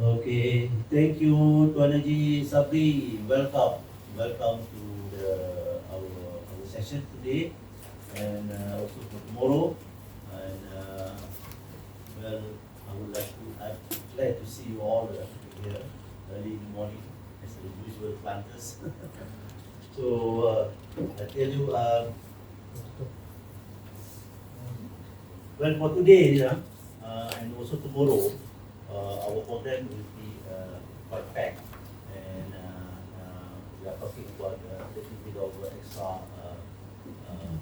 Okay, thank you, Tuan Haji Sabri. Welcome to our session today, and also for tomorrow. And well, I would like to. I'm glad to see you all here early in the morning, as the usual planters. So I tell you, well, for today, and also tomorrow, our program will be quite packed, and we are talking about a little bit of extra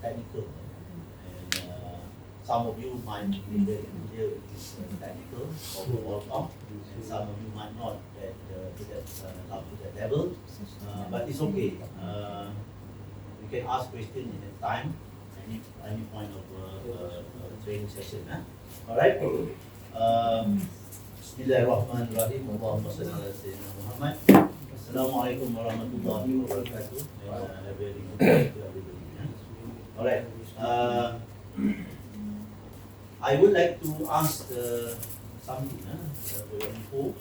technical, and some of you might be very familiar with this technical of the outcome, and some of you might not at up to that level, but it's okay. We can ask questions in a time, any point of training session. Alright. Bismillahirrahmanirrahim. Allahumma salli ala sayyidina Muhammad. Assalamualaikum warahmatullahi wabarakatuh. And a very good day to everybody. Alright. I would like to ask something for your info.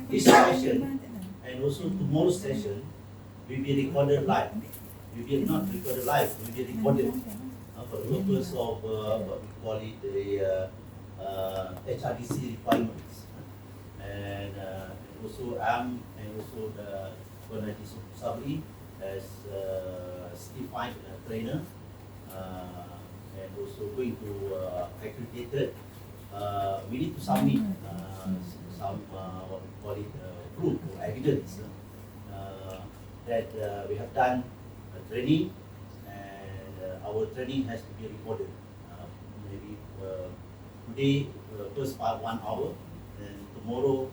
This session and also tomorrow's session will be recorded live. We will not record live, we will record it for the purpose of what we call it the HRDC requirements. And also and also the Yusof Sabri as certified trainer, and also going to accredited. We need to submit some what we call it proof or evidence that we have done training, and our training has to be recorded. Maybe today first part 1 hour, and tomorrow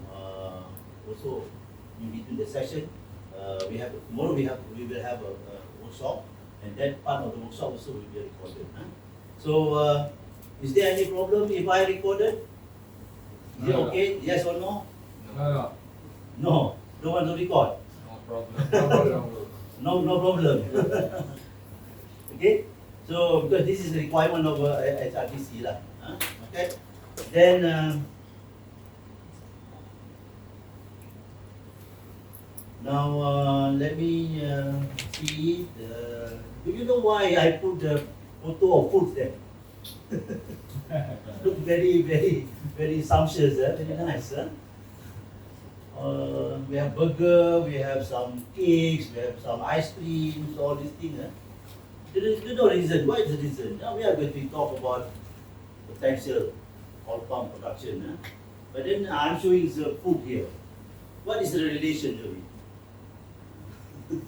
also in between the session we will have a workshop, and that part of the workshop also will be recorded. So is there any problem if I recorded? Is it okay? Yes or no? No. Don't want to record? No problem. No problem. Okay, so because this is a requirement of HRDC lah. Okay, then now let me see. Do you know why I put the photo of food there? Look very sumptuous, very nice. We have burger, we have some cakes, we have some ice creams, all these things. There's no reason. Why is the reason? Now we are going to talk about potential outcome production. But then I'm showing the food here. What is the relation to it?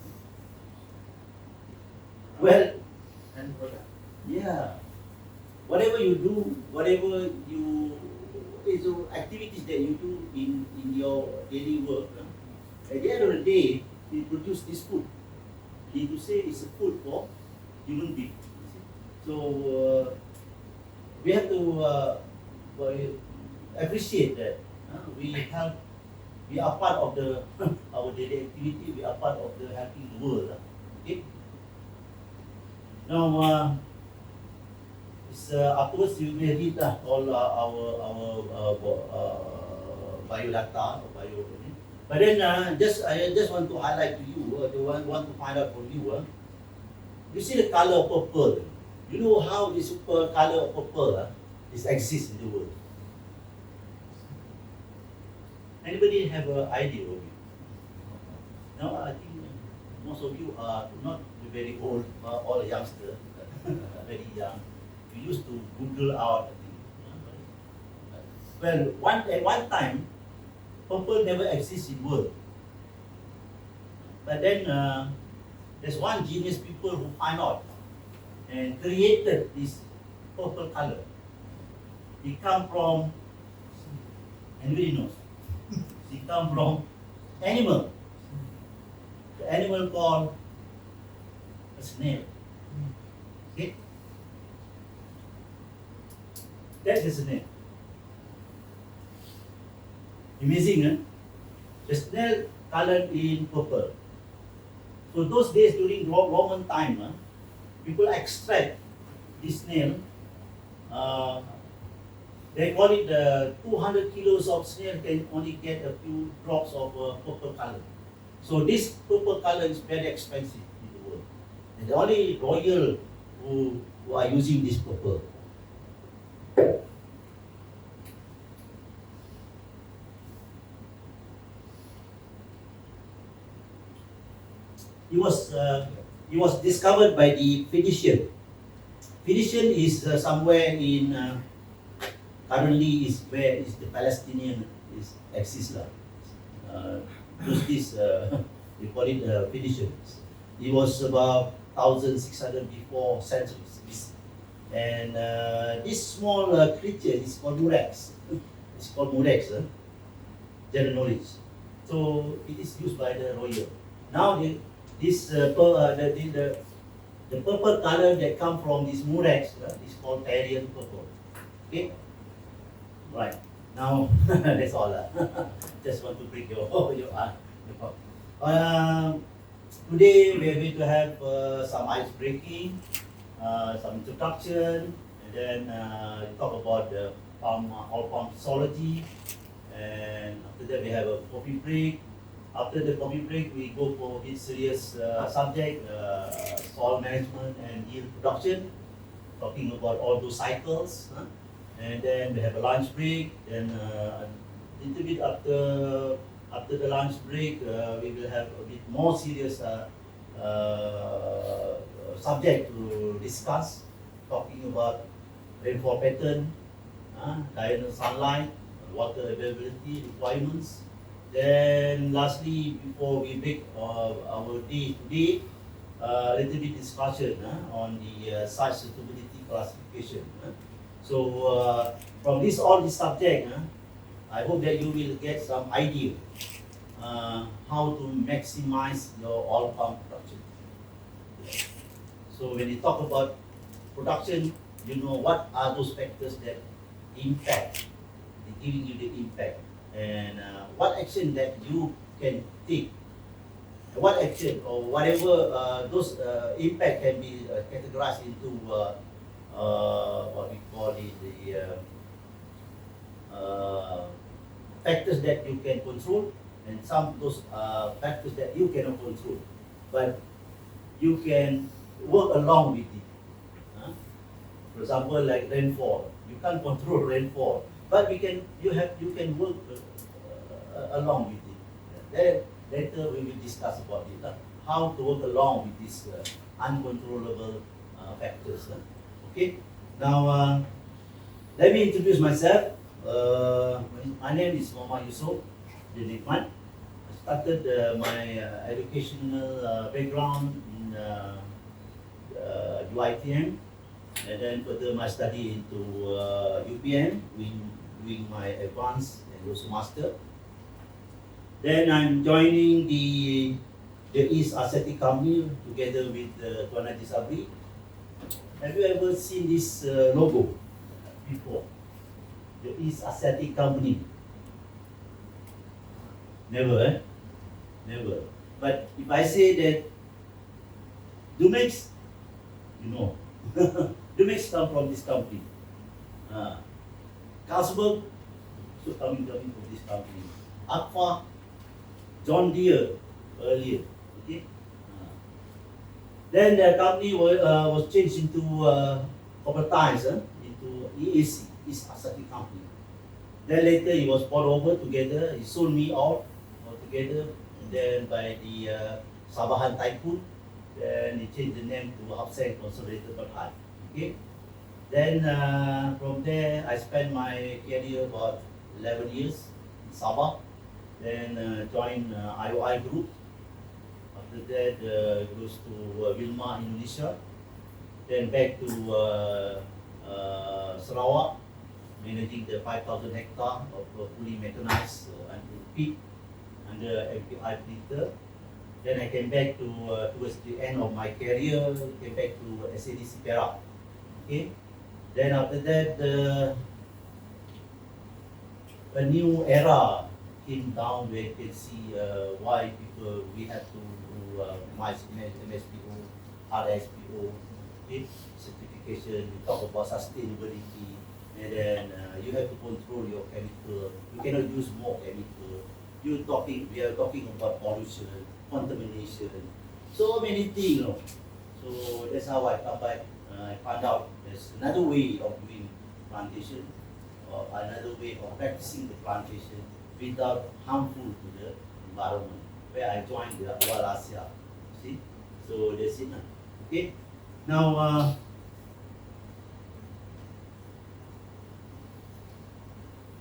Well, yeah. Whatever you do, whatever you activities that you do in your daily work, at the end of the day, you produce this food. Need to say it's a food for human being. So we have to appreciate that we are part of the our daily activity. We are part of the helping the world. Okay. Now. Afterwards you may read all our biodata or bio. But then I just want to highlight to you, want to find out from you. You see the color of purple. You know how this color of purple exists in the world? Anybody have an idea of it? No, I think most of you are not very old, all youngsters, very young. We used to Google out. Well, at one time, purple never existed in the world. But then there's one genius people who find out and created this purple color. It come from, anybody knows? It come from animal. The animal called a snail. Okay? That is a snail. Amazing, huh? The snail colored in purple. So those days during Roman time, people extract this snail They call it 200 kilos of snail can only get a few drops of purple color. So this purple color is very expensive in the world. And the only royal who are using this purple. He was discovered by the Phoenician. Phoenician is somewhere in currently is where is the Palestinian is exists lah. This we call it Phoenicians. It was about 1,600 before centuries. And this small creature is called murex. It's called murex, general knowledge. So it is used by the royal. Now the purple color that come from this murex is called Tyrian purple. Okay, right. Now that's all. Just want to break your today we are going to have some ice breaking, some introduction, and then talk about the all palm physiology, and after that we have a coffee break. After the coffee break, we go for this serious subject, soil management and yield production, talking about all those cycles. And then we have a lunch break. Then a little bit after the lunch break, we will have a bit more serious subject to discuss, talking about rainfall pattern, diurnal sunlight, water availability requirements. Then lastly, before we break our day today, a little bit discussion on the site suitability classification. So from all this subject, I hope that you will get some idea how to maximize your oil palm production. So when you talk about production, you know what are those factors that impact, giving you the impact. And what action that you can take, what action or whatever those impact can be categorized into what we call the factors that you can control, and some of those factors that you cannot control, but you can work along with it. For example, like rainfall, you can't control rainfall, but you can work along with it. Then later we will discuss about it, how to work along with these uncontrollable factors. Okay. Now let me introduce myself. My name is Mohd Yusof, the Nekmat. I started my educational background in UITM, and then further my study into UPM, doing my advanced and also master. Then I'm joining the East Asiatic Company together with Tuan Haji Sabri. Have you ever seen this logo before? The East Asiatic Company. Never, Never. But if I say that Dumex, you know, Dumex come from this company. Carlsberg, so coming from this company. Aqua, John Deere earlier. Okay. Then the company was changed into corporatized into EAC, East Asiatic Company. Then later it was bought over together. He sold me out altogether. And then by the Sabahan Tycoon, then he changed the name to Hapseng Consolidated Berhad. Okay. Then from there, I spent my career about 11 years in Sabah. Then joined IOI Group. After that, goes to Wilmar, Indonesia. Then back to Sarawak, managing the 5,000 hectare of fully mechanized peak under MPI printer. Then I came back to towards the end of my career, came back to SADC Perak. Okay. Then after that, a new era came down where you can see why we have to do MSPO, RSPO, okay, certification. We talk about sustainability, and then you have to control your chemical. You cannot use more chemical. We are talking about pollution, contamination, so many things. So that's how I come back. I found out there's another way of doing plantation, or another way of practicing the plantation without harmful to the environment. Where I joined the Walasia. See, so that's it. Okay. Now.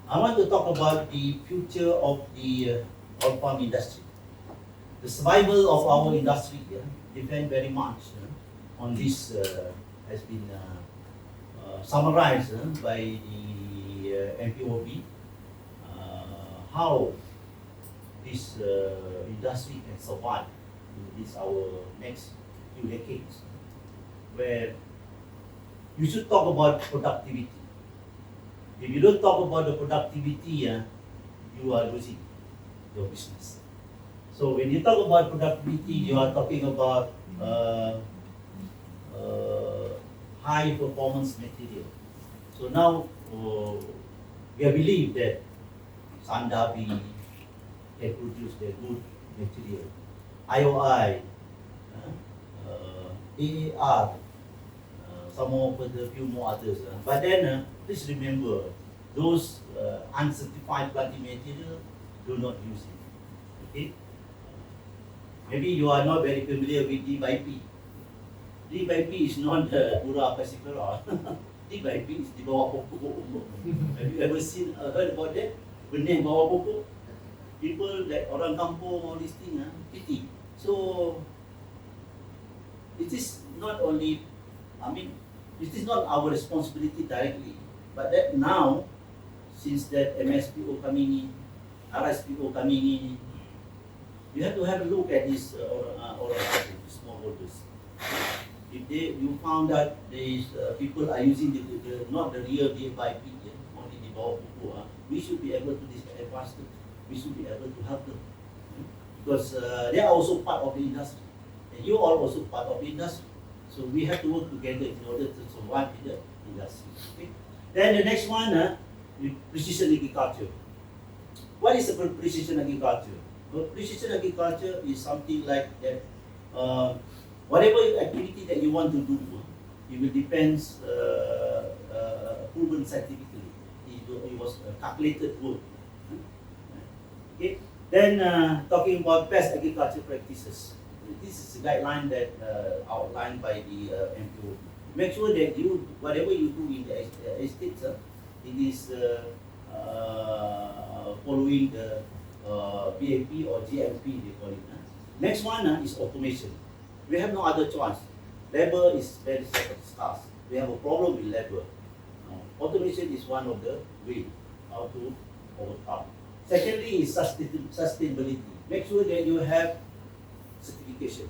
I want to talk about the future of the oil palm industry. The survival of our industry depends very much on this, has been summarized by the MPOB, how this industry can survive in this our next few decades, where you should talk about productivity. If you don't talk about the productivity, you are losing your business. So when you talk about productivity, you are talking about high performance material. So now we believe that Sandabi can produce the good material. IOI, AAR, some more, but a few more others. But then, please remember, those uncertified planting material, do not use it. Okay? Maybe you are not very familiar with D by P. D by P is not Pura Pasifera. D by P is di bawah pokok. Have you ever heard about that? Benih bawah pokok? People like orang kampung, all these things, pity. So, it is not only, it is not our responsibility directly, but that now, since that MSPO coming in, RSPO coming in, you have to have a look at these smallholders. If you found that these people are using not the real DFIP, only the bawah pokok, we should be able to advise them. We should be able to help them, because they are also part of the industry, and you are also part of the industry. So we have to work together in order to survive in the industry. Okay? Then the next one, precision agriculture. What is precision agriculture? Well, precision agriculture is something like that. Whatever activity that you want to do, it will depend proven scientifically. It was calculated work. Okay. Then talking about best agriculture practices. This is a guideline that outlined by the MPO. Make sure that whatever you do in the estates, it is following the BAP or GMP, they call it. Next one is automation. We have no other choice. Labor is very scarce. We have a problem with labor. Automation is one of the ways how to overcome. Secondly is sustainability. Make sure that you have certification,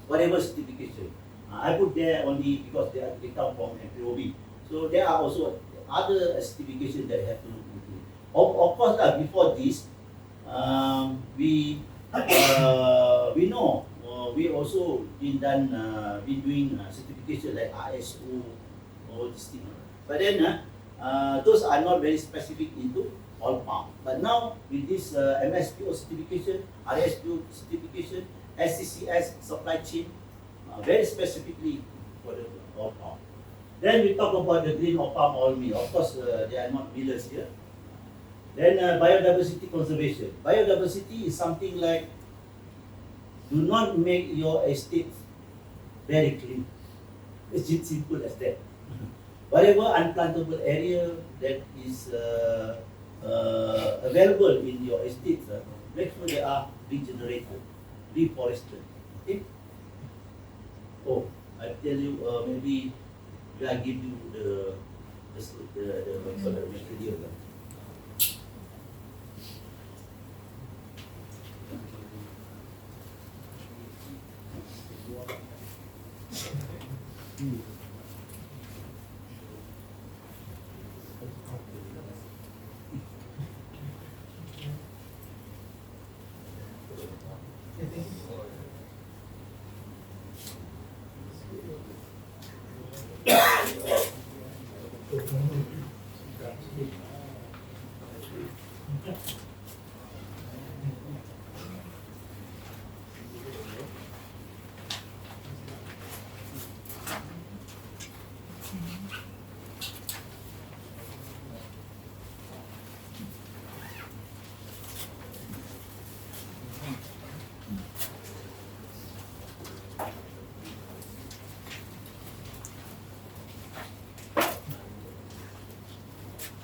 whatever certification. I put there only because they come from MPOB. So there are also other certifications that you have to look into. Of course, before this, we know we also been doing certification like ISO, all these things. But then those are not very specific into oil palm. But now with this MSPO certification, RSPO certification, SCCS supply chain, very specifically for the oil palm. Then we talk about the green oil palm oil mill. Of course, they are not millers here. Then biodiversity conservation. Biodiversity is something like, do not make your estate very clean. It's just simple as that. Whatever unplantable area that is available in your estate, make sure they are regenerated, reforested. Okay? Oh, I tell you, maybe I give you the material.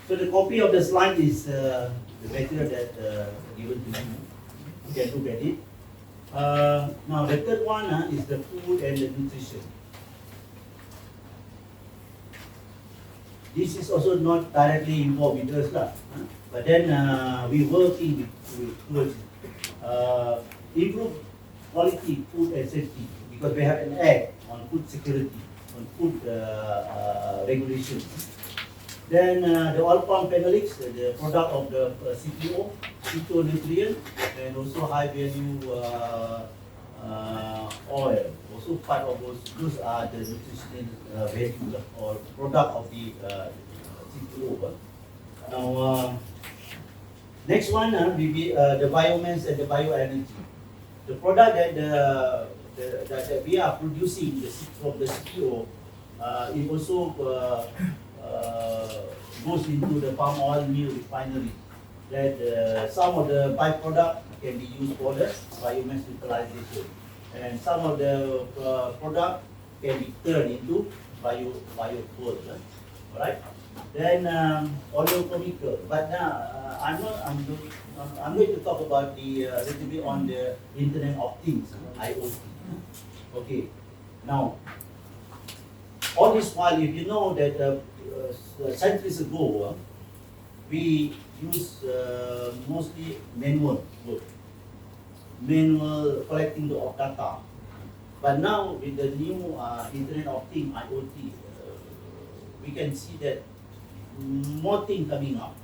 So the copy of the slide is the material that given to you. You can look at it. Now the third one is the food and the nutrition. This is also not directly involved with us, but then we working towards improve quality food and safety, because we have an act on food security, on food regulations. Then the oil palm phenolics, the product of the CPO, phytonutrient, and also high value oil. Also part of those are the nutritional value or product of the CPO. Now, next one will be the biomass and the bioenergy. The product that we are producing from the CPO, it also goes into the palm oil mill refinery. That some of the byproduct can be used for the biomass utilization, and some of the product can be turned into biofuel. Alright. Then oleochemical. But now I'm going to talk about the little bit on the Internet of Things, IoT. Okay. Now, all this while, if you know that centuries ago, we use mostly manual work, manual collecting of data. But now with the new Internet of Things, IoT, we can see that more things coming up.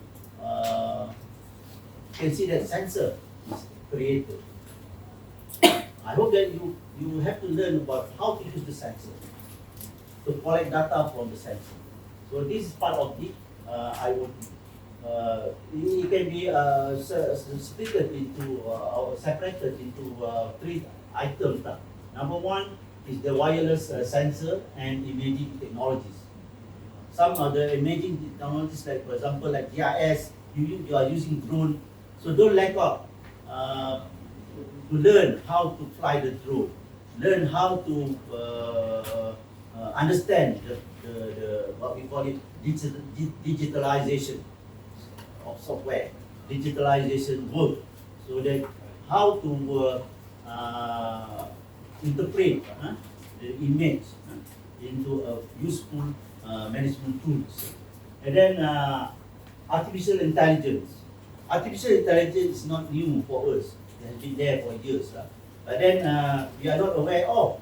You can see that sensor is created. I hope that you have to learn about how to use the sensor to collect data from the sensor. So this is part of the IoT. It can be split into or separated into three items. Number one is the wireless sensor and imaging technologies. Some of the imaging technologies, like for example, like GIS, you are using drone. So don't lack up to learn how to fly the drone, learn how to understand the what we call it digitalization of software, digitalization work, so that how to interpret the image into a useful management tools. And then artificial intelligence. Artificial intelligence is not new for us. It has been there for years. But then we are not aware of.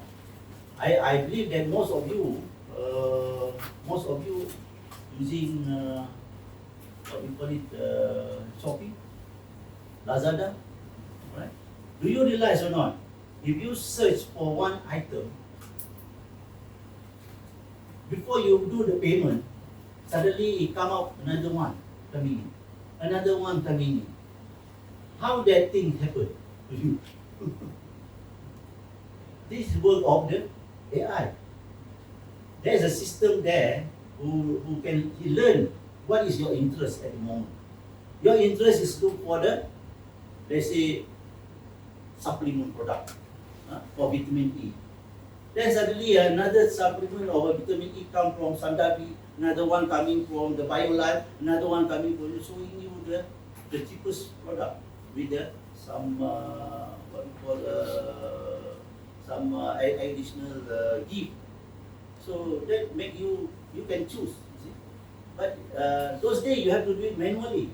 I believe that most of you using what we call it shopping, Lazada, right? Do you realize or not? If you search for one item, before you do the payment, suddenly it come out another one coming in, another one coming in. How that thing happen to you? This is work of the AI. There's a system there who can learn what is your interest at the moment. Your interest is look for the, let's say, supplement product for vitamin E. Then suddenly another supplement of vitamin E come from Sandabi, another one coming from the BioLife, another one coming from showing you the cheapest product with some what we call some additional gift. So that make you can choose. You see? But those days you have to do it manually.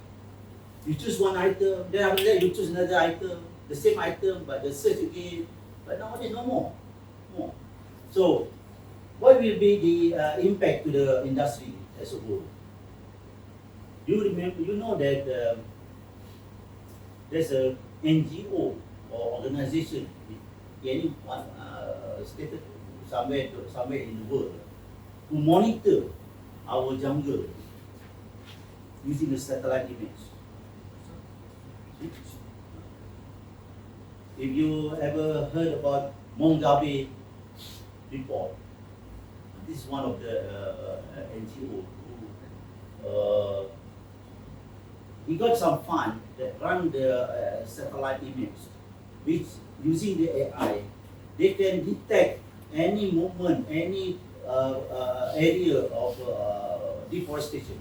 You choose one item, then after that you choose another item, the same item, but the search again. But nowadays no more. So, what will be the impact to the industry as a whole? You know that there's a NGO or organization, any one stated somewhere in the world, who monitor our jungle using a satellite image. If you ever heard about Mohd report, this is one of the NGO who he got some fund that run the satellite image, which using the AI, they can detect any movement, any area of deforestation.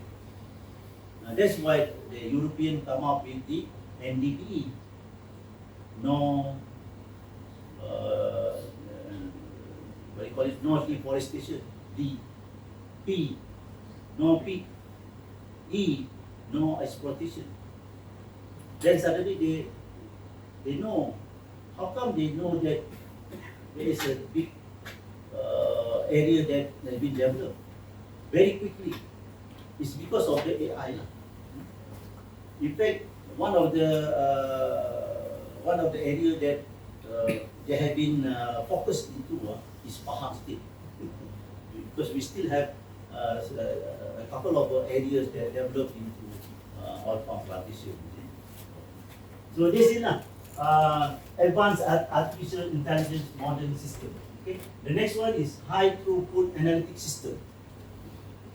That's why the European come up with the NDPE, no, what do you call it, no deforestation, D, P, no P, E, no exploitation. Then suddenly they know. How come they know that there is a big area that has been developed very quickly? It's because of the AI. In fact, one of the area that they have been focused into is Pahang State, because we still have a couple of areas that developed into oil palm plantation. So this is advanced artificial intelligence modeling system. Okay. The next one is high throughput analytics system.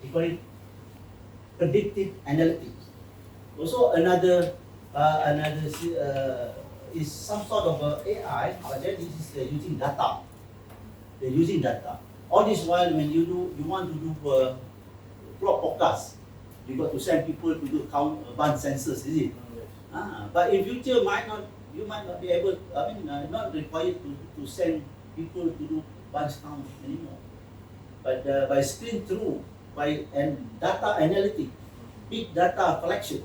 We call it predictive analytics. Also another is some sort of AI, but then this is using data. They're using data. All this while, when you want to do crop forecast, you got to send people to do count bunch census, is it? But in future, you might not be able. Not required to send people to do bunch count anymore. But by screen through, by data analytics, big data collection,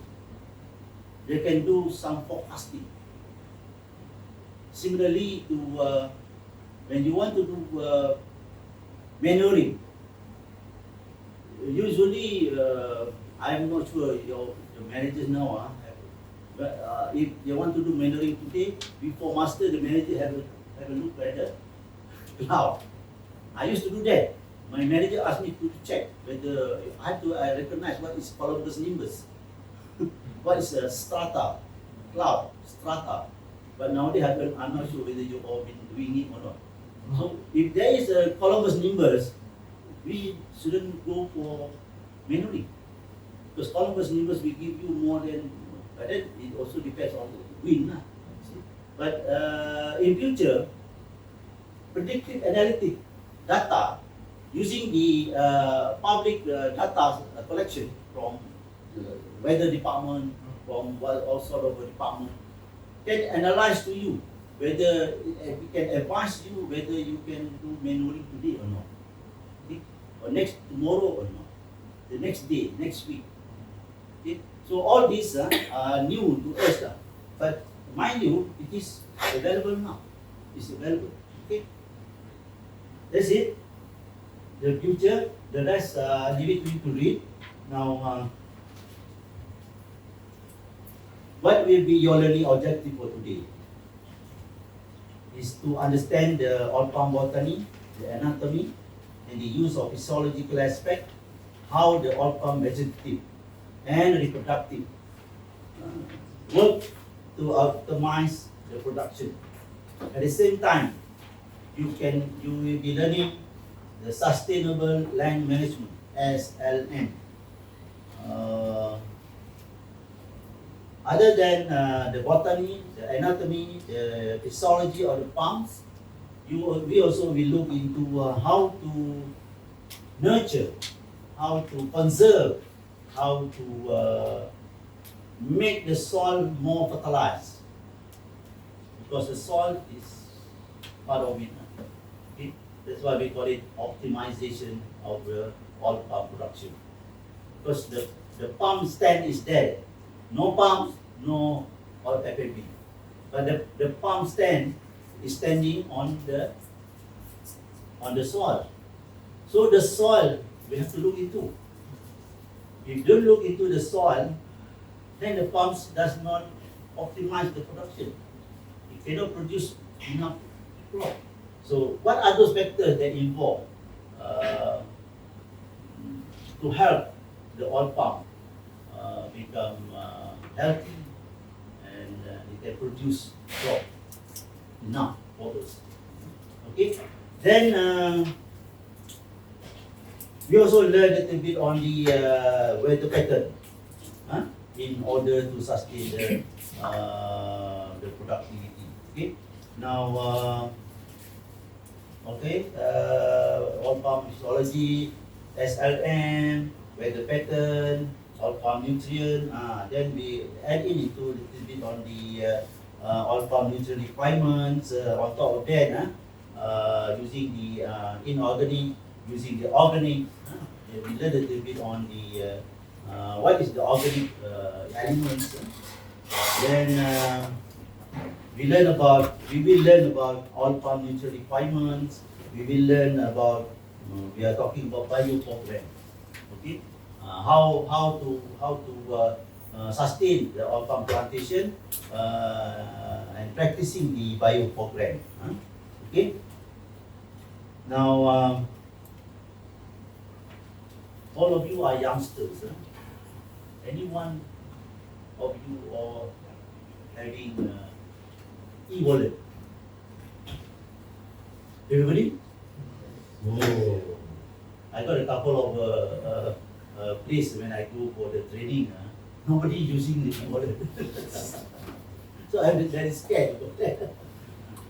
they can do some forecasting. Similarly to when you want to do manuring, usually I'm not sure your managers now, but if they want to do manuring today, before master, the manager have a look at the cloud. I used to do that. My manager asked me to check whether I have to recognize what is Columbus Nimbus, what is strata, cloud, strata. But nowadays I'm not sure whether you all been doing it or not. So if there is a Columbus Nimbus, we shouldn't go for manually, because Columbus Nimbus will give you more than, but then it also depends on the wind. But in future, predictive analytic data using the public data collection from the weather department, from all sort of department, can analyze to you whether it can advise you whether you can do manually today or not, okay? Or tomorrow or not, the next day, next week. Okay? So all these are new to us, but mind you, it is available now. It's available. Okay, that's it. The future, the rest leave it to you to read. Now, what will be your learning objective for today? Is to understand the oil palm botany, the anatomy, and the use of physiological aspect, how the oil palm vegetative and reproductive work to optimize the production. At the same time, you will be learning the sustainable land management, SLM. Other than the botany, the anatomy, the physiology of the palms, we also will look into how to nurture, how to conserve, how to make the soil more fertilized, because the soil is part of it. Okay? That's why we call it optimization of the oil palm production. Because the palm stand is there. No palms, no oil FFB. But the palm stand is standing on the soil. So the soil we have to look into. If you don't look into the soil, then the palms does not optimize the production. It cannot produce enough crop. So what are those factors that involve to help the oil palm become healthy and it can produce crop enough for us? Okay. Then We also learn a little bit on the weather pattern, in order to sustain the productivity. Okay. Now, on farm physiology, SLM, weather pattern, on farm nutrient. Then we add in into a little bit on the on farm nutrient requirements. On top of that, using the inorganic, using the organic. We learn a little bit on the what is the organic elements. Then we will learn about all farm nutrient requirements. We will learn about we are talking about bio program. Okay, how to sustain the all farm plantation and practicing the bio program. Okay. Now, all of you are youngsters. Anyone of you are having e-wallet? Everybody? Oh, I got a couple of places when I go for the training. Nobody using the e-wallet. So I'm very scared about that.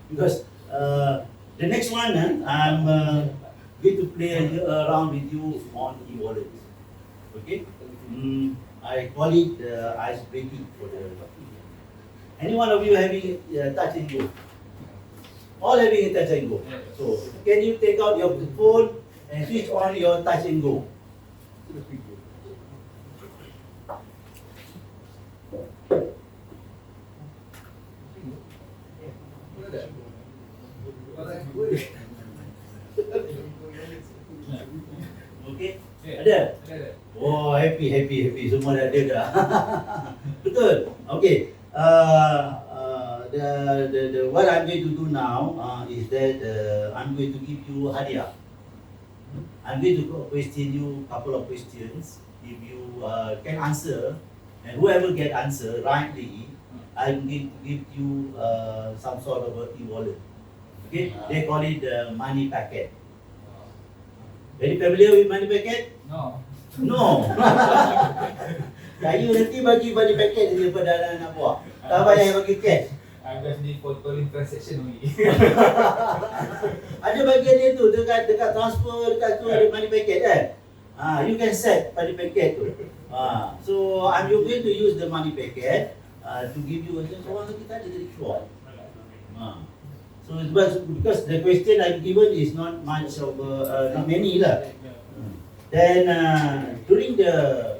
Because the next one, I'm going to play around with you on e-wallet. Okay? I call it ice breaking for the. Any one of you having touch and go? All having a touch and go. So can you take out your phone and switch on your touch and go? Okay? Ada? Oh, happy. Semua dah ada dah. Betul? Okay. The what I'm going to do now is that I'm going to give you hadiah. I'm going to question you a couple of questions. If you can answer, and whoever get answer rightly, I'm going to give you some sort of a e-wallet. Okay? They call it money packet. Very familiar with money packet? No. No. Kayu nanti bagi money packet daripada anak buah. Tak payah bagi cash. I just need for tolling transaction only. Ada bagian dia tu dekat transfer dekat tu ada money packet kan. You can set money packet tu. So I'm going to use the money packet to give you seorang kita ada dari keluar. So because the question I've given is not much of not many lah. Then during the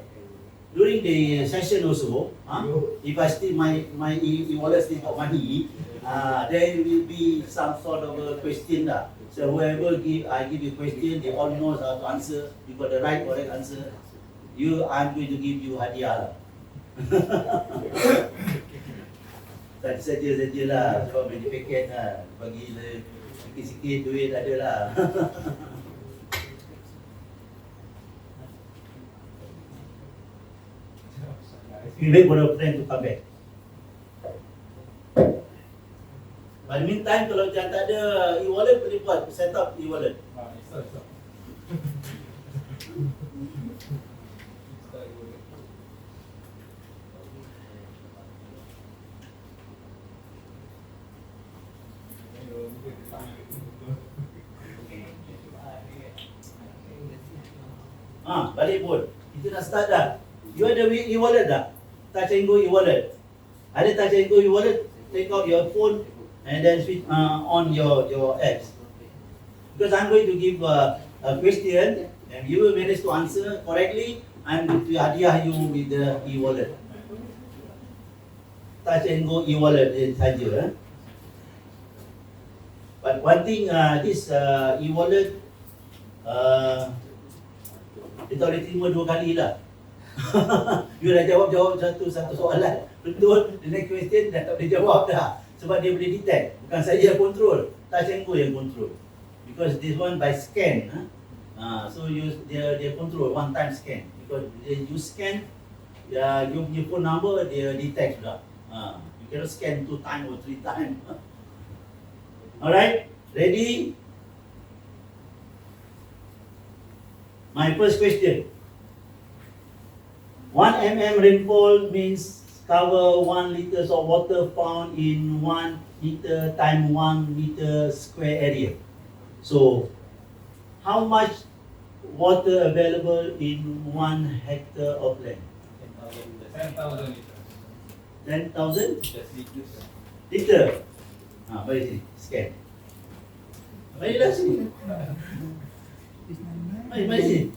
session also, if I still my e-wallet still got money, there will be some sort of a question lah. So whoever I give you question, they all knows how to answer. You got the right correct answer. I'm going to give you hadiah lah. Saja-sajalah sebab beli paket lah, bagi sikit-sikit duit ada lah. We wait for a friend to come back. But in the meantime, kalau jangan tak ada e-wallet, boleh buat set up e-wallet. Balik pun. Kita dah start dah. You ada e-wallet dah? Touch and go e-wallet. Ada touch and go e-wallet? Take out your phone and then switch on your apps. Because I'm going to give a question and you will manage to answer correctly, I'm going to hadiah you with the e-wallet. Touch and go e-wallet saja. But one thing, this e-wallet kita boleh terima 2 kali lah. You dah jawab satu soalan betul, the next question dah tak boleh jawab dah. Sebab dia boleh detect, bukan saya yang control, touch and go yang control. Because this one by scan, so dia control one time scan. Because you scan, you punya phone number dia detect sudah. You cannot scan 2 times or 3 times. Alright, ready? My first question. 1 mm rainfall means cover 1 liters of water found in 1 meter times 1 meter square area. So, how much water available in 1 hectare of land? 10,000 liters. 10,000 Just liters. liter. Mari sini, scan. Marilah sini. Mari sini.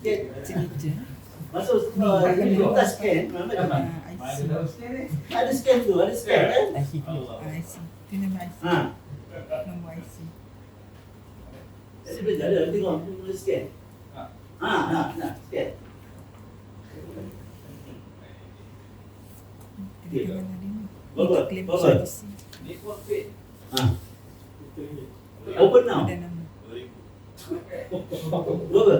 Scan. Masuk kita scan. Ada scan tu, ada scan kan? Itu nama IC. Ha. Nombor IC. Jadi belajar ada tengok boleh scan. Nak scan. Berapa? Network page. Open now. Ada nama. Berapa?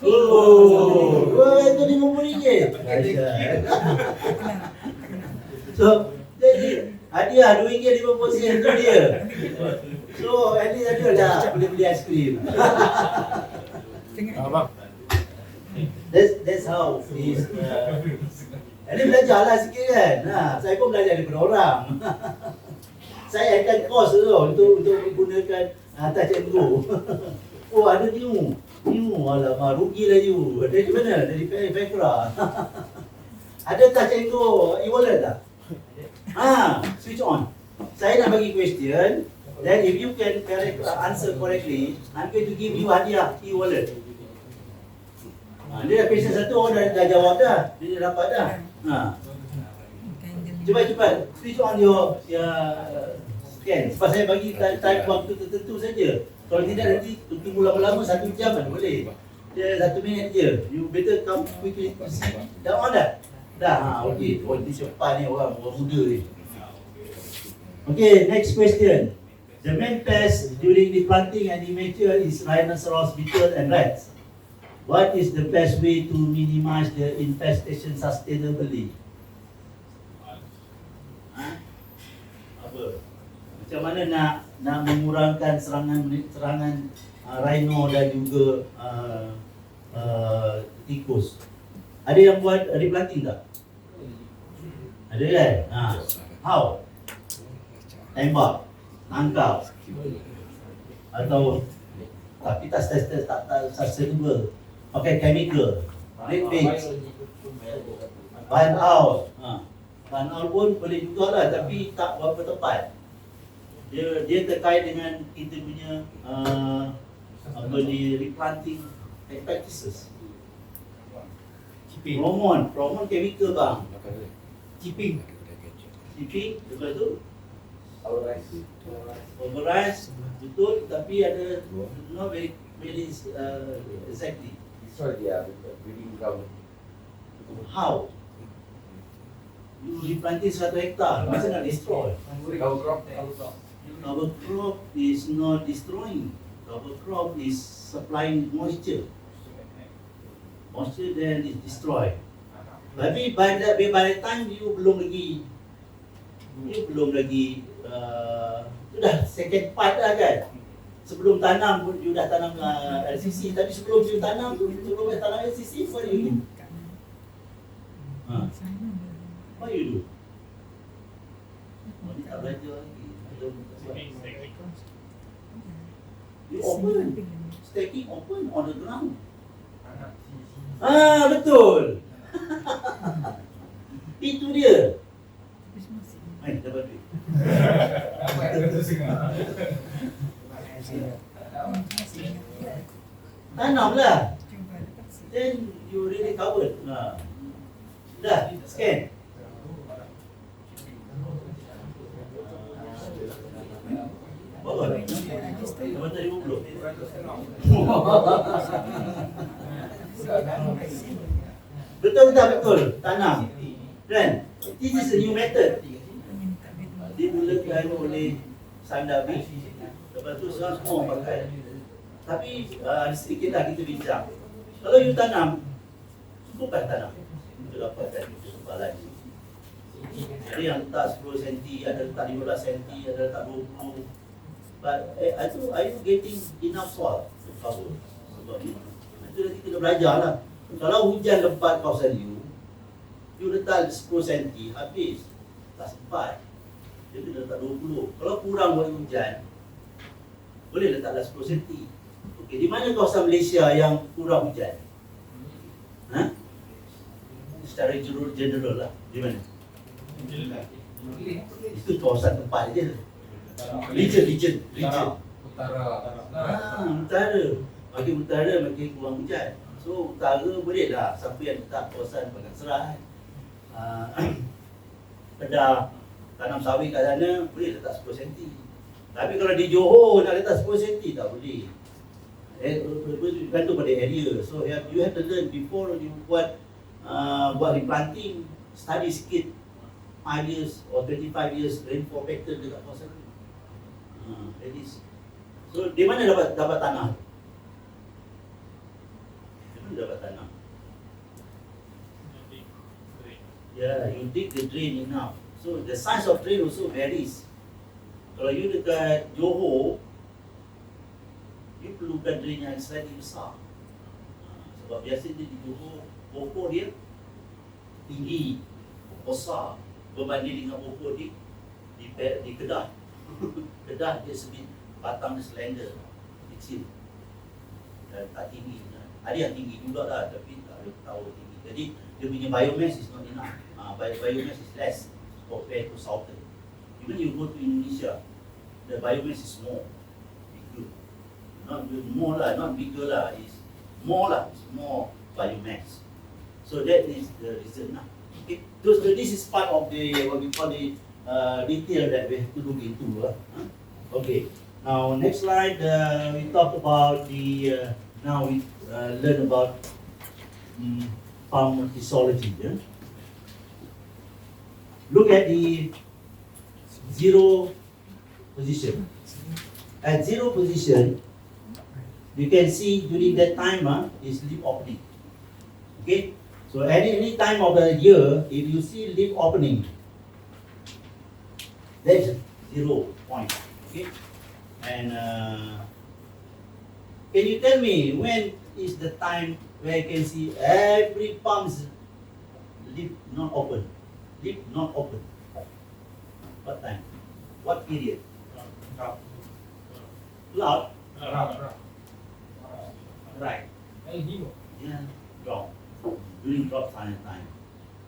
Oh, itu RM50. So, jadi hadiah RM2.50 tu dia. So, at least ada dah boleh beli aiskrim. That's how is. Ini belajarlah sikit kan. Saya pun belajar daripada orang. Saya akan course tu untuk menggunakan touch and go. Oh, ada new. Alamak, rugilah you. Dari mana? Dari Pekra. Ada touch and go e-wallet tak? Switch on. Saya nak bagi question. Then if you can answer correctly, I'm going to give you hadiah e-wallet. Dia dah question satu, orang dah jawab dah. Dia dah dapat dah. Cepat-cepat switch on your scan. Sebab saya bagi time waktu tertentu saja. Kalau tidak nanti tunggu lama-lama 1 jam kan boleh. Dia 1 minit je. You better come quickly to see. Dah on dah? Dah. Okey. Oh, ini cepat ni orang muda ni. Okay, next question. The main pest during the planting and immature is rhinoceros beetle and rats. What is the best way to minimize the infestation sustainably? Apa? Macam mana nak mengurangkan serangan rhino dan juga tikus? Ada yang buat replanting tak? Ada kan? How? Tembak, tangkap, atau tapi tak sustainable. Pakai chemical, red paint, ban out. Ban out pun boleh juga lah, tapi tak berapa tepat. Dia terkait dengan kita punya replanting practices. Hormon chemical bang. Chipping, lepas tu overrise, betul, tapi ada not very exactly. Sorry, breeding ground. How? You replanting 100 hektar, macam nak destroy? Cover crop. Cover crop is not destroying. Cover crop is supplying moisture. Moisture then is destroyed. Tapi by the time you belum lagi sudah second part dah kan. Sebelum tanam pun you dah tanam LCC, tapi sebelum you tanam LCC, what do you do? What you do? Ni tak belajar lagi. You open, staking open on the ground. Betul. Itu dia. Dapat duit. Tanamlah. Then you really covered. Dah, scan. Berapa? Dapat 50. Betul. Tanam. Kan? This is a new method. Dimulakan oleh Sandabi. Lepas tu semua pakai. Tapi sedikitlah kita bincang. Kalau you tanam, cukupkan tanam. Kita dapatkan cukup lagi. Ada yang letak 10 cm, ada letak 15 cm, ada letak 20. But are you getting enough soil to cover? sebab ni. Itu nanti kita belajar lah. Kalau hujan lebat kawasan you letak 10 cm, habis. Tak sempat. Dia kena letak 20. Kalau kurang buat hujan, boleh letaklah 10 cm. Okey, di mana kawasan Malaysia yang kurang hujan? Ha? Secara general lah. Di mana? Itu kawasan tempat je. Region. Utara. Makin utara makin kurang hujan. So utara boleh lah. Siapa yang letak kawasan Bagan Serai, Kedah, tanam sawit kat sana, boleh letak 10 cm. Tapi kalau di Johor nak letak 10 cm tak boleh. Bergantung pada area. So you have to learn before you buat replanting, study sikit 5 years or 25 years rainfall factor dekat kawasan tu. That is. So di mana dapat tanah? Di mana dapat tanah? Yeah, you dig the drain enough. So the size of drain also varies. Kalau you dekat Johor, you perlukan drain yang slightly besar. Sebab biasanya di Johor, pokok dia tinggi, besar berbanding dengan pokok di Kedah. Kedah dia batang dia slender, kecil dan tak tinggi. Ada yang tinggi juga lah, tapi tak ada tahu tinggi. Jadi dia punya biomass is not enough. Biomass is less compared to southern. Even you go to Indonesia, the biomass is more bigger. Not bigger lah. It's more biomass. So that is the reason lah. Okay. So this is part of the what we call the detail that we have to look into. Okay. Now next slide, we talk about the. Now we learn about farm physiology. Yeah? Look at the zero position. At zero position, you can see during that time is leaf opening. Okay, so any time of the year, if you see leaf opening, that's 0 point. Okay, and can you tell me when is the time where you can see every palm's leaf not open? Leaf not open. What time? What period? Cloud? Right. Yeah, drought. During drought time.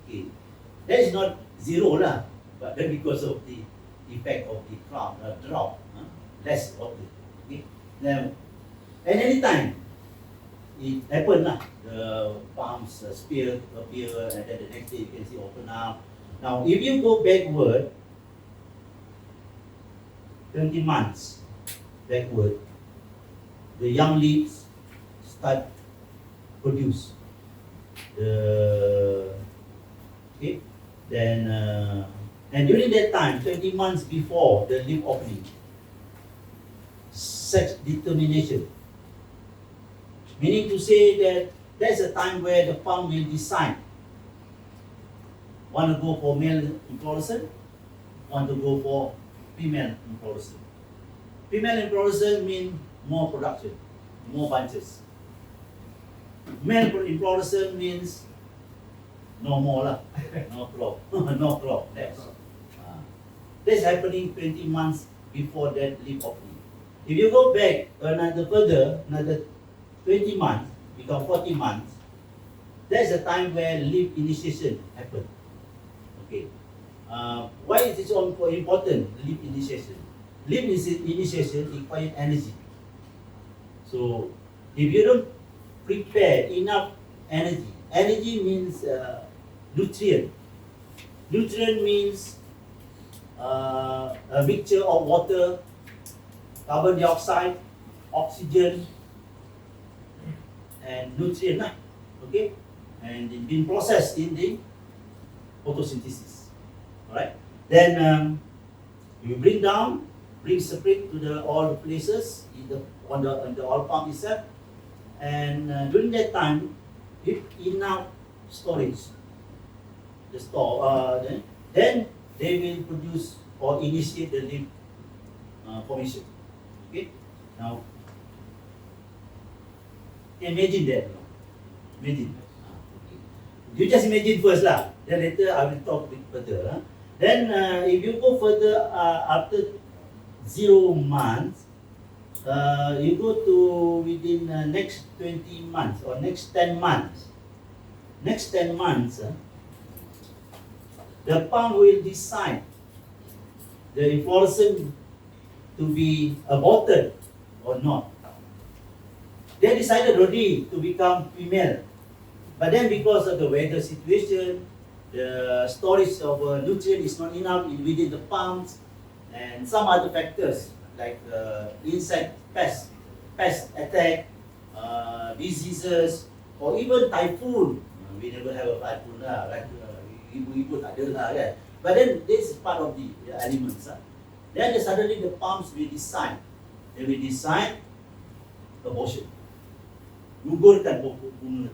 Okay. That is not zero lah, but then because of the effect of the drought, less water. Okay. Then, and any time it happen lah, the palms appear, and then the next day you can see open up. Now, if you go backward, 20 months backward, the young leaves start produce. Okay, then and during that time, 20 months before the leaf opening, sex determination, meaning to say that there's a time where the palm will decide. Want to go for male inflorescence, want to go for female inflorescence. Female inflorescence means more production, more bunches. Male inflorescence means no more lah, no crop, no crop. That's happening 20 months before that leaf opening. If you go back another 20 months, become 40 months, that's the time where leaf initiation happens. Okay. Why is it so important, leaf initiation? Leaf initiation requires energy. So, if you don't prepare enough energy means nutrient. Nutrient means a mixture of water, carbon dioxide, oxygen, and nutrient. Okay, and it's been processed in the photosynthesis. Alright. Then you bring separate to all the places on the oil palm itself, and during that time, if enough storage, then they will produce or initiate the leaf formation. Okay. Now, Imagine that. Imagine. You just imagine first lah. Then later I will talk a bit further. Then if you go further after 0 months, you go to within next 20 months or next 10 months. Next 10 months, the pump will decide the inflorescence to be aborted or not. They decided already to become female. But then because of the weather situation, the storage of nutrient is not enough within the pumps, and some other factors like insect pest attack, diseases, or even typhoon. We never have a typhoon lah, right? Ibu-ibu tak ada lah kan. But then this is part of the elements. Then suddenly the pumps will decide. They will decide abortion. Gugurkan bunga.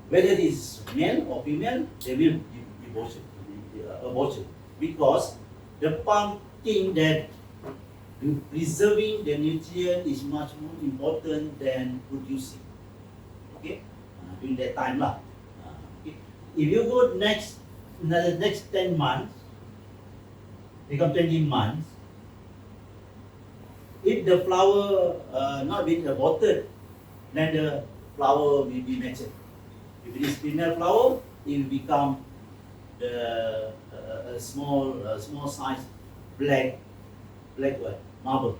Whether it is male or female, they will abortion. Because the pump think that preserving the nutrient is much more important than producing. Okay? During that time lah. Okay. If you go next 10 months, become 20 months, if the flower not being aborted, then the flower will be matured. If it is female flower, it will become a small size black what? Marble.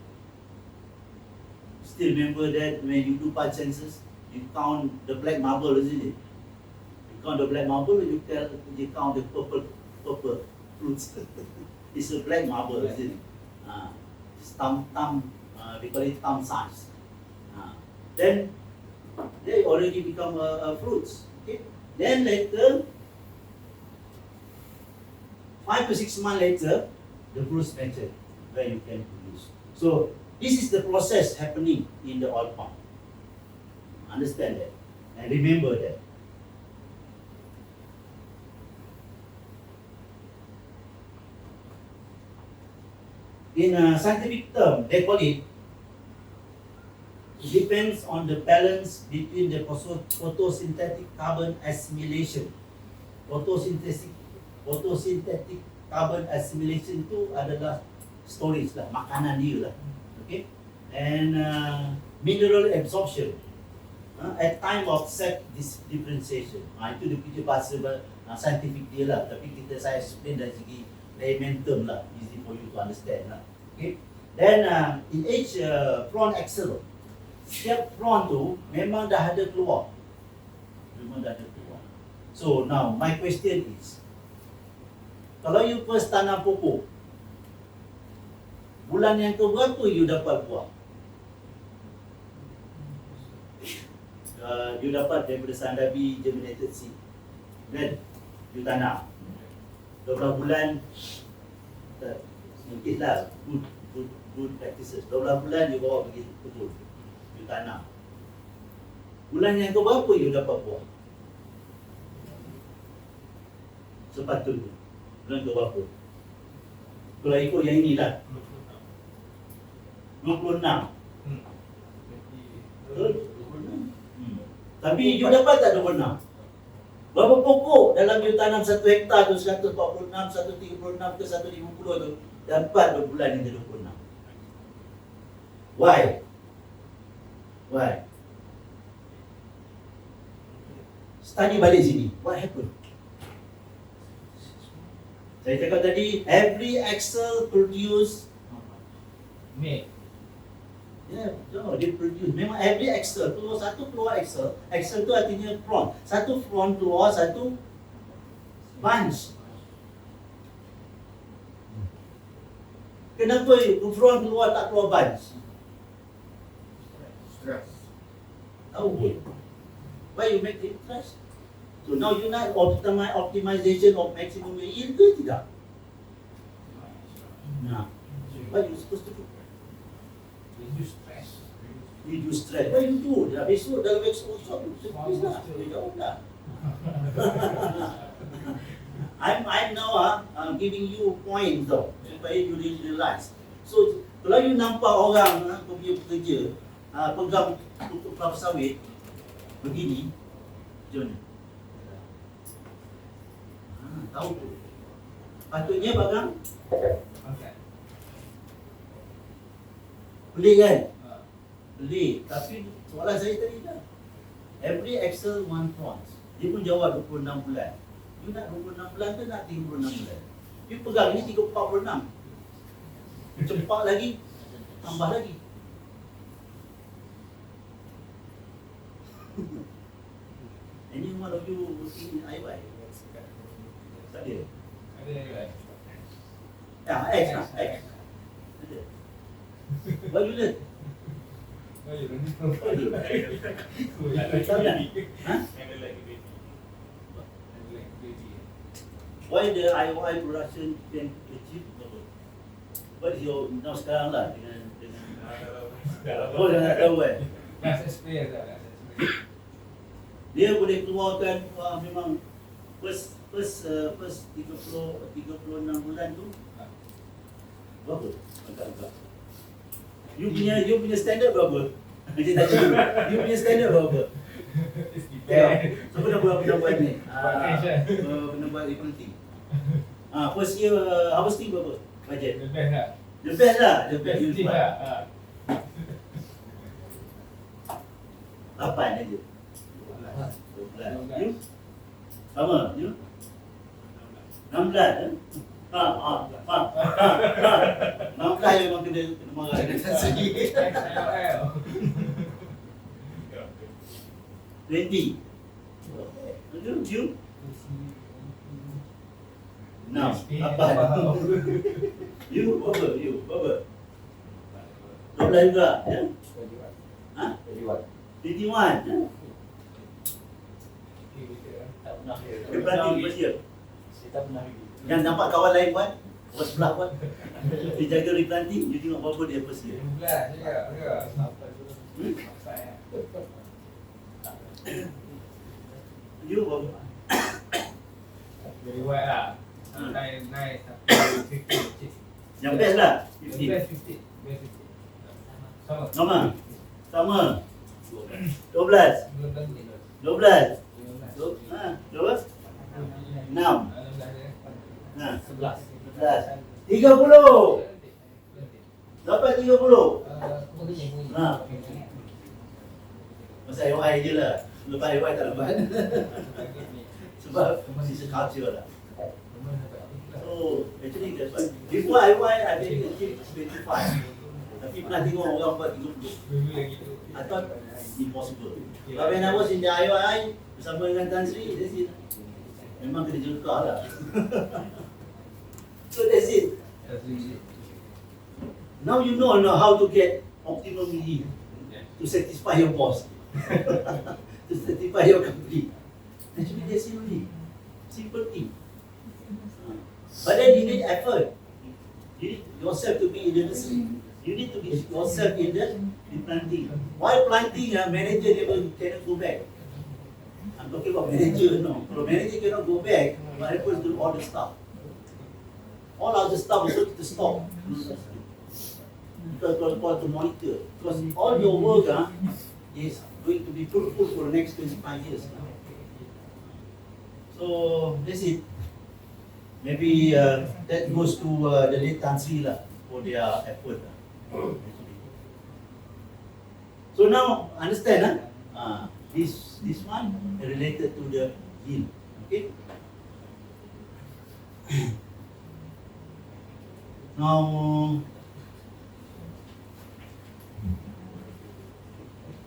Still remember that when you do pulse census, you count the black marble, isn't it? You count the black marble, you count the purple fruits. It's a black marble, isn't it? It's we call it thumb size. Then they already become fruits. Okay? Then later, 5 to 6 months later, the fruits mature where you can produce. So this is the process happening in the oil palm. Understand that and remember that. In a scientific term, they call it depends on the balance between the photosynthetic carbon assimilation. Photosynthetic carbon assimilation itu adalah storage lah, makanan dia lah. Okay? And mineral absorption at time of set differentiation. Itu dia punya bahasa scientific dia lah. Tapi saya explain dari segi layman term lah, easy for you to understand lah. Okay? Then in each front axle, setiap front tu memang dah ada keluar. So now my question is, kalau you first tanam pokok, bulan yang keberapa you dapat buah? You dapat daripada sandabi germinated seed. Then you tanam 12 bulan, sedikitlah good practices. 12 bulan you bawa pergi kebun, you tanam. Bulan yang keberapa you dapat buah? Sepatutnya bulan keberapa? Kalau ikut yang inilah 26. Betul? Tapi you dapat tak 26? Berapa pokok dalam you tanam 1 hektar tu, 146, 136 ke 150 tu dapat berbulan yang ke-26? Why? Study balik sini. What happened? Saya cakap tadi, every axle produce May. dia produce. Memang every axle keluar satu keluar axle. Axle tu artinya front. Satu front keluar satu bunch. Kenapa front keluar tak keluar bunch? Stress. Tahu pun. Why you make it stress? So now you nak optimization of maximum yield ke tidak? Nah, what you supposed to do? Reduce stress. Reduce stress. What you do? Dah besok dalam exposure tu servis lah. Jauh dah. I'm now giving you points tau supaya you realize. So kalau you nampak orang pergi bekerja, pegang untuk kelapa sawit begini, macam mana? Tahu tu. Patutnya pegang Okay. pelik kan? Pelik. Tapi soalan saya tadi dah. Every axle one prawns. Dia pun jawab 26 bulan. You nak 26 bulan ke nak 36 bulan? You pegang ni 46. Cepat lagi, tambah lagi. Any one of you working in IY? Tak ada? Ada juga. X lah, X. Ada. What you learn? Oh, you don't Tahu tak? Ha? Why the IOI production can achieve double? What is your, now sekarang lah dengan oh jangan tahu kan? Last experience lah, last experience. Dia boleh keluarkan memang first 36 bulan tu berapa? Agak-agak. You punya standard berapa? Dia tanya dulu. You punya standard berapa? Siapa dah buat ni? Pernah buat recruiting. First year harvesting berapa? Budget? The best lah. The best lah. The best you Fifty buat. lah. 8 aja. 12. You? Sama? You? 16 eh? 16 memang kena marah dengan sendiri. 20. You? 6. 8. You berapa? You berapa? 12 juga, ya? Ha? 21, ya? Dia berhenti first year. Yang nampak kawan lain buat, buat sebelah buat. Dia jaga replanting, you tengok berapa dia first year. 12 juga. You berapa? Very wide lah. Nice. 50. Yang best lah, Best 50. 50. Best 50. Sama. 12. 12. Berapa? 6. 11. 30. Dapat 30. Masa IOI je lah. Lepas IOI tak dapat. Sebab masih culture lah. So, actually that's why. Before IOI, I think achieve 25. Tapi pernah tengok orang buat 30. I thought impossible. But when I was in the IOI, bersama dengan Tan Sri, that's it. Memang kena jengkar lah. So that's it. Now you know how to get optimum yield to satisfy your boss, to satisfy your company. Actually, that's it only. Simple thing. But then you need effort. You need yourself to be in the nursery. You need to be yourself in planting. While planting, manager cannot go back. I'm talking about manager, no. Kalau manager cannot go back, what happens to all the staff? All other staff also need to stop. Because to monitor. Because all your work is going to be fruitful for the next 25 years. So that's it. Maybe that goes to the late Tan Sri lah for their effort. So now understand this one related to the yield. Okay. Now,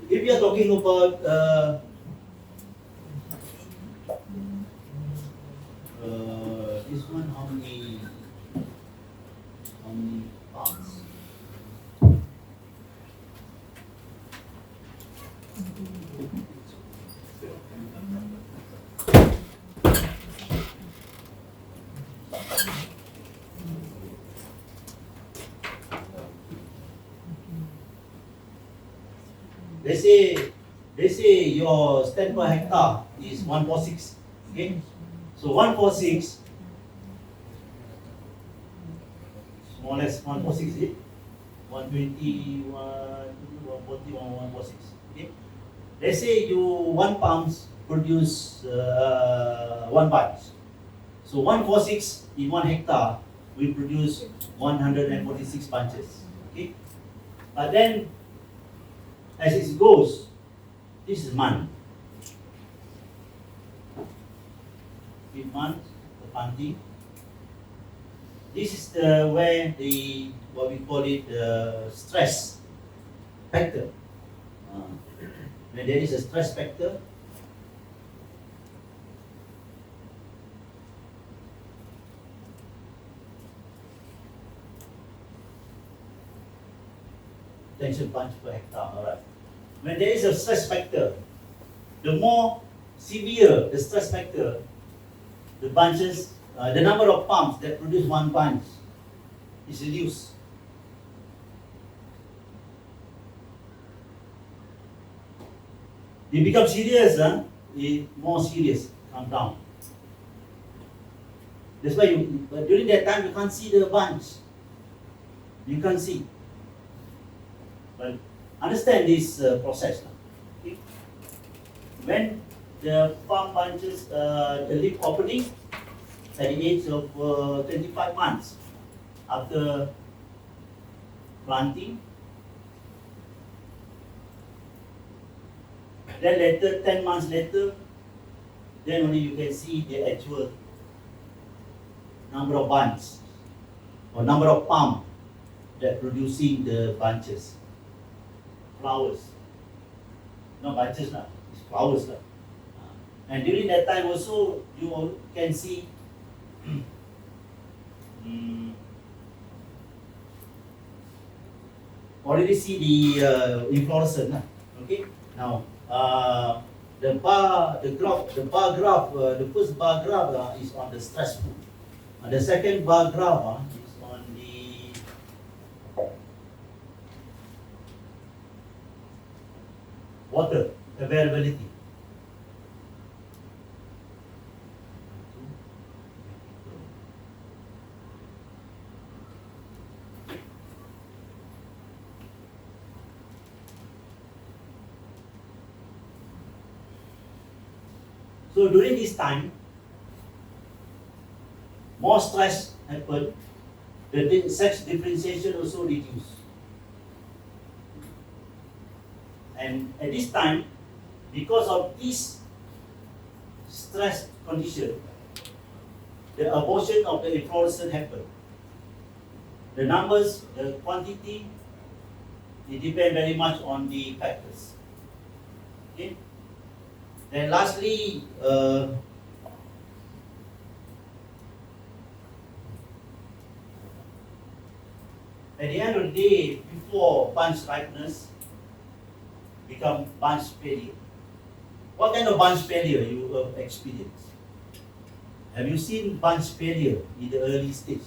if we are talking about this one, how many parts? They say your stand per hectare is 146. Okay, so 146, more or less 146 is 120, 140, 146. Okay. Let's say you one pumps produce one bunch. So 146 in 1 hectare will produce 146 bunches. Okay. But then as it goes, this is month. In month, the planting. This is the where the what we call it stress factor. When there is a stress factor, potential bunch per hectare. Alright. When there is a stress factor, the more severe the stress factor, the bunches, the number of pumps that produce one bunch is reduced. It becomes serious, more serious, come down. That's why but during that time you can't see the bunch. You can't see. But understand this process. Okay? When the farm bunches, the leaf opening at the age of 25 months after planting, then later, 10 months later, then only you can see the actual number of bunches or number of palm that producing the bunches, flowers. Not bunches lah, it's flowers lah. And during that time also you can see already see the inflorescence lah. Okay, now the bar graph, the first bar graph is on the stress food. The second bar graph is on the water availability. So during this time, more stress happened, the sex differentiation also reduced. And at this time, because of this stress condition, the abortion of the inflorescence happened. The numbers, the quantity, it depends very much on the factors. Okay? Then lastly, at the end of the day, before bunch ripeness become bunch failure. What kind of bunch failure you have experienced? Have you seen bunch failure in the early stage?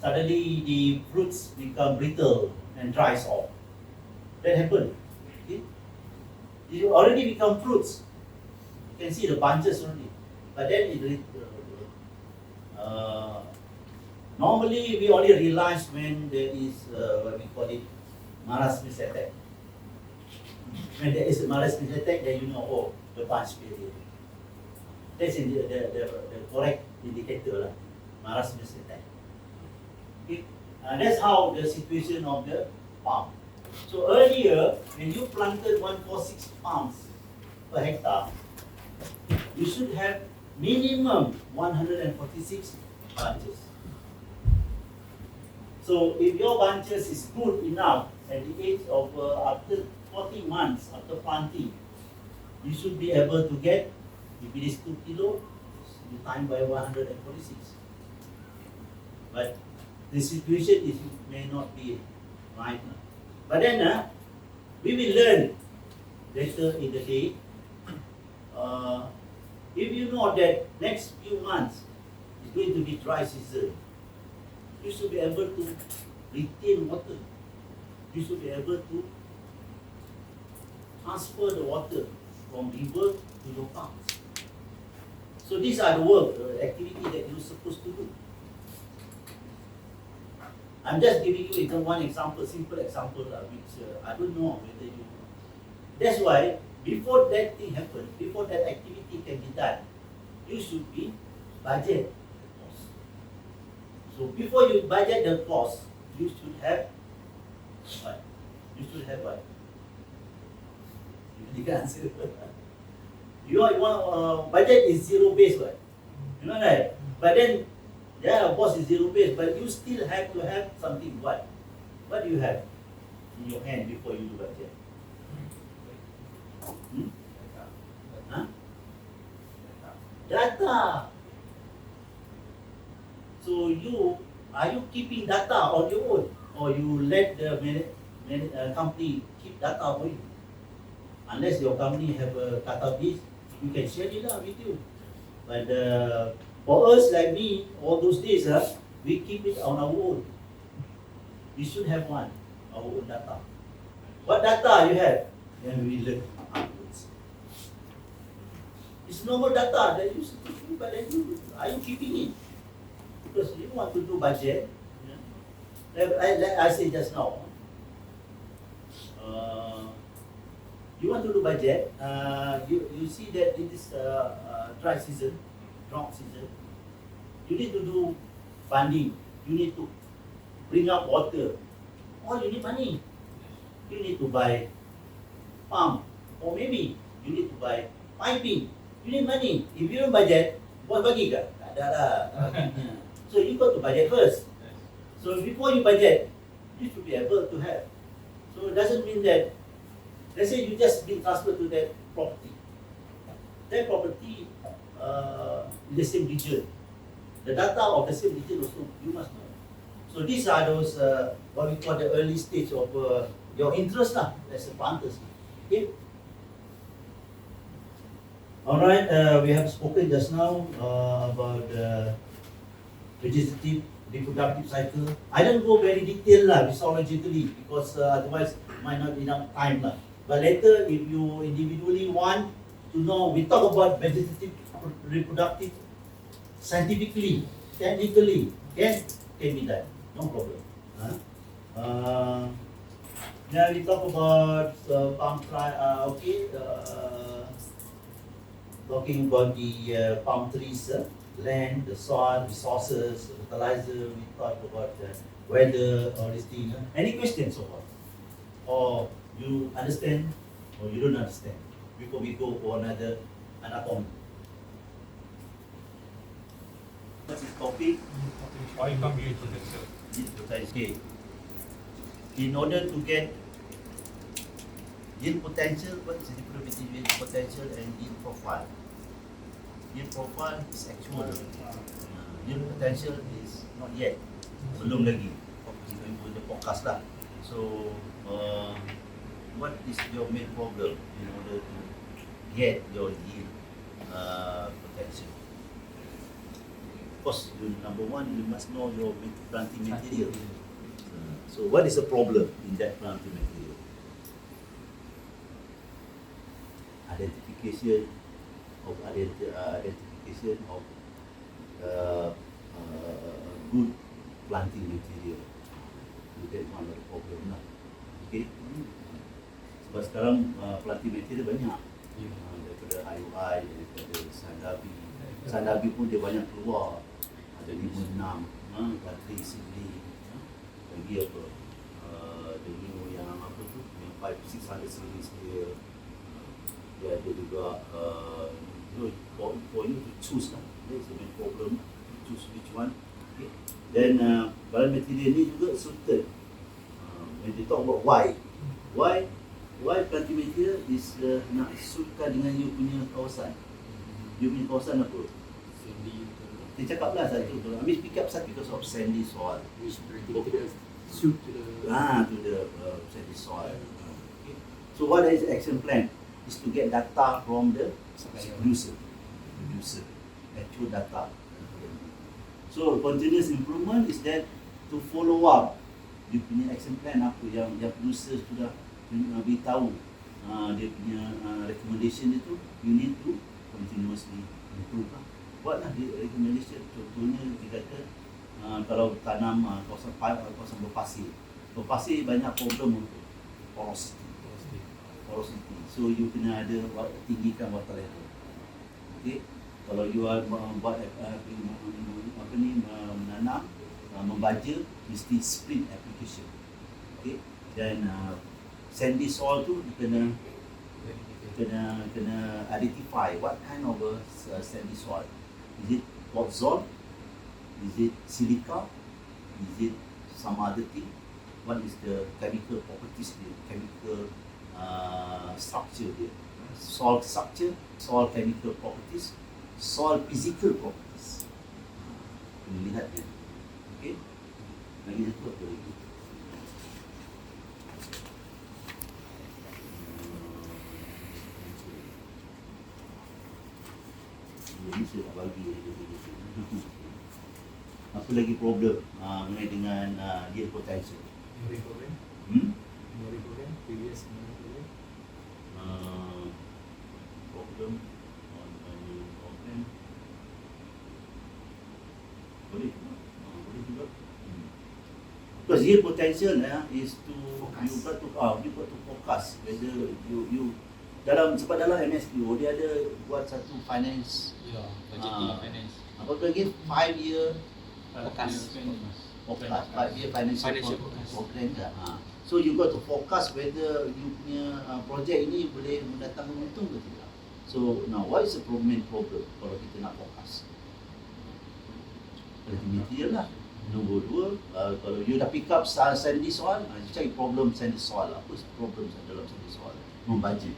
Suddenly the fruits become brittle and dries off. That happened. Okay? It already become fruits. You can see the bunches only. But then it normally we only realize when there is what we call it marasmus attack. When there is a marasmus attack, then you know, oh, the bunch failure. That's the correct indicator, marasmus attack. Okay? That's how the situation of the palm. So earlier, when you planted 146 palms per hectare, you should have minimum 146 bunches. So if your bunches is good enough at the age of after 40 months after planting, you should be able to get, if it is 2 kilo, you time by 146. But the situation is may not be right now. But then we will learn later in the day. If you know that next few months is going to be dry season, you should be able to retain water. You should be able to transfer the water from river to your farms. So these are the work, activity that you're supposed to do. I'm just giving you one example, simple example, which I don't know whether you. That's why before that thing happen, before that activity can be done, you should be budget the cost. So before you budget the cost, you should have what? You should have what? You can answer. You want budget is zero base, what? You know right? But then, yeah, of course it's zero base, but you still have to have something. What? What do you have in your hand before you do budget? Hmm? Huh? Data. So are you keeping data on your own, or you let the company keep data for you? Unless your company have a database, you can share it with you. But for us, like me, all those days, we keep it on our own. We should have our own data. What data you have? Then we learn afterwards. It's normal data that you should keep, but then are you keeping it? Because you want to do budget. Like I said just now, you want to do budget, you see that in this dry season, drought season, you need to do funding, you need to bring up water, or you need money. You need to buy pump, or maybe you need to buy piping. You need money. If you don't budget, bos bagi ke? Tak ada lah. So you got to budget first. So before you budget, you should be able to have. So it doesn't mean that, let's say you just been transferred to that property. That property in the same region. The data of the same region also, you must know. So these are those, what we call the early stage of your interest lah, as a planters. Okay? Alright, we have spoken just now about vegetative reproductive cycle. I don't go very detailed lah, physiologically, because otherwise might not be enough time lah. But later, if you individually want to know, we talk about vegetative reproductive scientifically, technically, can be done, no problem. Now we talk about talking about the palm trees, land, the soil, resources, fertilizer. We talk about weather, all these things. Any questions so far? Or you understand, or you don't understand? Before we go for another point. What's the topic? Why come here potential? Okay. In order to get yield potential, what is the difference between yield potential and yield profile? Yield profile is actual. Yield potential is not yet. Belum lagi. Going to the podcast lah. So, what is your main problem in order to get your yield potential? Of course, number one, you must know your planting material. So, what is the problem in that planting material? Identification of good planting material. That one of the problem lah. Okay. Sebab sekarang planting material banyak. Daripada IUI, daripada Sandabi. Sandabi pun dia banyak keluar. Ada 5-6, bateri sendiri. Lagi apa? The new yang apa tu? Yang 500-600 series dia. Dia ada juga for you to choose lah. That's the main problem. Choose which one. Okay. Then bahan material ni juga suited. When they talk about why planting material is nak suitkan dengan you punya kawasan. You punya kawasan apa? Sandy. Kita cakap lah satu. Habis pick up satu because of sandy soil. Which predicted suit to the sandy soil. Okay. So what is the action plan? Is to get data from the producer, actual data. So continuous improvement is that to follow up dia punya action plan apa yang producer sudah beritahu dia punya recommendation itu, you need to continuously improve. Buatlah dia recommendation. Contohnya dia kata kalau tanam kawasan berpasir. Berpasir banyak problem untuk porosity. So you kena ada tinggikan water level. Okay. Kalau you buat menanam, membaja, mesti split application. Okay. Dan sandy soil tu kena identify what kind of sandy soil. Is it podzol? Is it silica? Is it some other thing? What is the chemical properties dia? Chemical structure dia? Soil structure, soil chemical properties, soil physical properties. Kena lihat dia. Okay? Lagi satu apa lagi? Ini saya tak bagi apa lagi problem mengenai dengan yield potential? Problem on yield problem boleh juga. Because yield potential is to you got to focus whether you sebab dalam MSQ dia ada buat satu finance finance. apa tu lagi 5 year Forecast. 5 year financial program kan. So you got to focus whether you punya projek ini boleh mendatangkan untung ke tidak. So now what is the main problem kalau kita nak fokus? Material lah. Nombor 2, kalau you dah pick up sandy soil, you cari problem sandy soil. Apa problem dalam sandy soil? Membaja.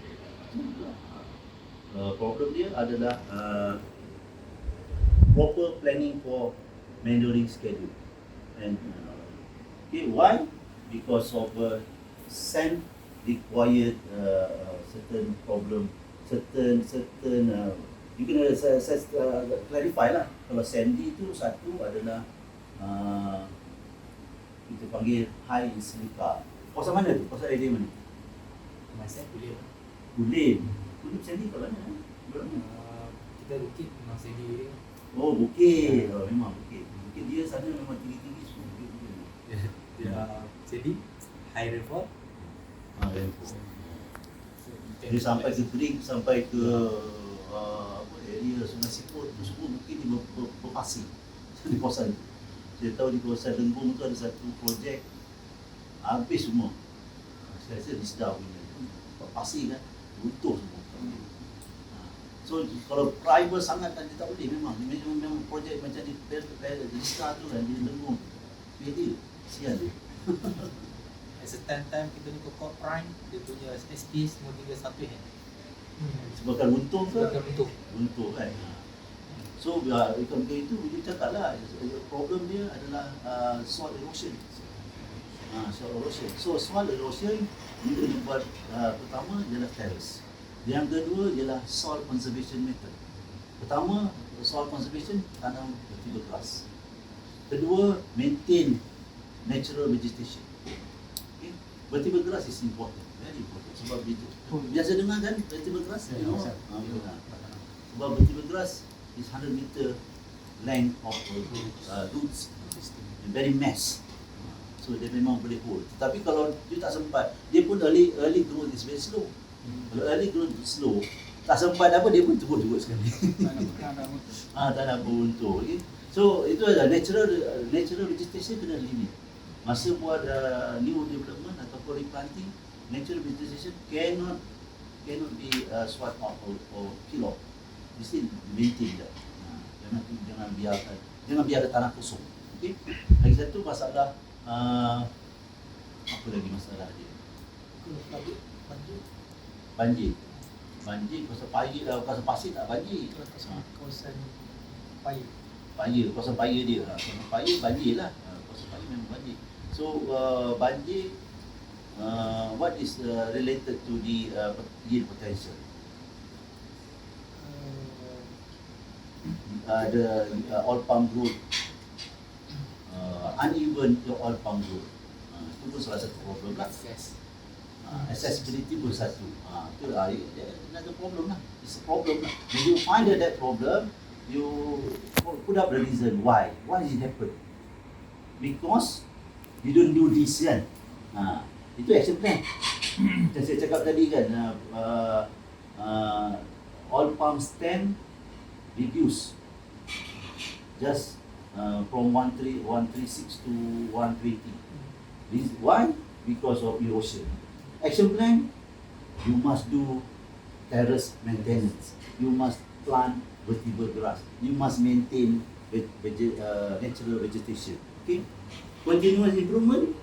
Problem dia adalah proper planning for manuring schedule. And okay, why? Because of sand required certain problem, certain you can clarify lah. Kalau sandy itu satu adalah kita panggil high in silica. Kawasan mana tu? Kawasan area mana? Masa kuliah. Kulim sandy kat mana? Kita bukit memang sendiri. Oh bukit. Memang bukit. Bukit dia sana memang tinggi-tinggi semua. Dia jadi high rainfall. Dia sampai ke Greek, sampai ke area Sungai Siput tu semua mungkin dia berpasir di kawasan tu. Saya tahu di kawasan Lenggong tu ada satu projek habis semua. Saya rasa di sedar punya pasir kan, runtuh semua. So kalau primer sangat kan dia tak boleh memang projek macam di sedar tu kan, di Lenggong. Dia sian dia. As a time kita ni kokok prime, dia punya SP semua tinggal 1 hand. Sebabkan runtuh ke? Sebabkan Runtuh kan. So ikan itu dia cakap lah, problem dia adalah soil erosion. Soil erosion. So soil erosion kita buat pertama ialah terrace. Yang kedua ialah soil conservation method. Pertama, soil conservation, tanam vertical grass. Kedua, maintain natural vegetation. Okay? Vertical grass is important, very important. Sebab biasa dengar kan vertical grass? Sebab vertical grass is 100 meter length of roots, very mass. So dia memang boleh hold. Tapi kalau dia tak sempat, dia pun early growth is very slow. Kalau early growth slow, tak sempat apa dia pun turun sekali. Tak nak beruntung. Okay? So itu adalah natural vegetation kena limit. Masa buat new development ataupun replanting, natural vegetation cannot be swept out or kill off. Mesti maintain that. Jangan biarkan tanah kosong. Okay? Lagi satu masalah apa lagi masalah dia? Banjir. Kawasan pasir tak banjir. Kawasan payah. Kawasan payah dia. Kawasan payah banjir lah. Kawasan payah memang banjir. So banjir, what is related to the yield potential? The oil palm growth, uneven oil palm growth. Itu pun salah satu problem lah. Accessibility pun satu. Itu another problem lah. It's a problem lah. When you find that problem, you put up the reason why. Why did it happen? because you don't do this kan. Itu action plan. Macam saya cakap tadi kan, all palm stand reduce just from 136 to 120. Why? Because of erosion. Action plan, you must do terrace maintenance. You must plant vertical grass. You must maintain natural vegetation. Okay? Continuous improvement.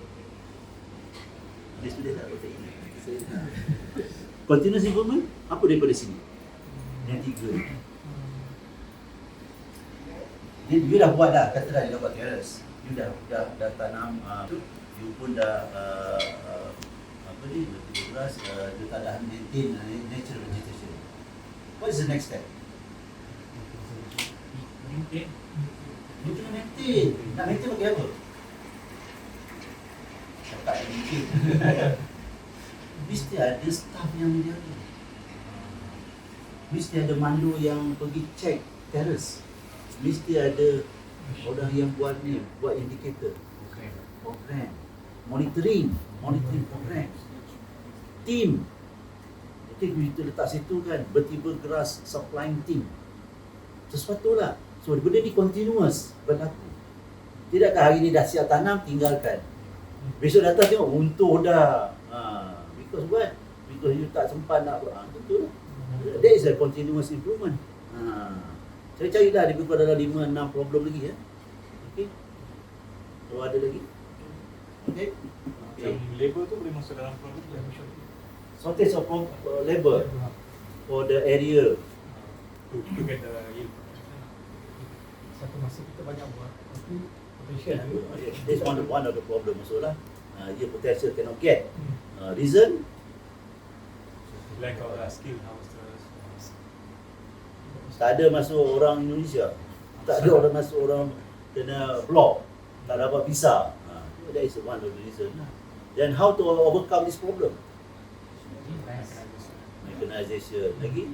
Continuous improvement, apa daripada sini? Yang tiga. You dah buat dah, kata dah dia dah buat terrace. You dah tanam, you pun dah vertical grass, you tak dah maintain natural vegetation. What is the next step? You kena maintain. Nak maintain bagi apa? Tak maintain. Mesti ada staff yang menjaga. Mesti ada mandu yang pergi check terrace. Mesti ada orang yang buat indikator. Program. Monitoring program. Team. Okay, kita letak situ kan, vertical grass supplying team. Sesuatu lah. So benda ni continuous berlaku. Tidakkah hari ni dah siap tanam, tinggalkan. Besok datang tengok runtuh dah. Because what? Because you tak sempat nak buat. Tentu lah. That is a continuous improvement. Saya carilah lebih kurang dalam 5-6 problem lagi ya. Okay. Kalau ada lagi. Okay. Labor tu boleh masuk dalam problem Shortage of labor for the area. to get the yield. Satu masa kita banyak buat, tapi potential That's one of the problem also lah. Your potential cannot get. Reason? Lack of skill, how was the Tak ada masuk orang Indonesia. Tak ada orang masuk orang kena block. Tak dapat visa. That is one of the reason. Then how to overcome this problem? Maximization. Lagi?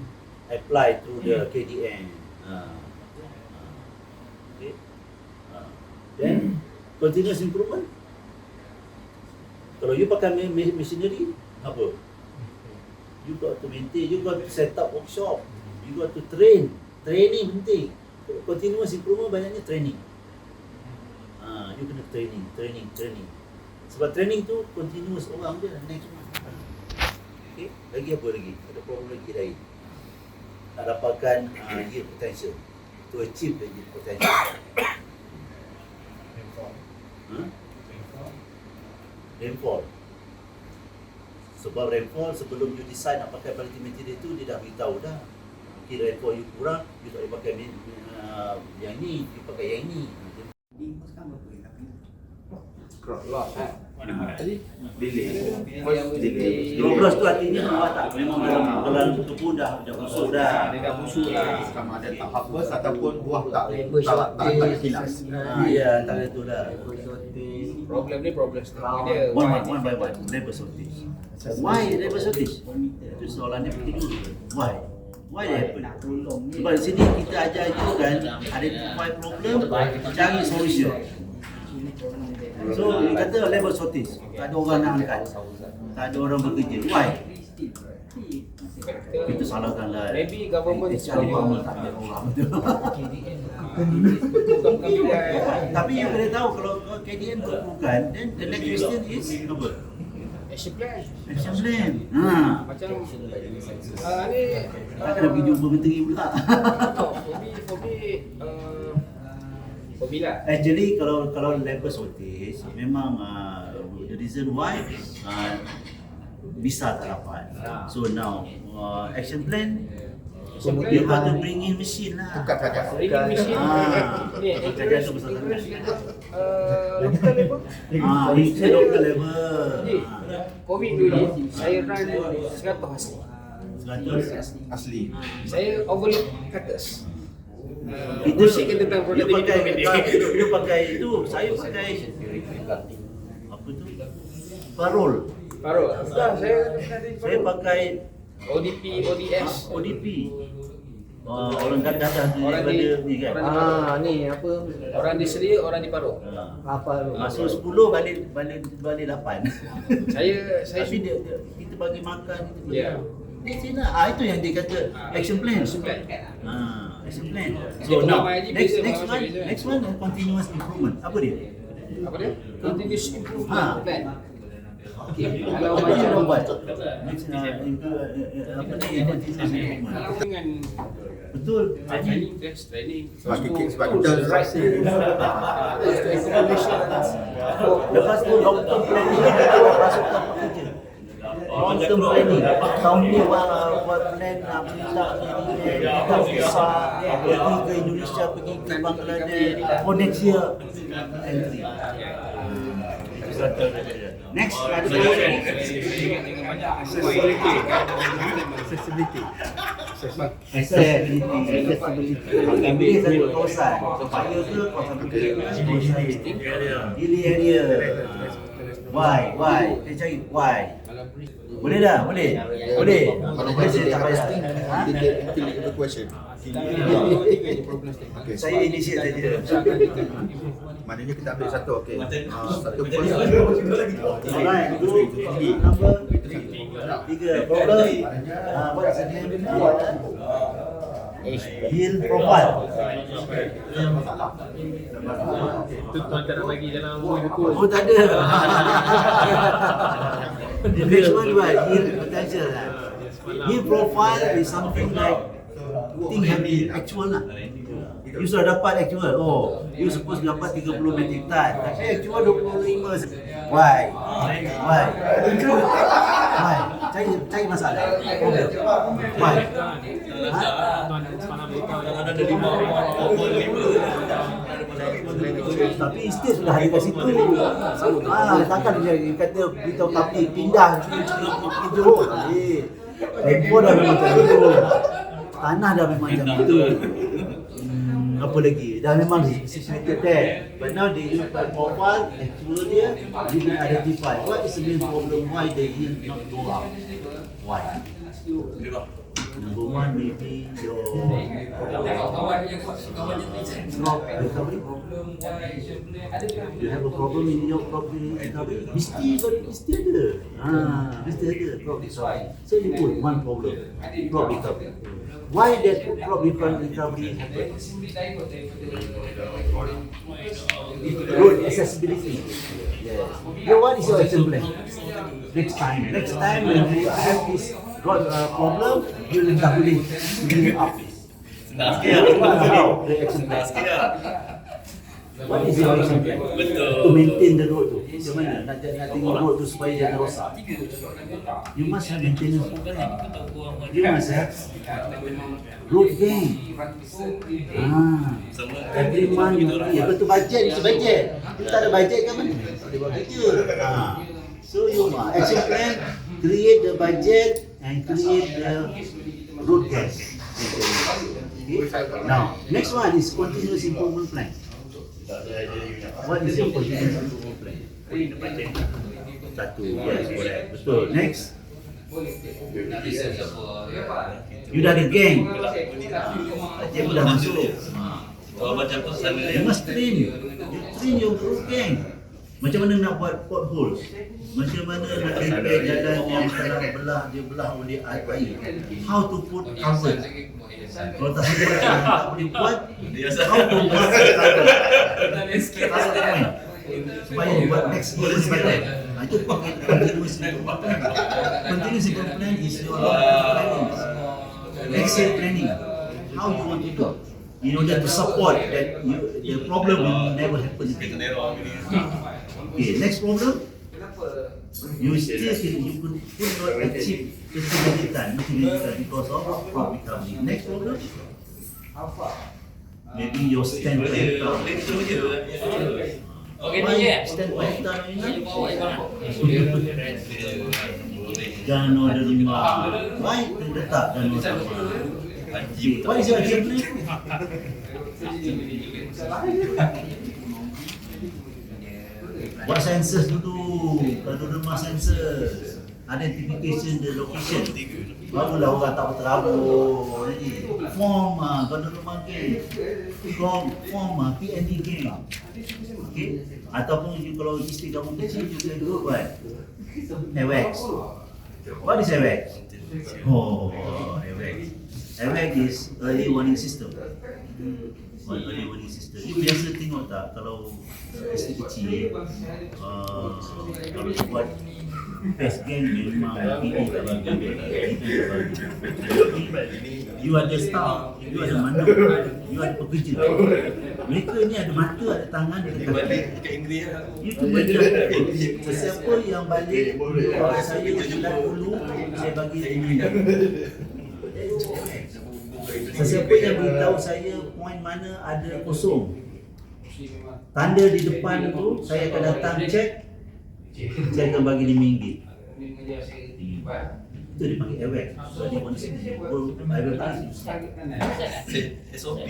Apply through the KDN. Okay. Then continuous improvement. Kalau you pakai machinery, apa? You got to maintain, you got to set up workshop, you got to train. Training penting. Continuous improvement banyaknya training. You kena training. Sebab training tu continuous orang je next. Okay, lagi apa lagi? Ada problem lagi lain. Nak dapatkan yield potential. To achieve the yield potential. Rainfall. Sebab rainfall sebelum you decide nak pakai quality material tu dia dah beritahu dah. Okay, rainfall you kurang, you tak boleh pakai yang ni, you pakai yang ni. Progress tu artinya buat tak? Memang dalam kebun dah busuk dah. Dia dah busuk lah. Sama ada tak harvest ataupun buah tak kilas. Ya, antara tu lah. problem ni problem setengah dia. One by one, labor shortage. Why labor shortage? Itu soalan yang penting dulu. Why they happen? Sebab di sini kita ajar itu kan, identify problem, cari solution. So, dia kata labor shortage, tak ada orang nak angkat, tak ada orang bekerja. Why? Itu salahkanlah. Maybe government cari orang, tak ada orang. Tapi you kena tahu kalau KDN bukan, then the next question is apa? Action plan. Action plan. Macam ni Tak kena pergi jumpa menteri pula. for me lah. Actually kalau labor shortage memang the reason why visa tak dapat. So now action plan, you have to bring in machine lah. Bukan saja. Reading machine. Kerja tu besar sangat. Local labor. Saya local labor. COVID dulu saya run 100 asli. 100 Asli. Saya overload cutters. itu Sikit tentang productivity. You pakai itu, saya pakai apa tu? Parol. Dah saya Saya pakai ODP, ODS. ODP. Orang dadah tu Orang daripada di- ni kan. orang Ni apa? Orang di Seria, orang di Paruh. Apa? Masuk 10 balik 8. Saya Tapi kita bagi makan kita Ya. Di sini itu yang dia kata action plan. Action plan. Action plan. Dia So now pemahaman ni next beza, pemahaman beza. next one continuous improvement. Apa dia? Apa dia? Continuous improvement plan. Okey, kalau Apa yang macam buat? Next apa ni continuous improvement. dengan Betul. training, Sebab kita rasa Lepas tu long term planning masuk ke kerja. Long term planning. Tahun ni buat plan nak minta kita besar pergi ke Indonesia, pergi ke Bangladesh for next year entry. Next ada accessibility. Ambil satu kawasan supaya ke kawasan pilih area. Why? Dia cari why. Boleh dah? Boleh? kalau Boleh saya tak payah. click the question. Okay. Saya initiate saja. Maknanya kita ambil satu, okey. Satu first. Alright, number 3. Problem. What is the name? Heal profile. Tu tuan tak nak bagi dalam buku. Oh, tak ada. The next one what? Heal potential. Heal profile is something like thing have been actual lah. You sudah dapat actual. Oh, you supposed to dapat 30 metric ton. Tapi actual 25. Why? Cari masalah. Why? Tapi stage sudah ada kat situ. Takkan dia kata beritahu tapi pindah Johor. Tempoh dah memang macam itu. Tanah dah memang macam itu. Apa lagi? Dah memang situated there. But now they use by profile, actual dia didn't identify. What is the main problem? Why they did not go up? Why? Number one, maybe your crop recovery. You have a problem in your crop recovery. Mesti ada. Mesti ada crop recovery. So you put one problem, crop recovery. Why that crop recovery happen? Road accessibility. Yes. Yeah, what is your action plan? Next time when you have this road problem, you will tak boleh clean up. How the action plan? What is your action plan? To maintain the road tu. Macam mana nak tengok road tu supaya jangan rosak? You must have maintenance plan. You must have road gang. Every month you betul budget. You tak ada budget kan mana? Tak ada buat kerja. So you must action plan, create the budget and create the road gang. Okay. Now next one is continuous improvement plan. What is your continuous improvement plan? Satu, yes, correct. Betul. Next. You dah ada geng. Dia dah masuk. You must train. You train your group gang. Macam mana nak buat potholes? Macam mana nak repair jalan yang telah belah oleh air? How to put cover? Kalau tak boleh buat, how to buat cover? Supaya buat next year sebagainya. Itu continuous improvement plan. Continuous improvement plan is your planning. Next year planning. How you want to do in order to support that the problem will never happen again. Okay, next problem. You could not achieve 20 because of crop recovery. Next problem. Maybe your stand per hectare. Why stand per hectare ini? Jangan ada rumah. Why terletak dan rumah? What is your action plan? Buat census dulu. Kalau rumah census, identification the location. Barulah orang tak berterabur. form gonna rumah game, form PND game. Okay, ataupun you kalau isteri kamu kecil you can do what? AWACS. What is AWACS? Oh, AWACS. AWACS is early warning system. Early warning system. You biasa tengok tak kalau isteri kecil kalau dia buat PES game memang PD tak bagi. You ada staff, you ada mana, you ada pekerja. Mereka ni ada mata, ada tangan, ada kaki. You cuma sesiapa yang balik saya bulan dulu, saya bagi reminder. Sesiapa yang beritahu saya poin mana ada kosong, tanda di depan tu, saya akan datang cek, saya akan bagi RM5. Itu dipanggil AWACS. So dia pun SOP.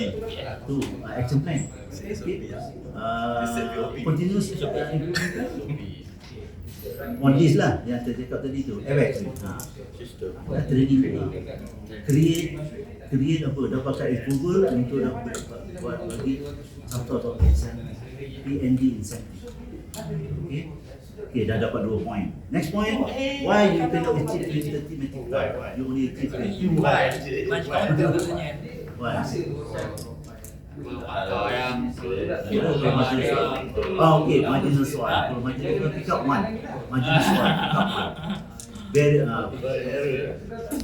tu action plan. Continuous on this lah yang saya cakap tadi tu. AWACS training create apa, dapatkan approval untuk dapat buat bagi after PND incentive. Okay, dah dapat 2 point. Next point, why you cannot achieve 2030 metric target? You only achieve 20. Why? Okay, marginal soil. Kalau marginal pick up 1. Marginal soil pick up 1. Very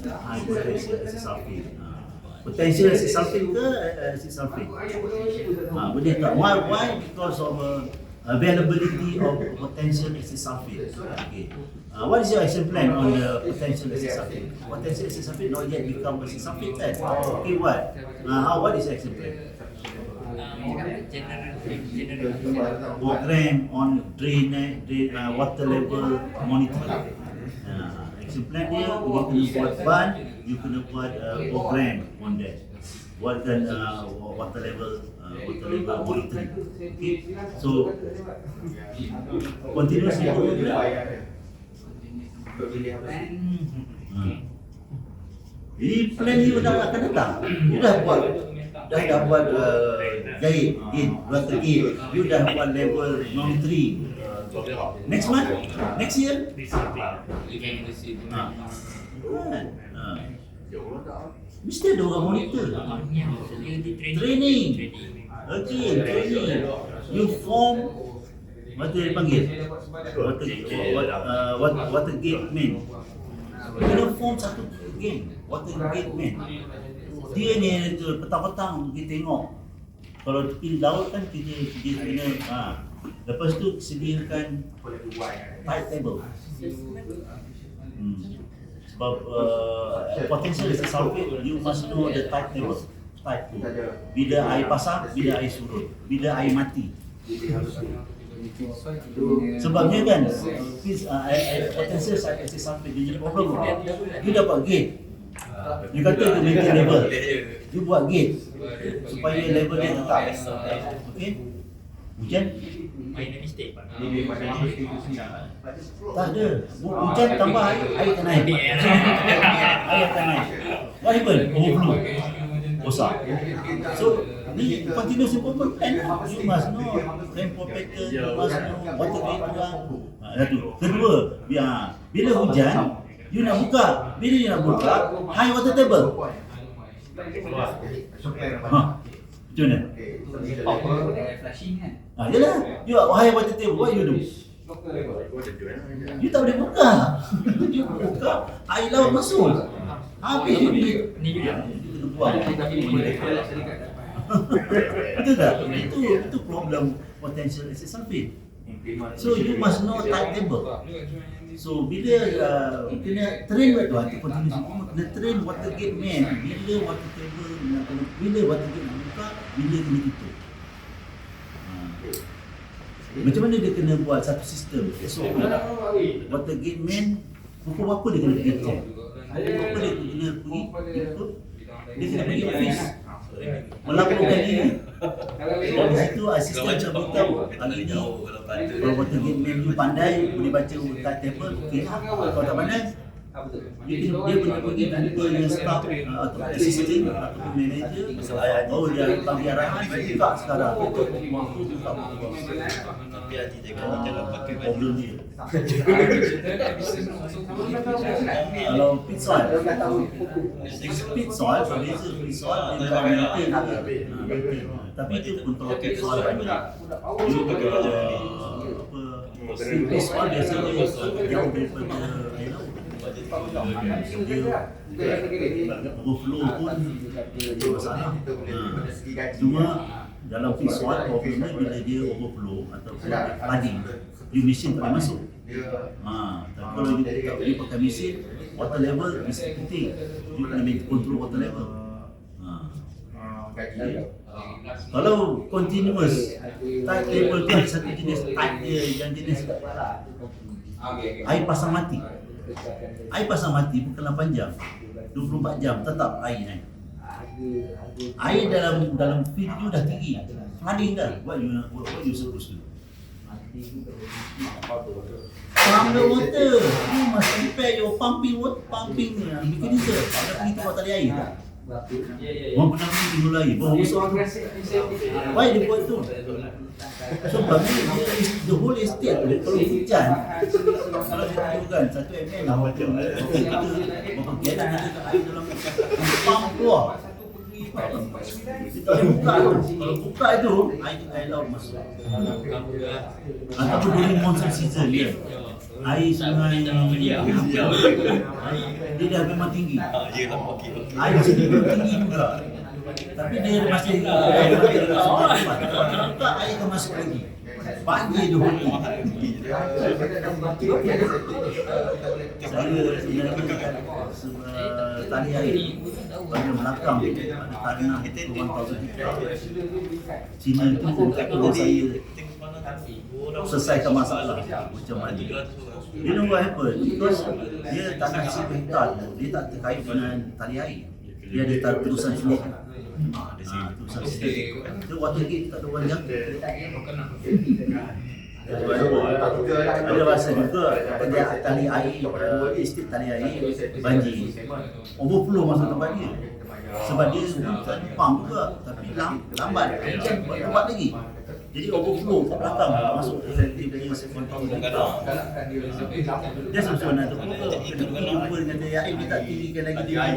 high potential acid sulfate. Potential acid sulfate ke acid sulfate? Boleh tak? Why? Because of availability of potential acid sulfate. Okay. What is your action plan on the potential acid sulfate? Potential acid sulfate not yet become acid sulfate, kan? Okay, what? What is your action plan? Program on drain water level monitoring. Action plan dia, you kena buat ban, you kena buat program on that. Buatkan water level monitoring. Okay, so continuously jadi plan you dah akan datang. You dah buat gate, water gate. You dah buat level monitoring. Next month, next year. Mesti ada orang monitor. Training. Okay, training. You form, what dia panggil? Water gate man. Kena form satu game, water gate man. Dia ni petang-petang pergi tengok. Kalau tepi laut kan dia kena lepas tu sediakan tide table. Sebab potential acid sulfate, you must know the tide table. Tide tu. Bila air pasang, bila air surut, bila air mati. Sebabnya kan potential acid sulfate dia jadi problem. You dapat gate. You kata dia maintain level. You buat gate supaya level dia tetap. Okay? Hujan? Tak ada. Hujan tambah air akan naik. Air akan naik. What happened? Overflow. Rosak. So, ni continuous improvement plan. You must know rainfall pattern, you must know water gate kurang. Satu. Kedua, bila hujan, you nak buka. Bila you nak buka, high water table. Macam mana? Yalah, you high water table, what you do? You tak boleh buka. You buka, air laut masuk. Habis ni kena buang. Betul tak? Itu problem potential acid sulfate. So you must know timetable. So bila kena train tu continuous improvement, kena train water gate man. Bila water table nak kena, bila water gate nak buka, bila kena tutup. Macam mana dia kena buat satu sistem SOP. Water gate man pukul berapa dia kena pergi check, pukul berapa dia kena pergi ikut, dia kena pergi office melaporkan diri. Dan di situ asisten akan beritahu hari ni kalau water gate man you pandai boleh baca timetable, okey. Kalau tak pandai Dia boleh pergi jumpa dengan staff atau assistant atau manager. Oh dia bagi arahan, buka sekarang. Tapi hati jangan pakai Problem dia. Kalau pit soil, pit soil, berbeza pit soil dia memang maintain. Tapi itu untuk pit soil dia pakai pit soil biasanya jauh daripada air laut. Dia overflow pun dia masalah. Cuma dalam pit soil problemnya bila dia overflow ataupun flooding, you mesin tak boleh masuk. Tapi kalau you pakai mesin, water level is penting. You kena control water level. Kalau continuous tide level tu ada satu jenis tide dia yang jenis air pasang mati. Air pasang mati bukan 8 jam, 24 jam tetap air naik. Air dalam field you dah tinggi, flooding dah. What you supposed to do? Pump the water. You must prepare your pumping mechanism. Ada pergi tempat tali air tak? Orang pernah pergi mulai bawa usaha tu. Why dia buat tu? Sebab dia the whole estate tu kalau hujan, kalau dia tunjukkan 1 mm macam kita berapa gallon kita air dalam pump keluar. Kita buka tu, kalau buka itu air laut masuk. Ataupun during monsoon season dia air sungai dia dah memang tinggi. Air sini pun tinggi juga. Tapi dia masih buka air akan masuk lagi. Banjir tu hoki. Saya sebenarnya tali air pada Melakam ada tanah 1,000 hektar. Cina itu untuk saya selesaikan masalah macam mana. You know what happened? Because dia tanah 1,000 hektar tu, dia tak terkait dengan tali air. Dia ada terusan sungai. Terusan sungai. So water gate tak ada orang jaga. Ada rasa juga dia tali air, estate tali air banjir. Overflow masuk tempat dia. Sebab dia bukan pump juga, tapi lambat. Buat lagi. Jadi overflow kat belakang masuk dia punya kontrol kita. Dia sebenarnya tu kena jumpa dengan daya air dia tak tinggikan lagi dia.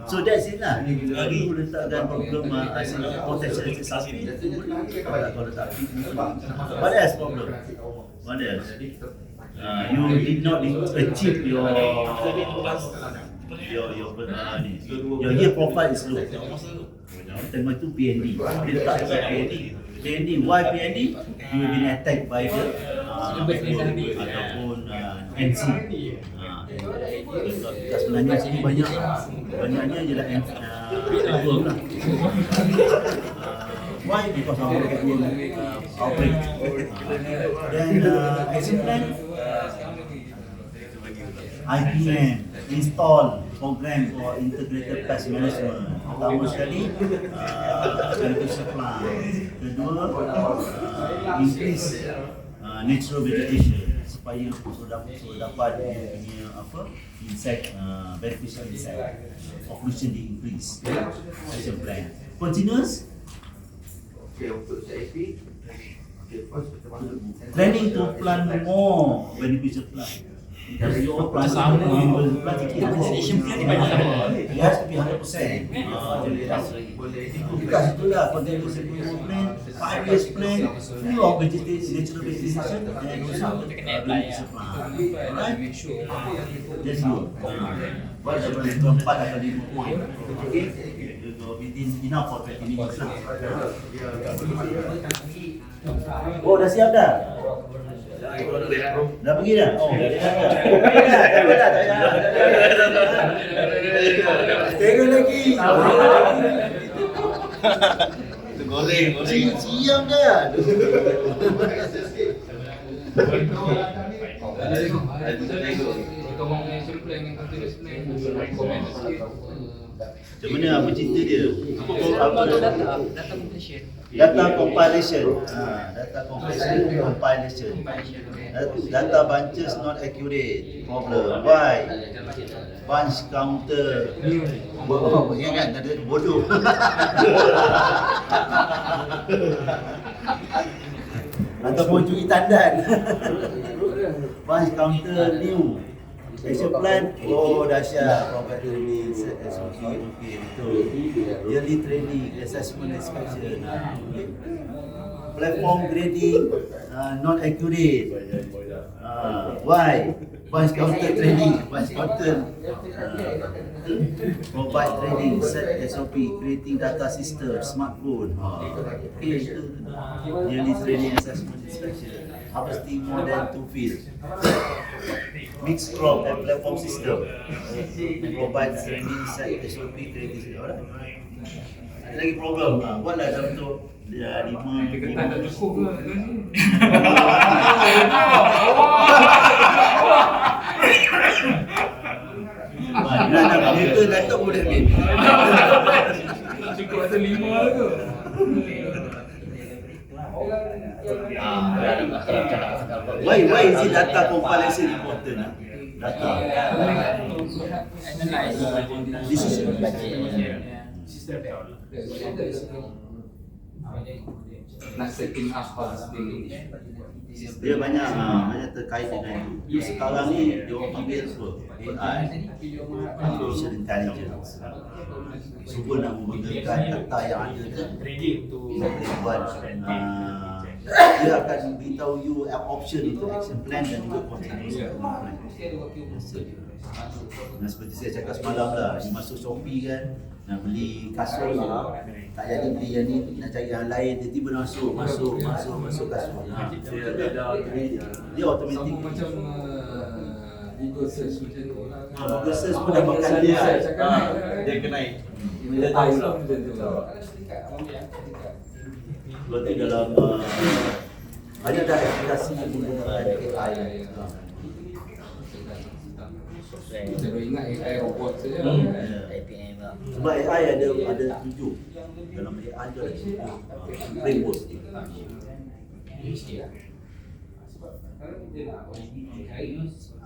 So that's it lah. Baru letakkan program potential sapi. Kalau tak what else problem? What else? You did not achieve your year profile is low. Tema itu PND. Dia tak ada PND. PND, why PND? You have been attacked by the ataupun NC. Sebenarnya sini banyaknya ialah NC lah. Why? Because of outbreak. Dan action plan IPM, install program for integrated pest management. Pertama sekali, beneficial plant. Kedua, increase natural vegetation supaya dapat punya insect, beneficial insect. Population di increase. Action plan. Continuous. Training to plant more beneficial plant. Dari your plant it has to be 100%. Because itulah continuous improvement plan, 5 years plan, full of vegetation, natural vegetation, and also beneficial plant. Alright? That's good. Keempat atau 5 point. Okay? Within enough for 20 minutes. Oh, dah siap dah? Dah pergi dah? Oh, dah tengok lagi. Goreng. Siap dah. Kita plan dengan continuous plan, comment sikit. Macam mana apa cerita dia? Apa Data completion. data compilation. Data compilation. Data bunches not accurate. Problem. Why? Bunch counter. Ya kan? Ada bodoh. Ataupun curi tandan. Bunch counter new. Action plan, oh dahsyat. Proper training, SOP, okay, betul. Yearly training, assessment, inspection. Okay. Platform grading, not accurate. Why? Bunch counter training, bunch counter. Provide training, set SOP, creating data system, smartphone. Okay, itu. Yearly training, assessment, inspection. Harvesting more than 2 fields. Mixed crop and platform system. Provide training, set SOP, creating. Alright. Ada lagi problem. Buatlah dalam bentuk 5 Ketan tak cukup ke? Nak itu datuk boleh ambil. Cukup ada 5 ke? Why is it data compilation important? Data. This is Nak setting up harvesting. dia banyak terkait dengan itu. Sekarang ni dia orang panggil apa? AI, artificial intelligence. Cuba nak menggunakan data yang ada tu boleh buat dia akan beritahu you option untuk action plan dan juga continuous improvement. Nah, seperti saya cakap semalam lah, you masuk Shopee kan, nak beli kasut, tak jadi beli yang ni, nak cari yang lain, dia tiba masuk kasut. Dia automatic. Macam Google search macam tu. Google search pun dah makan dia. Dia kenai. Dia tahu lah macam tu. Berarti dalam banyak dah aplikasi yang menggunakan AI. Kita baru ingat AI robot saja. Sebab AI ada 7. Dalam AI tu ada 7 framework.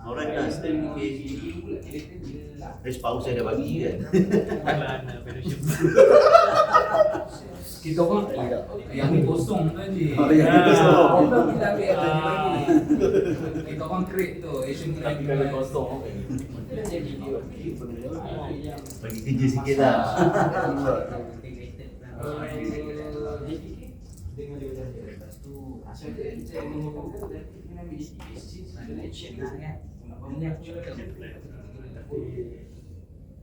Orang dah start separuh saya dah bagi kan. Kita orang yang ni kosong tadi. Yang ni kosong. Kita ambil tadi lagi. Kita orang create tu, action plan kita kosong. Bagi kerja sikit lah.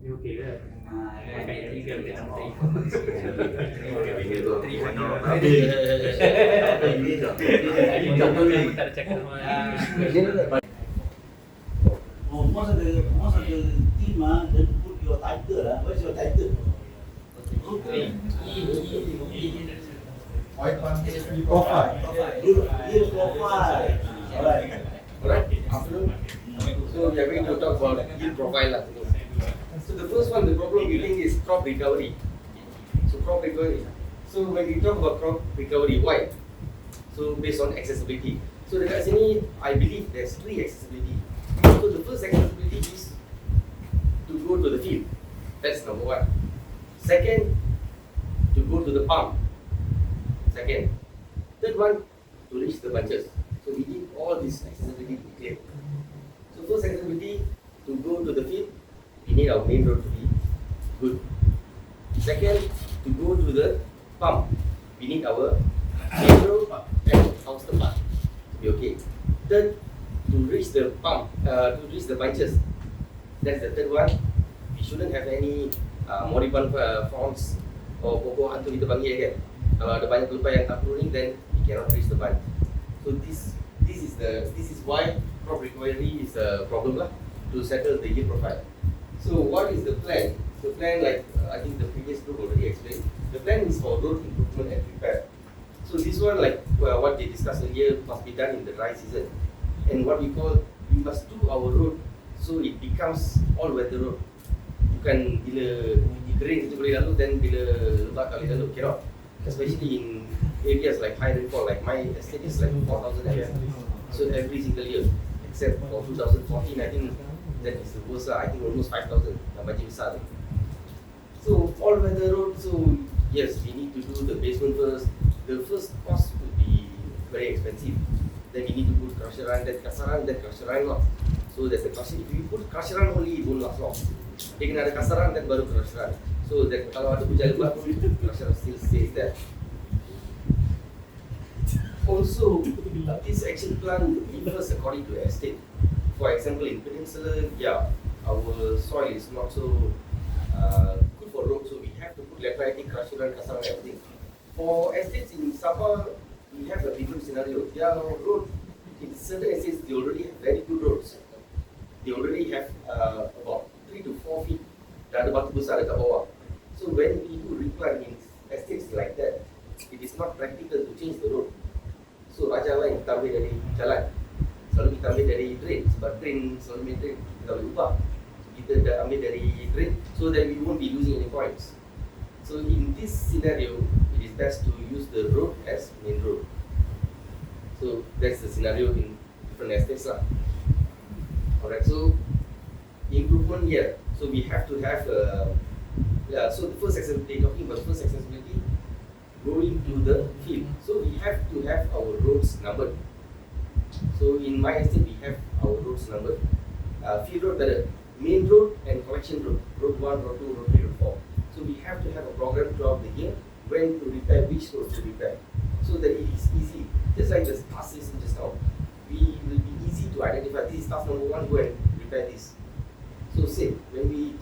Ni okey ke? Pakai yang 3 dia tak tahu. Tak ada cakap sama. Most of the team then put your title lah. What's your title? Profile. Your profile. Alright. Afternoon. So we are going to talk about yield profile lah. So the first one, the problem we think is crop recovery. So crop recovery. So when we talk about crop recovery, why? So based on accessibility. So dekat sini, I believe there's 3 accessibility. So the first accessibility is to go to the field. That's number 1. Second, to go to the pump. Second. Third one, to reach the bunches. So we need all this accessibility to be clear. So first accessibility, to go to the field, we need our main road to be good. Second, to go to the pump, we need our main road and house the pump to be okay. Third, to reach the pump, to reach the bunches, that's the third one. We shouldn't have any moribund fronds or pokok hantu kita panggil kan. Kalau ada banyak pelepah yang tak pruning, then we cannot reach the bunch. So this is why crop recovery is a problem lah, to settle the yield profile. So what is the plan? The plan, like I think the previous group already explained, the plan is for road improvement and repair. So this one, like what they discussed earlier, must be done in the dry season. And what we call, we must do our road So it becomes all weather road. Bukan bila kering kita boleh lalu, then bila lebat tak boleh lalu, cannot. Especially in areas like high rainfall, like my estate is like 4,000 area. So every single year, except for 2014, I think that is the worst lah. I think almost 5,000 banjir besar tu. So all weather road, so yes, we need to do the basement first. The first cost would be very expensive. Then we need to put crusheran, then crusheran lah. So that the crusher, if you put crusheran only, it won't last long. Dia kena ada kasaran dan baru crusheran. So that kalau ada hujan lebat pun, crusheran still stays there. Also, this action plan differs according to estate. For example, in Peninsula, yeah, our soil is not so good for road, so we have to put lateritic, crusheran, kasaran, everything. For estates in Sabah, we have a different scenario. Their road, in certain estates, they already have very good roads. They already have about 3 to 4 feet. Dah ada batu besar dekat bawah. So when we do replan in estates like that, it is not practical to change the road. So raja lain kita ambil dari jalan, selalu kita ambil dari drain, sebab drain selalu maintain, kita boleh ubah. Kita dah ambil dari drain, so that we won't be losing any points. So in this scenario, it is best to use the road as main road. So that's the scenario in different estates lah. Alright, so improvement here. So we have to have so the first accessibility, talking about first accessibility, going to the field. So we have to have our roads numbered. So in my estate, we have our roads numbered. Field road, the main road and collection road, road 1, road 2, road 3, road 4. So we have to have a program throughout the year when to repair, which road to repair, so that it is easy. Just like the task system just now, we will be easy to identify. This is task number 1, go and repair this. So same, when we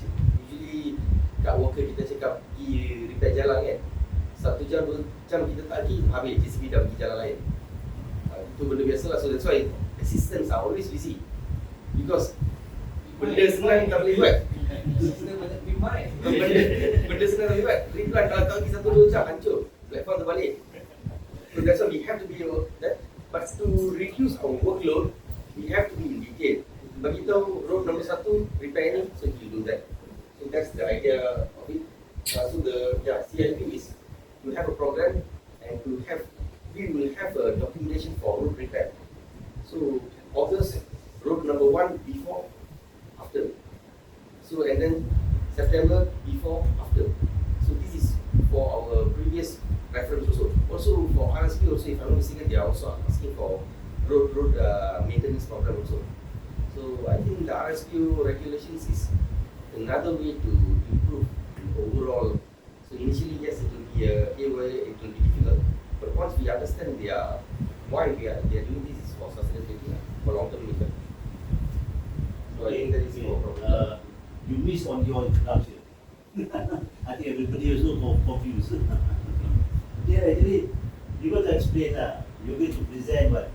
usually kat worker kita cakap pergi repair jalan kan, 1 jam, 2 jam kita tak pergi, habis JCB dah pergi jalan lain. Itu benda biasa lah. So that's why assistants are always busy, because benda senang tak boleh buat. Benda senang tak boleh buat. Replan kalau tak pergi 1-2 jam, hancur. Platform terbalik. So that's why we have to be that. But to reduce our workload, we have to be in detail. Bagi tahu road number 1, repair ni, so you do that. So that's the idea of it. So the CLP is to have a program and we will have a documentation for road repair. So August, road number 1 before, after. So and then September before, after. So this is for our previous reference also. Also for RSP also, if I'm not mistaken, they are also asking for road maintenance program also. So I think the RSQ regulations is another way to improve overall. So initially, yes, it will be it will be difficult, but once we understand why they are doing this is for sustainability, for long-term effect. So I think that is more problem. You missed on your introduction. I think everybody also confused. Yeah, actually, you got to explain that. You're going to present what?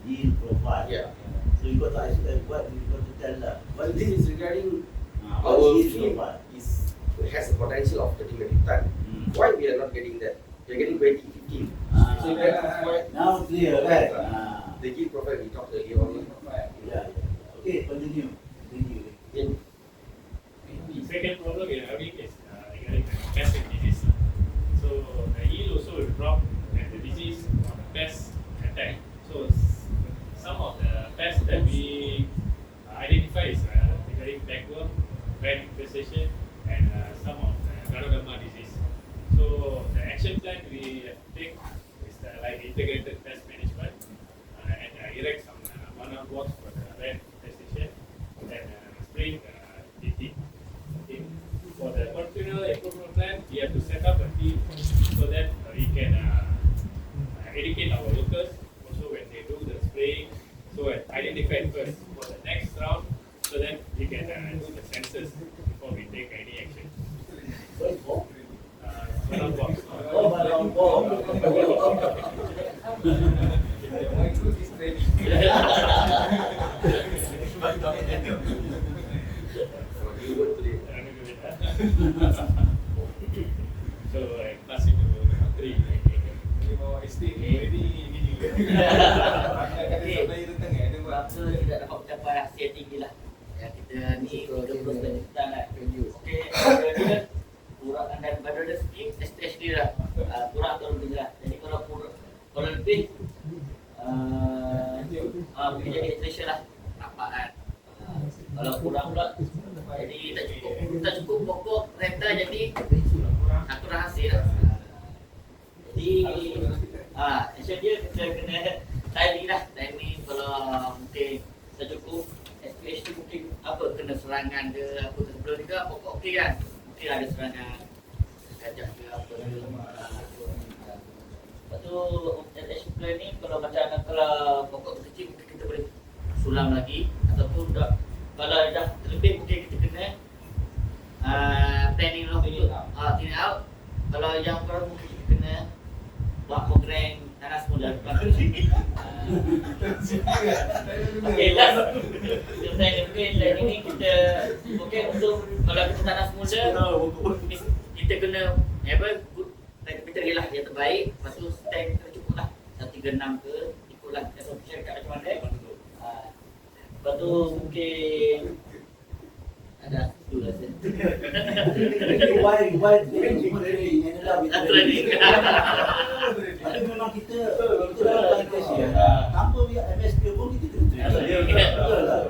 Yield profile. Yeah. So you got to explain what you got to tell that. Well, this is regarding what our is yield field profile? has a potential of 30 metric ton. Why we are not getting that? We are getting 20, 15. So that's why Now clear, right? the yield profile we talked earlier on. Yeah. Okay, continue. Then The second problem we are having is regarding the pest and disease. So the yield also will drop and the disease or the pest attack. So some of the pests that we identify is regarding blackworm, rat infestation, and some of the Darul disease. So the action plan we take is like integrated pest management and erect some one-on box for the rat infestation and spraying DT. For the continual improvement plan, we have to set up a team so that we can educate our workers also when they do the spraying. So identify first for the next round so that we can do the census before we take any action. One box. Oh, but on board. So classic country. Bangsa tidak dapat mencapai hasil tinggi lah. Dia ni 30 juta lah. Okey, dia kurang daripada rezeki, STH dia lah kurang atau lebih lah. Jadi kalau lebih mungkin jadi treasure lah nampak kan. Kalau kurang pula jadi tak cukup pokok renta, jadi aku dah hasil lah. Jadi action dia kita kena timing kalau mungkin tak cukup SPH tu mungkin apa kena serangan ke apa sebelum juga pokok okey kan, mungkin ada serangan gajah ke apa ke. Lepas tu action plan ni kalau pokok kecil mungkin kita boleh sulam lagi, ataupun kalau dah terlebih mungkin kita kena planning lah untuk thin out. Kalau yang kurang mungkin kita kena buat program tanah semula. Okey lah. Mungkin ini kita mungkin untuk kalau kita tanah semula kita kena material lah yang terbaik. Lepas tu stand kita cukup lah 136 ke ikutlah syarikat macam mana. Lepas tu mungkin ada tu lah saya. Why training and Training. Tapi memang kita dalam plantation tanpa MSP pun kita kena training. Betul lah.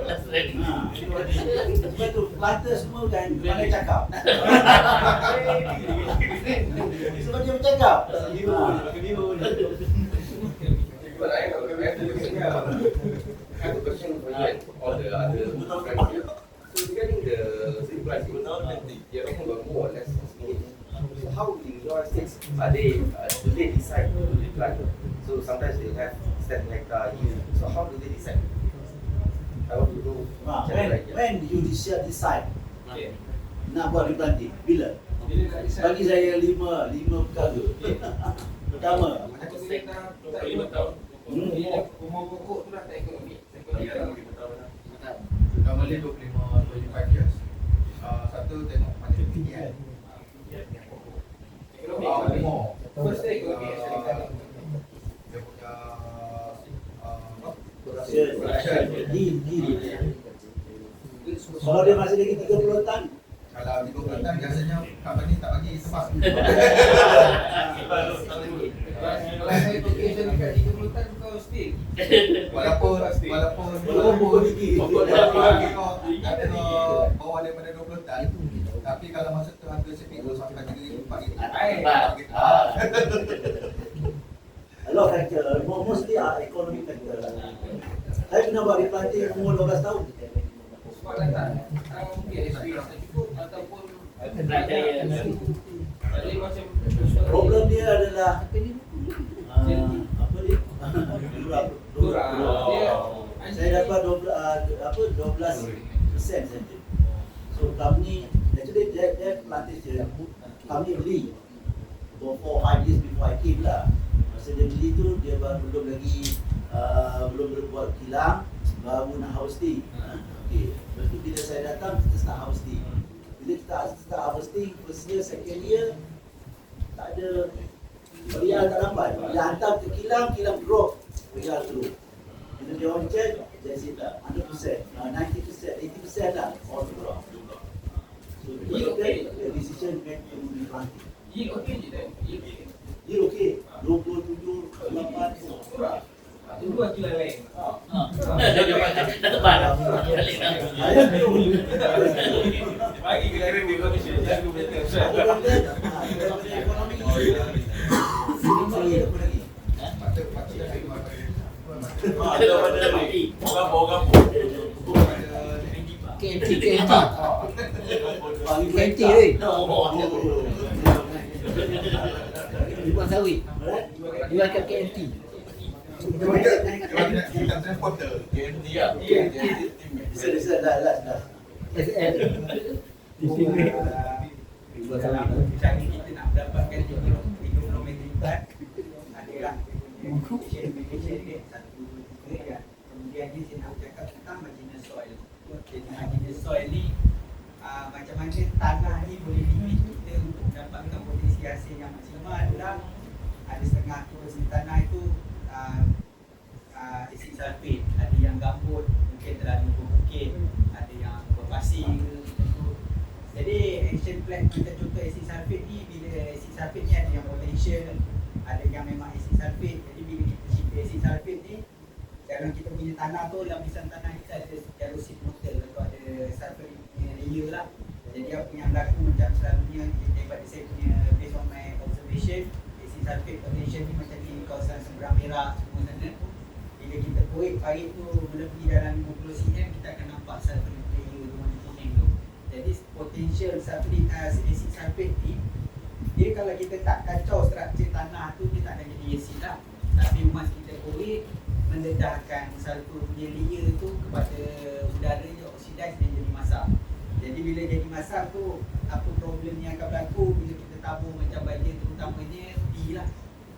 Sebab tu planter semua kan pandai cakap. Sebab dia bercakap. But I have a question for you and all the other friends here. So regarding the pricing, you're talking about more or less minutes. So how in your estates do they decide to replant? So sometimes they have 10 hectare. So how do they decide? I want to know. When you decide nak buat replanting, bila? Bagi saya 5 perkara. Pertama, 5 tahun. Umur pokok tu dah tak ekonomi. Normally 25 years. Satu tengok mana ketinggian. Ekonomi. First ekonomi. Dia punya kalau dia masih lagi 30 tan, kalau 30 tan biasanya company tak bagi sebab. Kalau saya location dekat 30 tan kau still. Walaupun ada bawah daripada 20 tan, tapi kalau masa tu harga sepikul sampai 3-4 gitu. a lot of factor, mostly economic factor. Saya pernah buat replanting umur 12 tahun. Sebab tak mungkin experience tak cukup ataupun Problem dia adalah apa dia? Saya dapat 12% saja. So company actually that plantation kami beli for 5 years before I came lah. Masa dia beli tu dia belum lagi belum buat kilang, baru nak harvesting. Okey. Lepas tu bila saya datang kita start harvesting. Bila kita start harvesting first year, second year tak ada berial tak dapat. Dia hantar ke kilang drop berial terus. Bila dia orang check, that's it lah, 100%, 90%, 80% lah, all drop. So the decision made to be planted. yield okey je tak? Yield okey, 27, 8, Kurang. Tunggu akilan lain. Dah tepat dah. Bagi kita kena condition jaga betul. KNT weh. Buat sawit. Jual kat KNT. Kita transporter. KNT lah. Bisa dah. SL. Di sini. Buat sawit. Misalnya kita nak dapatkan 30 meter adalah application dia satu ya. Kemudian dia saya nak cakap tentang marginal soil. Jadi marginal soil ni macam mana tanah ni boleh limit kita untuk dapatkan potensi hasil yang maksimal adalah ada setengah kursi tanah itu asid sulfate, ada yang gambut, mungkin terlalu berbukit, ada yang berbasal. plant macam contoh acid sulfate ni, bila acid sulfate ni ada yang potential, ada yang memang acid sulfate. Jadi bila kita cipta acid sulfate ni dalam kita punya tanah tu, lapisan tanah kita ada erosive mortal atau ada sulfuric punya layer lah. Jadi apa yang berlaku macam selalunya daripada saya punya based on my observation, acid sulfate potential ni macam di kawasan seberang merah semua sana. Bila kita korek parit tu melebihi dalam 50 cm, kita akan nampak sulfuric layer tu warna kuning tu. Jadi potential sulfuric acid sulfate ni, dia kalau kita tak kacau struktur tanah tu, dia tak akan jadi acid lah. Tapi once kita korek, mendedahkan sulfur punya layer tu kepada udara, dia oxidize dan jadi masak. Jadi bila jadi masak tu, apa problem yang akan berlaku bila kita tabur macam baja terutamanya P lah.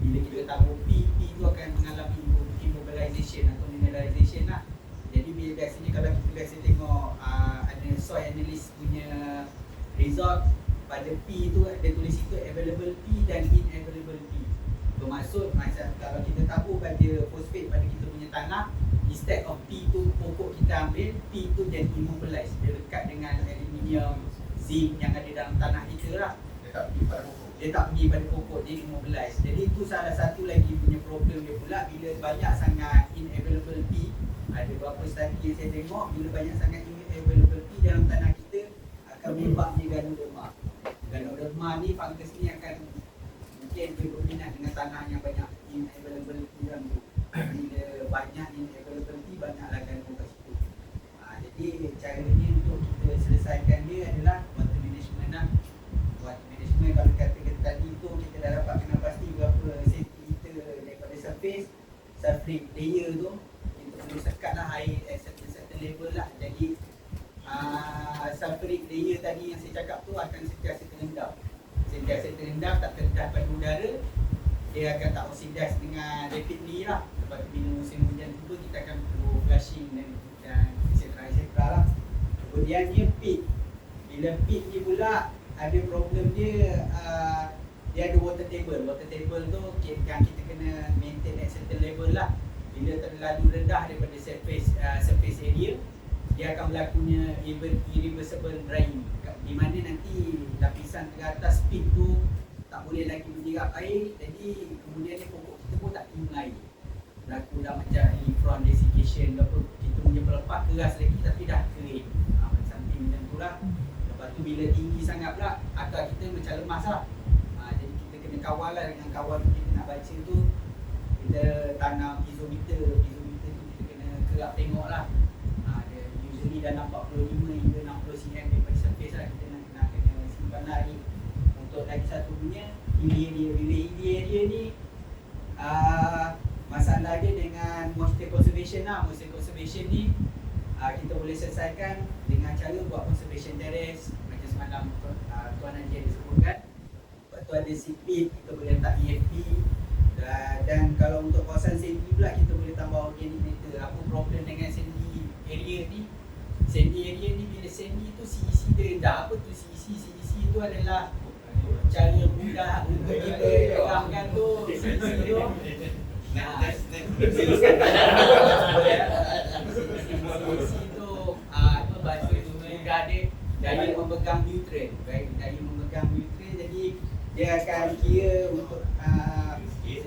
Bila kita tabur P tu akan mengalami immobilization atau mineralization lah. Jadi bila biasanya kalau kita biasa tengok ada soil analyst punya result, pada P tu ada tulis itu available P dan inavailable P. Bermaksud macam kalau kita tabur baja fosfat pada kita punya tanah, instead of P tu pokok kita ambil, P tu jadi immobilized. Dia dekat dengan aluminium, zinc yang ada dalam tanah kita lah. Dia tak pergi pada pokok, dia immobilized. Jadi itu salah satu lagi punya problem dia pula. Bila banyak sangat inavailable P, ada beberapa study yang saya tengok, bila banyak sangat inavailable P dalam tanah kita, akan menyebabkan ganoderma. Ganoderma ni, fungus ni akan mungkin berminat dengan tanah yang banyak inavailable P dalam tu. Bila banyak inavailable P, banyaklah gano kat situ. Jadi caranya untuk kita selesaikan dia adalah water management lah. Water management kalau kata tadi tu, kita dah dapat kena pasti berapa sentimeter daripada surface, sulfuric layer tu, kita boleh sekat lah air at certain level lah. Jadi sulfuric layer tadi yang saya cakap tu akan sentiasa terendam. Sentiasa terendam, tak terendam pada udara, dia akan tak oxidize dengan rapidly lah. Lepas tu bila musim hujan tiba, kita akan perlu flushing dan etc lah. Kemudian dia peak. Bila peak ni pula ada problem dia, dia ada water table. Water table tu yang kita kena maintain at certain level lah. Bila terlalu rendah daripada surface area, dia akan berlakunya irreversible drying, di mana nanti lapisan teratas peak tu tak boleh lagi menyerap air. Jadi kemudian pokok kita pun tak minum air. Berlaku dah macam front desiccation ke apa, kita punya pelepah keras lagi tapi dah kering. Something macam tu lah. Lepas tu bila tinggi sangat pula, akar kita macam lemas lah. Jadi kita kena kawal lah. Dengan kawal tu kita nak baca tu, kita tanam piezometer. Piezometer tu kita kena kerap tengok lah. Usually dalam 45 hingga 60 cm daripada surface lah, kita nak kena simpan air. Untuk lagi satu punya hilly area. Bila hilly area ni masalah dia dengan moisture conservation lah. Moisture conservation ni kita boleh selesaikan dengan cara buat conservation terrace macam semalam Tuan Haji ada sebutkan. Lepas tu ada seedbed, kita boleh letak EFP. Dan kalau untuk kawasan sandy pula, kita boleh tambah organic matter. Apa problem dengan sandy area ni? Sandy area ni, bila sandy tu CEC dia rendah. Apa tu CEC? CEC tu adalah cara mudah untuk kita terangkan tu. CEC tu CEC tu apa bahasa tu mudah dia, daya memegang nutrien. Baik, daya memegang nutrien. Jadi dia akan kira untuk dia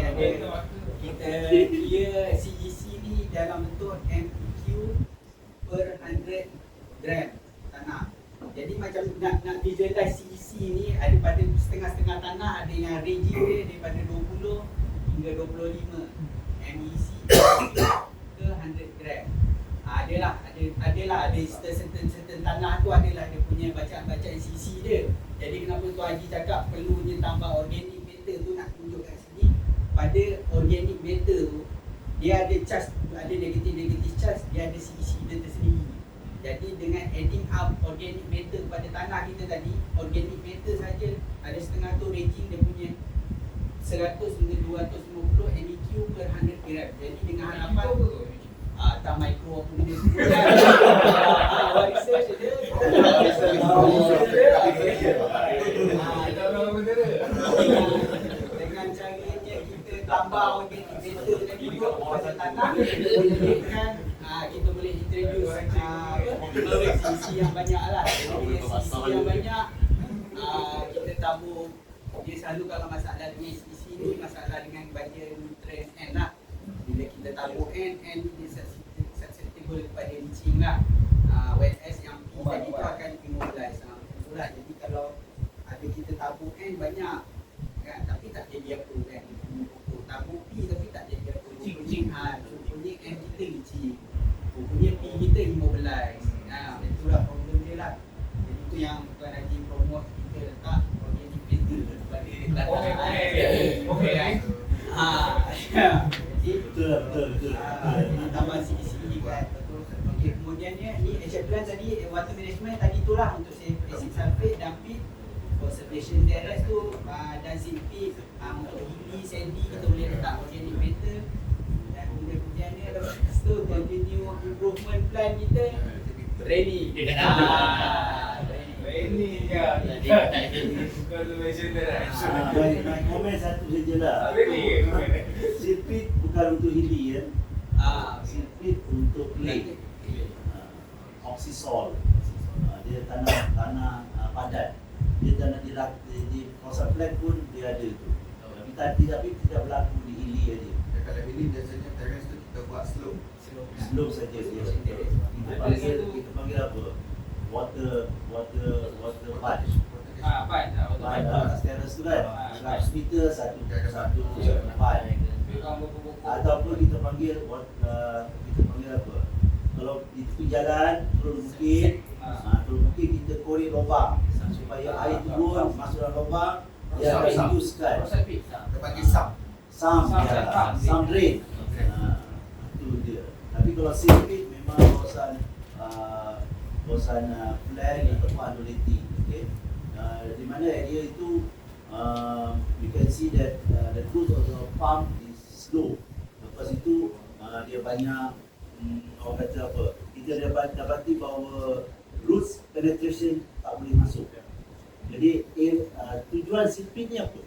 ada kita kira CEC ni dalam bentuk MPQ per 100 gram tanah. Jadi macam nak visualize CEC ni, ada pada setengah-setengah tanah, ada yang ranging dia daripada 20 hingga 25 MEC ke 100 gram. Adalah ada certain tanah tu adalah dia punya bacaan-bacaan CEC dia. Jadi kenapa Tuan Haji cakap perlunya tambah organic matter tu, nak tunjuk kat sini. Pada organic matter tu, dia ada charge, ada negatif charge, dia ada CEC dia tersendiri. Jadi dengan adding up organic matter pada tanah kita tadi, organic matter saja ada setengah tu ranging dia punya 100 hingga 250 MEQ per 100 gram. Jadi dengan harapan tak mikro apa benda semua kan. Research je. Dengan caranya kita tambah organic matter tadi pada tanah, boleh kan kita boleh introduce CEC yang banyak lah. Jadi sisi yang banyak kita tabur. Dia selalu kalau masalah dengan sisi ni masalah dengan baja nutrient N lah. Bila kita tabur N dia susceptible kepada leaching lah. Whereas yang P tadi tu akan immobilize. Itulah. Jadi kalau ada kita tabur N banyak kan, tapi tak jadi apa kan. Tabur P tapi tak jadi apa. Contohnya N kita leaching. Contohnya P kita immobilize. Itulah problem dia lah. Jadi itu yang Tuan Haji promote kita letak organic matter pada okey kan. Betul. Tambah sini kan. Okey, kemudiannya ni action plan tadi water management tadi itulah untuk save acid sulfate dan pit. Conservation terrace tu dan zinc pit untuk hilly sandy kita boleh letak organic matter. Dan kemudiannya lepas tu continue improvement plan kita training. Training ya. Nak komen satu saja lah. Sirkuit bukan untuk hilly ya. Sirkuit untuk clay. Oxisol. Dia tanah padat. Dia tanah di kawasan flat pun dia ada tu. Tapi tidak berlaku di hilly aja. Kalau hilly biasanya terrace tu kita buat slope. Slope saja dia. Kita panggil apa? Water punch. Atas teras tu kan 100 meter satu punch. Ataupun kita panggil apa? Kalau di tepi jalan turun bukit kita korek lubang supaya air turun masuk dalam lubang dia akan hidupkan. Kita panggil Some drain. Itu dia. Tapi kalau sirkuit memang kawasan flat ataupun undulating. Okay? Di mana area itu you can see that the growth of the pump is slow. Lepas itu dia banyak orang kata apa? Kita dapati bahawa roots penetration tak boleh masuk. Jadi tujuan sirkuit ni apa?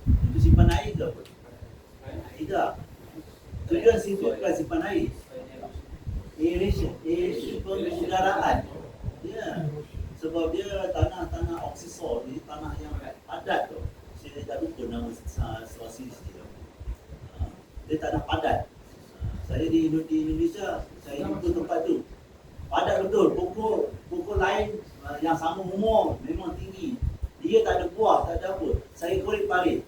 Untuk simpan air ke apa? Tidak. Tujuan sirkuit bukan simpan air. Aeration pengudaraan. Ya. Sebab dia tanah oxisol, jadi tanah yang padat tu. Saya tak lupa nama spesies dia. Dia tanah padat. Saya di Indonesia, saya jumpa tempat tu. Padat betul. Pokok lain yang sama umur memang tinggi. Dia tak ada buah, tak ada apa. Saya korek parit.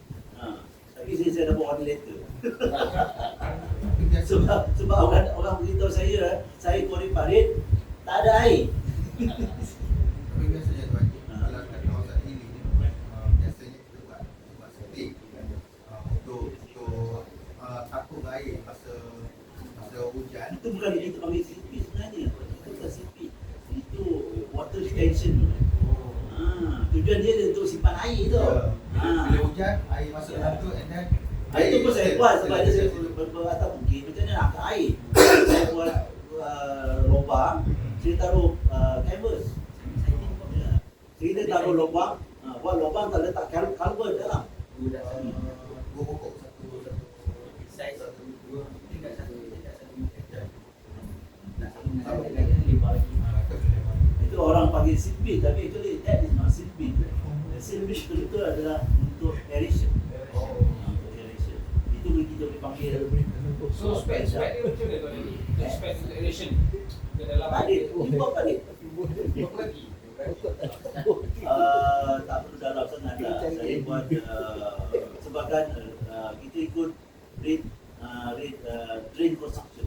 Tapi saya dapat order letter. sebab orang beritahu saya korek parit tak ada air. Tapi biasanya tuan, kalau kat kawasan ini biasanya kita buat stick untuk takut air masa hujan. Itu bukan kita panggil sipit sebenarnya. Itu bukan sipit. Itu water retention. Tujuan dia untuk simpan air tu. Bila hujan, air masuk dalam tu and then Itu pun saya buat sebab dia saya atas bukit macam mana nak angkat air. Saya buat lubang, saya taruh canvas. Kita taruh lubang, buat lubang tak letak culvert dalam. dua pokok satu Size 2 tingkat 1 meter. Itu orang panggil seedbed, tapi actually that is not seedbed. Seedbed itu adalah untuk aeration. Untuk aeration. Itu kita boleh panggil. So spek dia macam mana tuan ni? Spek aeration ke dalam Balik, import balik. berapa lagi? Tak perlu dalam sangat lah. Saya buat sebabkan kita ikut rate drain construction.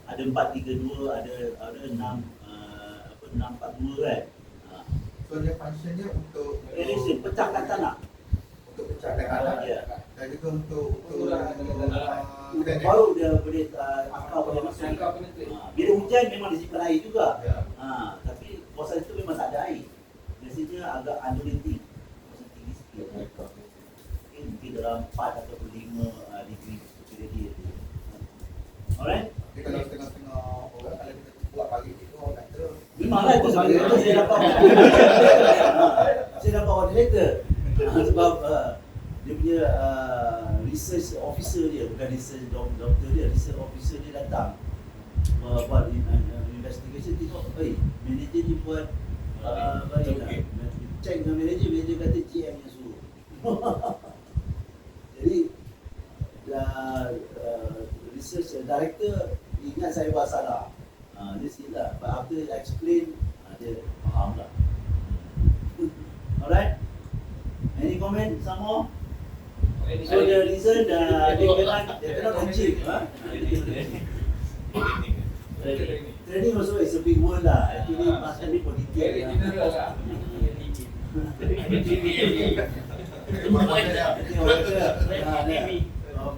Ada 432, ada 642 kan. So dia functionnya untuk Aeration, pecahkan tanah. untuk pecahkan tanah Ya. dan juga untuk Baru dia boleh akar boleh masuk. Bila hujan memang disimpan air juga. Ya. Tapi kawasan itu memang tak ada air. Biasanya agak undulating. Kawasan tinggi sikit. Mungkin dalam 4 atau 5 degree celsius. Alright? Tapi kalau setengah-setengah orang kalau kita buat pagi itu orang kata Memanglah itu sebab itu saya dapat saya dapat order letter. Sebab dia punya research officer dia, bukan research doctor dia, research officer dia datang. buat investigation, tengok, manager ni buat check dengan manager kata GM yang suruh. Jadi research director ingat saya buat salah. Dia silap, but after explain, dia faham lah. Alright? Any comment? Some more? So the reason dia kena kencing. Training also is a big word lah. Actually must have it for detail.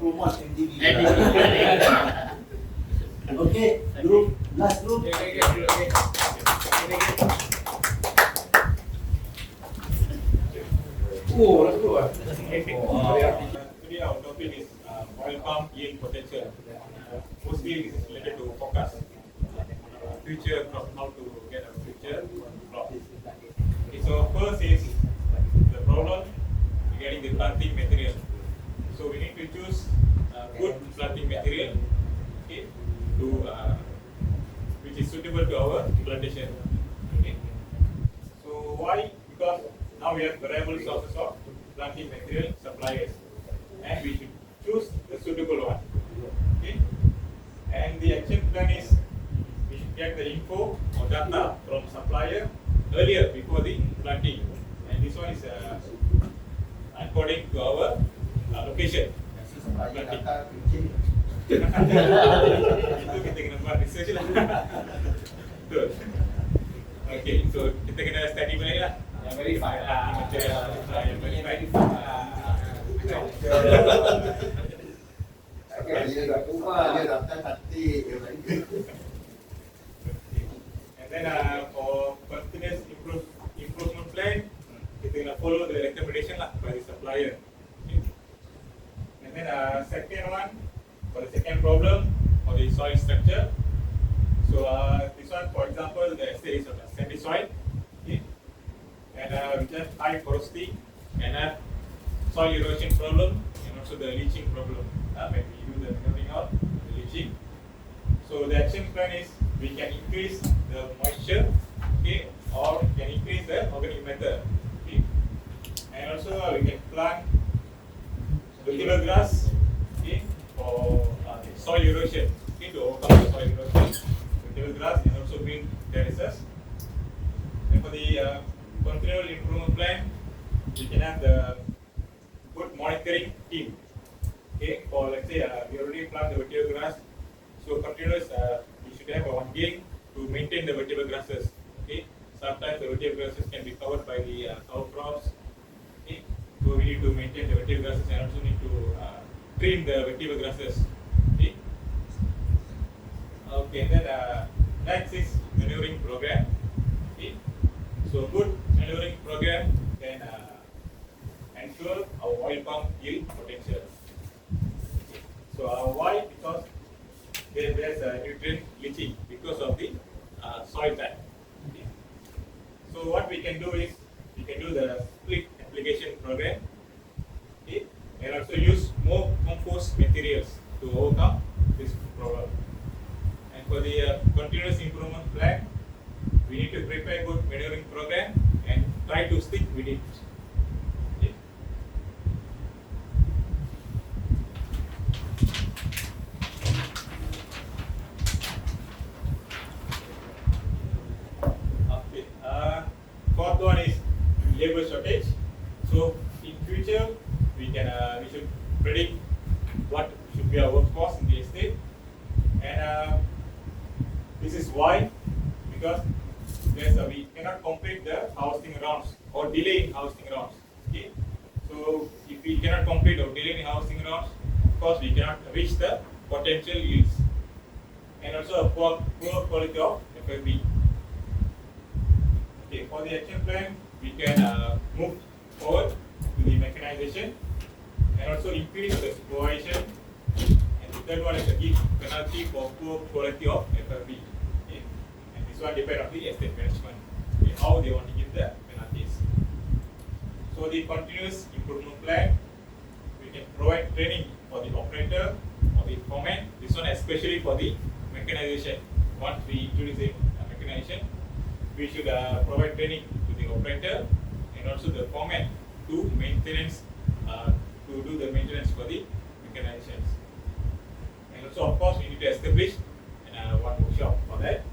Promote MTV. Okay, group, last group. Today our topic is oil pump yield potential. Mostly this is related to focus. Future crop, how to get a future crop. Okay, so first is the problem regarding the planting material. So we need to choose good planting material, okay, to which is suitable to our plantation. Okay. So why? Because now we have variable sources of planting material suppliers, and we should choose the suitable one. Okay. And the action plan is we should get the info or data from supplier earlier before the planting, and this one is according to our location. Planting. Itu kita kena buat research lah. Betul. Okay, so kita kena study balik lah. Yang verify lah. Yang verify. And then for continuous improvement plan, kita kena follow the recommendation lah by the supplier. Okay. And then second one, for the second problem, for the soil structure. So this one, for example, the estate is on a sandy soil, okay, and we have high porosity and soil erosion problem, and also the leaching problem when we do the clearing out, the leaching. So the action plan is we can increase the moisture, okay, or we can increase the organic matter, okay, and also we can plant vegetable grass, okay, for soil erosion, okay, to overcome the soil erosion, vegetable grass, and also green terraces. And for the continual improvement plan, we can have the good monitoring team. Okay, for let's say we already plant the vegetable grass, so continuous we should have one gang to maintain the vegetable grasses. Okay, sometimes the vegetable grasses can be covered by the cover crops. Okay, so we need to maintain the vegetable grasses and also need to trim the vegetable grasses. Okay. Okay, then next is manuring program. Okay, so good manuring program can ensure our oil pump yield potential. Okay. So why? Because there's a nutrient leaching because of the soil type. Okay. So what we can do is we can do the split application program. Okay, and also use more compost materials to overcome this problem. And for the continuous improvement plan, we need to prepare good manuring program and try to stick with it. Okay. Okay. Fourth one is labor shortage. So in future, we should predict what should be our workforce in the estate, and this is why, because we cannot complete the housing rounds or delay in housing rounds. Okay, so if we cannot complete or delay in housing rounds, of course we cannot reach the potential yields, and also a poor quality of FFB. Okay, for the action plan, we can move forward to the mechanization and also increase the supervision. And the third one is to give penalty for poor quality of FFB. Okay. And this one depends on the estate management, okay, how they want to give the penalties. So the continuous improvement plan, we can provide training for the operator or the foreman. This one especially for the mechanization. Once we introduce the mechanization, we should provide training to the operator and also the foreman to maintenance, to do the maintenance for the mechanizations. And also, of course, we need to establish one workshop for that.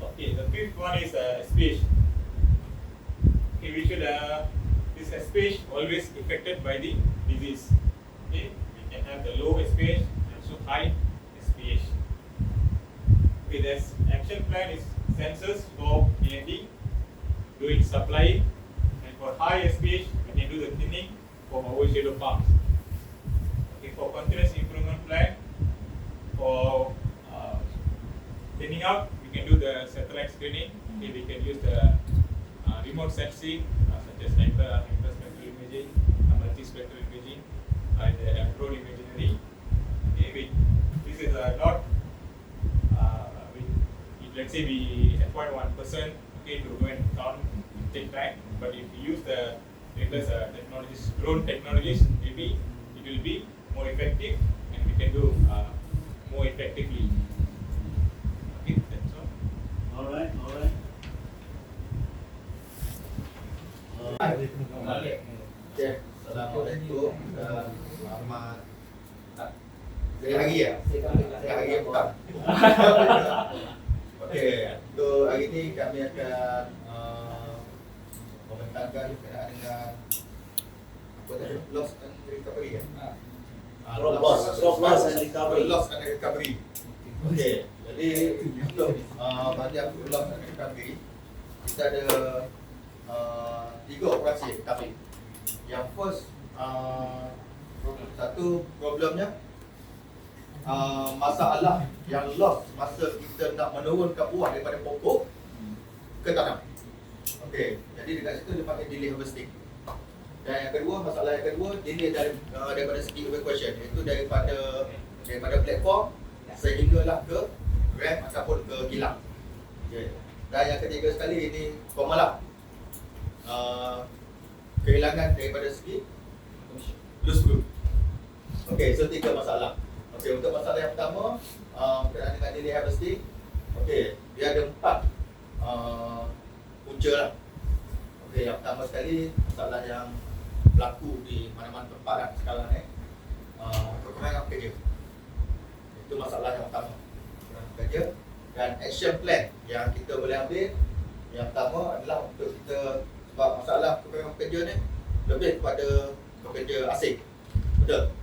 Okay, the fifth one is SPH. Okay, we should this SPH always affected by the disease. Okay, we can have the low SPH and also high SPH. Okay, this action plan is sensors for D&D, doing supplying, and for high SPH we can do the thinning for overshadow pumps. Okay, for continuous improvement plan, for thinning out, we can do the satellite screening. Okay, we can use the remote sensing such as hyperspectral imaging, multispectral imaging, and the drone imagery. Okay, this is not if let's say we appoint one person, okay, to go and count, take time, but if we use the latest technologies, drone technologies, maybe it will be more effective and we can do more effectively. Okay, that's all. Alright. Okay. Assalamualaikum dan selamat. Saya hari ya? Saya hari ya bukan? Okey, untuk hari ini kami akan membentangkan berkenaan dengan apa tadi? Loss and recovery ya? Stop loss and recovery. Loss and recovery. Okey, jadi untuk bahagian loss and recovery, kita ada 3 operasi kami. Yang first, satu problemnya masalah yang loss masa kita nak menurunkan buah daripada pokok ke tanam. Okey, jadi dekat situ dia panggil delay harvesting. Dan yang kedua, masalah yang kedua, delay daripada segi evacuation, iaitu daripada platform sehinggalah ke ramp ataupun ke kilang. Okay. Dan yang ketiga sekali, ini formalah kehilangan daripada segi loose screw. Okey, so 3 masalah. Okey, untuk masalah yang pertama berkenaan dengan delay harvesting. Okey, dia ada 4 punca lah. Okey, yang pertama sekali masalah yang berlaku di mana-mana tempat lah sekarang ni, kekurangan pekerja. Itu masalah yang pertama, kekurangan pekerja. Dan action plan yang kita boleh ambil, yang pertama adalah untuk kita, sebab masalah kekurangan pekerja ni lebih kepada pekerja asing. Betul?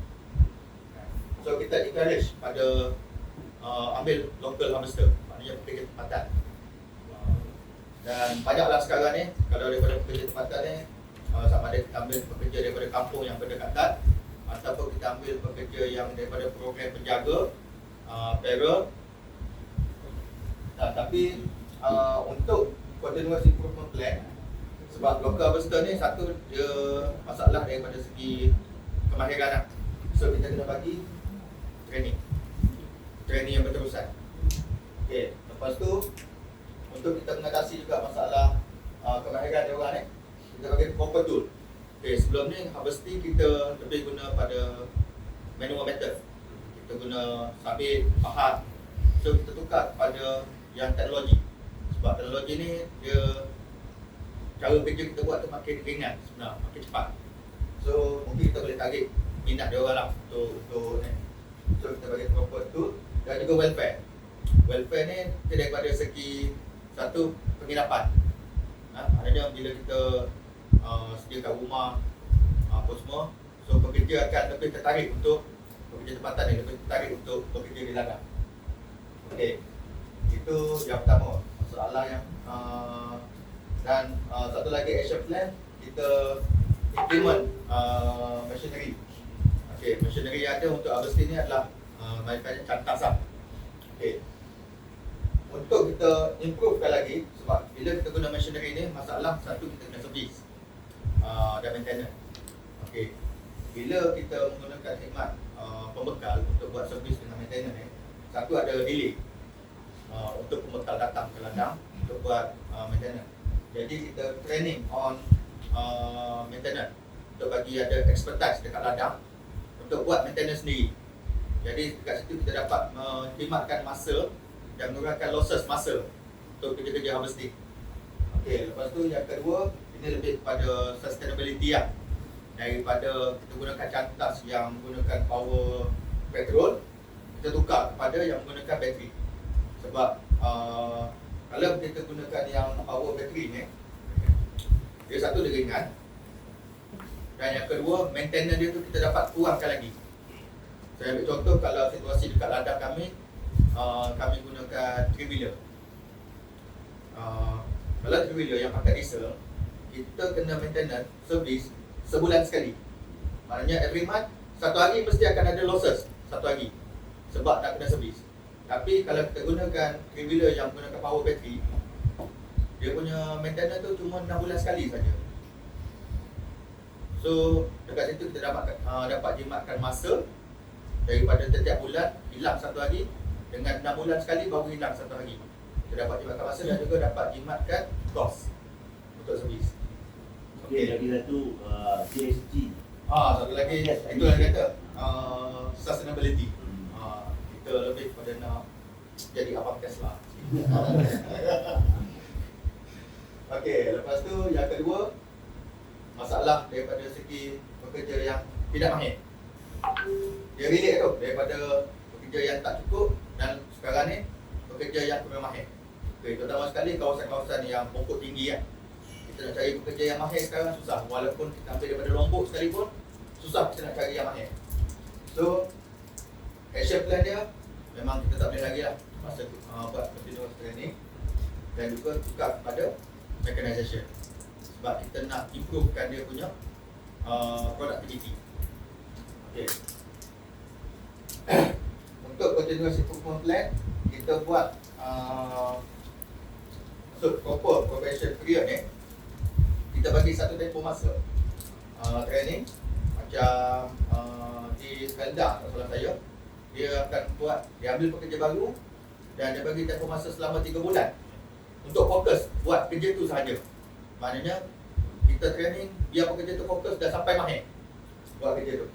So kita encourage pada ambil local harvester, maknanya pekerja tempatan. Dan banyaklah sekarang ni, kalau daripada pekerja tempatan ni, sama ada kita ambil pekerja daripada kampung yang berdekatan ataupun kita ambil pekerja yang daripada program penjaga, para. Tapi untuk continuous improvement plan, sebab local harvester ni satu dia masalah daripada segi kemahiran lah. So kita kena bagi training yang berterusan. Okay, lepas tu untuk kita mengatasi juga masalah kemahiran dia orang ni, kita bagi proper tool. Okay, sebelum ni harvesting kita lebih guna pada manual method. Kita guna sabit, pahat. So kita tukar kepada yang teknologi. Sebab teknologi ni dia, cara kerja kita buat tu makin ringan sebenarnya, makin cepat. So mungkin kita boleh tarik minat dia orang lah untuk ni. So kita bagi proper tool. Dan juga welfare. Welfare ni kita daripada segi satu penginapan. Maknanya bila kita sediakan rumah apa semua, so pekerja akan lebih tertarik untuk pekerja tempatan ni, lebih tertarik untuk bekerja di ladang. Okey, itu yang pertama masalah yang dan satu lagi action plan, kita implement machinery. Okey, machinery yang ada untuk harvesting ni adalah mainkan cantas lah. Okey, untuk kita improvekan lagi, sebab bila kita guna machinery ni, masalah satu kita kena service dan maintenance. Okey, bila kita menggunakan khidmat pembekal untuk buat servis dengan maintenance ni, satu ada delay untuk pembekal datang ke ladang untuk buat maintenance. Jadi kita training on maintenance untuk bagi ada expertise dekat ladang untuk buat maintenance sendiri. Jadi dekat situ kita dapat menghematkan masa dan mengurangkan losses masa untuk kerja-kerja harvesting. Okey, lepas tu yang kedua, ini lebih kepada sustainability lah. Daripada kita gunakan cantas yang menggunakan power petrol, kita tukar kepada yang menggunakan bateri. Sebab kalau kita gunakan yang power bateri ni, dia satu dia ringan, dan yang kedua maintenance dia tu kita dapat kurangkan lagi. Saya ambil contoh, kalau situasi dekat ladang kami, kami gunakan 3-wheeler. Kalau 3-wheeler yang pakai diesel, kita kena maintenance, service sebulan sekali. Maknanya every month, satu hari mesti akan ada losses satu hari sebab nak kena servis. Tapi kalau kita gunakan 3-wheeler yang menggunakan power battery, dia punya maintenance tu cuma 6 bulan sekali saja. So dekat situ kita dapat jimatkan masa daripada setiap bulan hilang satu hari, dengan 6 bulan sekali baru hilang satu hari. Kita dapat jimatkan masa dan juga dapat jimatkan cost untuk servis. Okey, lagi satu GSG. Satu lagi itu yang kata sustainability. Kita lebih pada nak jadi abang Tesla. Okey, lepas tu yang kedua, masalah daripada segi pekerja yang tidak mahir. Dia relate tu daripada pekerja yang tak cukup dan sekarang ni pekerja yang kurang mahir. Okey, terutama sekali kawasan-kawasan yang pokok tinggi kan. Kita nak cari pekerja yang mahir sekarang susah. Walaupun kita ambil daripada Lombok sekalipun, susah kita nak cari yang mahir. So, action plan dia memang kita tak boleh lagi lah masa buat continuous training dan juga tukar kepada mechanization. Sebab kita nak improvekan dia punya productivity. Okay. Untuk continuous improvement plan, kita buat proper probation period ni, kita bagi satu tempoh masa training. Macam di Kedah, tak salah saya, dia akan dia ambil pekerja baru dan dia bagi tempoh masa selama 3 bulan untuk fokus buat kerja tu sahaja. Maknanya kita training biar pekerja tu fokus dan sampai mahir buat kerja tu.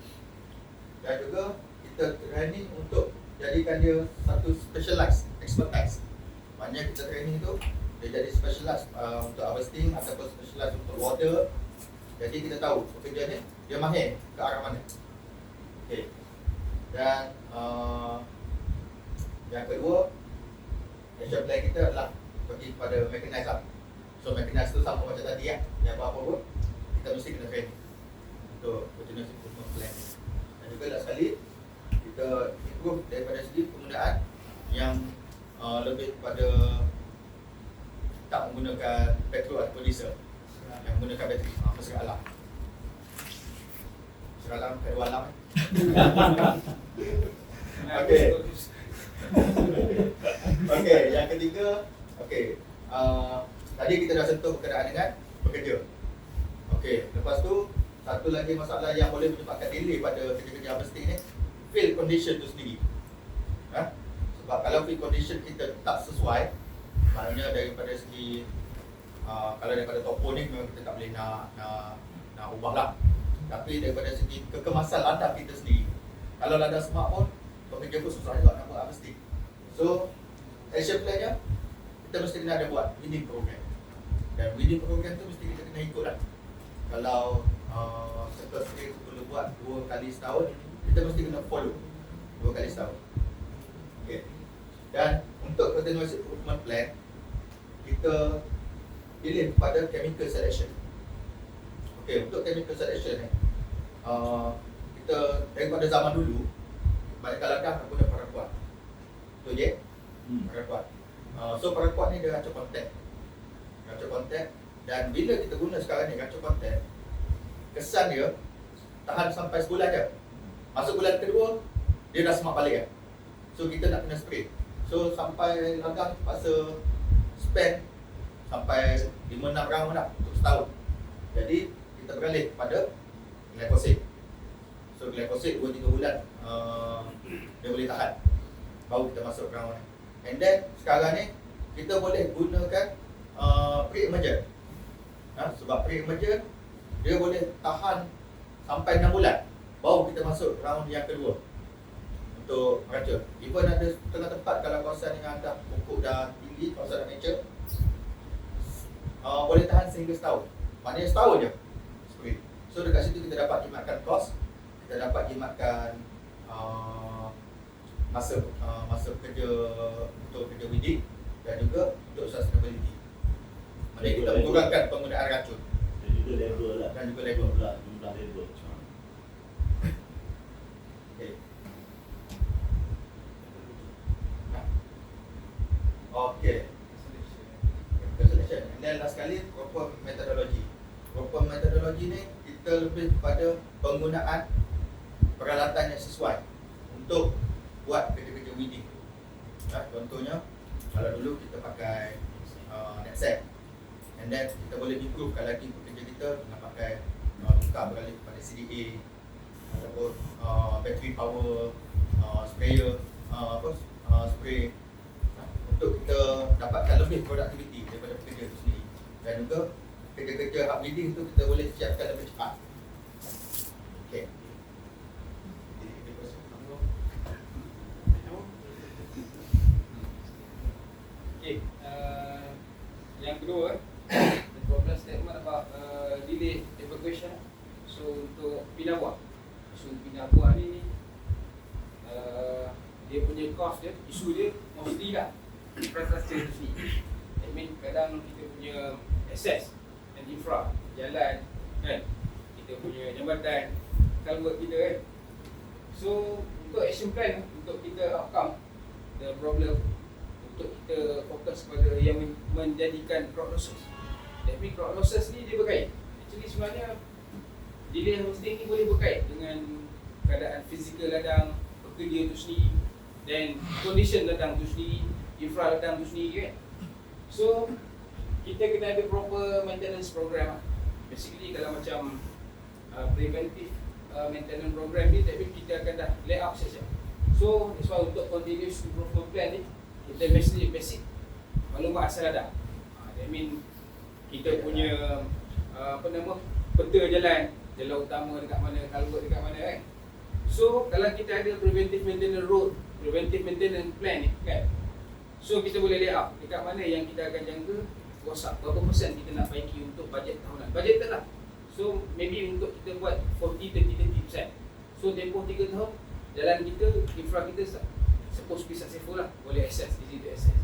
Dan juga kita training untuk jadikan dia satu specialized expertise. Maknanya kita training tu dia jadi specialized untuk harvesting ataupun specialized untuk water. Jadi kita tahu pekerja ni dia mahir ke arah mana. Okey. Dan yang kedua, action plan kita adalah pergi kepada mechanized. So mechanized tu sama macam tadi kan, yang apa-apa pun kita mesti kena training untuk continuous improvement plan. Dan juga last sekali kita improve daripada segi penggunaan yang lebih kepada tak menggunakan petrol atau diesel, yang menggunakan bateri, mesra alam. Mesra alam, kedua alam. Okey. Okey, yang ketiga, tadi kita dah sentuh berkenaan dengan pekerja. Okey, lepas tu satu lagi masalah yang boleh menyebabkan delay pada kerja-kerja harvesting ni, field condition tu sendiri. Sebab kalau field condition kita tak sesuai, maknanya daripada segi kalau daripada topo ni memang kita tak boleh nak ubah lah. Tapi daripada segi kekemasan ladang kita sendiri, kalau ladang semak pun pekerja pun susah juga nak buat harvesting. So action plan nya kita mesti kena ada buat weeding program. Dan weeding program tu mesti kita kena ikut lah. Kalau circle spray tu perlu buat 2 kali setahun, kita mesti kena follow 2 kali setahun. Okay. Dan untuk continuous improvement plan, kita pilih pada chemical selection. Okay, untuk chemical selection ni, kita daripada zaman dulu, banyak ladang guna paraquat. Betul je? Paraquat. So paraquat ni dia racun kontak. Racun kontak. Dan bila kita guna sekarang ni racun kontak, kesan dia tahan sampai sebulan je. Masuk bulan kedua, dia dah semak balik kan. So kita nak kena spray. So sampai ladang masa spend sampai 5-6 round dah untuk setahun. Jadi kita beralih kepada glyphosate. So glyphosate 2-3 bulan dia boleh tahan, baru kita masuk round ni. And then sekarang ni kita boleh gunakan pre-emergent. Sebab pre-emergent dia boleh tahan sampai 6 bulan, baru kita masuk round yang kedua untuk meracun. Even ada setengah tempat kalau kawasan yang dah pokok dah tinggi, kawasan dah nature, boleh tahan sehingga setahun. Maknanya setahun je spray. So dekat situ kita dapat jimatkan kos, kita dapat jimatkan masa kerja untuk kerja weeding dan juga untuk sustainability. Maknanya kita mengurangkan penggunaan racun Dan juga level lah. dan juga level. Jumlah level. Okay. Okay. Resolution. And then last sekali, proper methodology. Proper methodology ni kita lebih kepada penggunaan peralatan yang sesuai untuk buat kerja-kerja weeding. Contohnya, kalau dulu kita pakai knapsack, and then kita boleh improvekan lagi pekerja kita dengan pakai tukar beralih kepada CDA ataupun battery power sprayer, spray untuk kita dapatkan lebih productivity daripada pekerja itu sendiri. Dan juga kerja-kerja hard weeding tu kita boleh siapkan lebih cepat. Okay. Okay, yang kedua, the problem statement about delay evacuation. So untuk pindah buah, isu pindah buah ni dia punya cost dia, isu dia mostly lah infrastructure tu sendiri. I mean kadang kita punya access and infra, jalan kan, kita punya jambatan, culvert kita kan. So untuk action plan, untuk kita outcome the problem, untuk kita fokus pada yang menjadikan crop losses. Tapi crop losses ni dia berkait. Actually sebenarnya delay harvesting ni boleh berkait dengan keadaan fizikal ladang, pekerja tu sendiri, dan condition ladang tu sendiri, infra ladang tu sendiri kan. So kita kena ada proper maintenance program lah. Basically kalau macam preventive maintenance program ni, tapi kita akan dah lay out saja. So that's why untuk continuous improvement plan ni, kita mesti basic maklumat asal ladang. That mean kita punya peta jalan utama dekat mana, culvert dekat mana kan. So kalau kita ada preventive maintenance road, preventive maintenance plan ni kan, so kita boleh lay out dekat mana yang kita akan jangka rosak, berapa persen kita nak baiki untuk bajet tahunan, bajet lah. So maybe untuk kita buat 40-30%. So tempoh 3 tahun, jalan kita, infra kita supposed to be successful lah, boleh access, easy to access.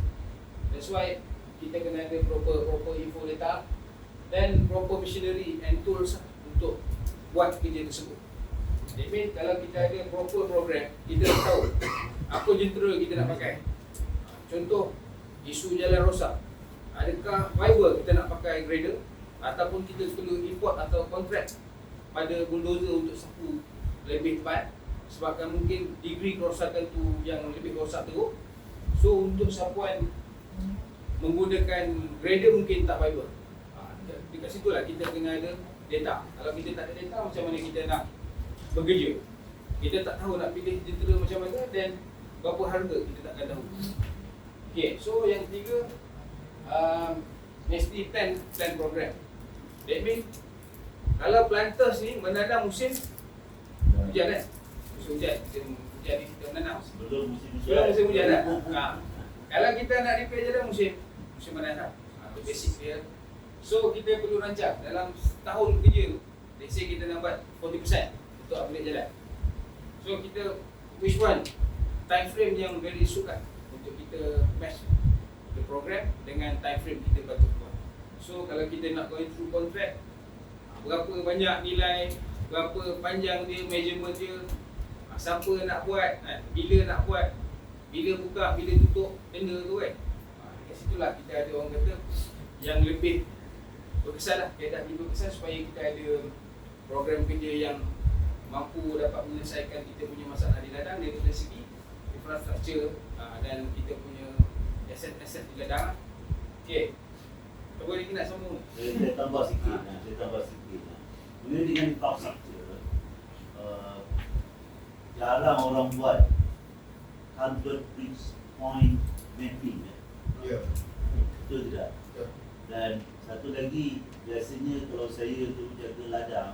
That's why kita kena ada proper info data dan proper machinery and tools untuk buat kerja tersebut. That means kalau kita ada proper program, kita dah tahu apa jentera kita nak pakai. Contoh, isu jalan rosak, adakah fiber kita nak pakai grader ataupun kita perlu import atau kontrak pada bulldozer untuk sapu lebih tepat, sebabkan mungkin degree kerosakan tu yang lebih rosak teruk. So untuk sapuan menggunakan grader mungkin tak fiber. Dekat situlah kita kena ada data. Kalau kita tak ada data, macam mana kita nak bekerja? Kita tak tahu nak pilih jentera macam mana dan berapa harga, kita takkan tahu. Okay, so yang ketiga, mesti plan program. That means kalau planters ni menanam musim hujan kan? Musim hujan ni kita menanam. Belum musim hujan lah. Kalau kita nak repair jalan musim menanam. Itu basic dia. So kita perlu rancang dalam setahun kerja tu. Let's say kita nak buat 40% untuk upgrade jalan. So kita which one time frame yang very sukat untuk kita match the program dengan time frame kita patut buat. So kalau kita nak going through contract, berapa banyak nilai, berapa panjang dia, measurement dia, siapa nak buat, bila nak buat, bila buka, bila tutup tender tu kan. Kat situlah kita ada orang kata yang lebih berkesan lah, kaedah lebih berkesan supaya kita ada program kerja yang mampu dapat menyelesaikan kita punya masalah di ladang dari segi infrastruktur dan kita punya aset-aset di ladang. Okay, apa lagi nak sambung? Saya tambah sikit. Kemudian dengan infrastruktur, jarang orang buat culvert bridge point mapping. Ya. Betul tidak? Dan satu lagi, biasanya kalau saya tu jaga ladang,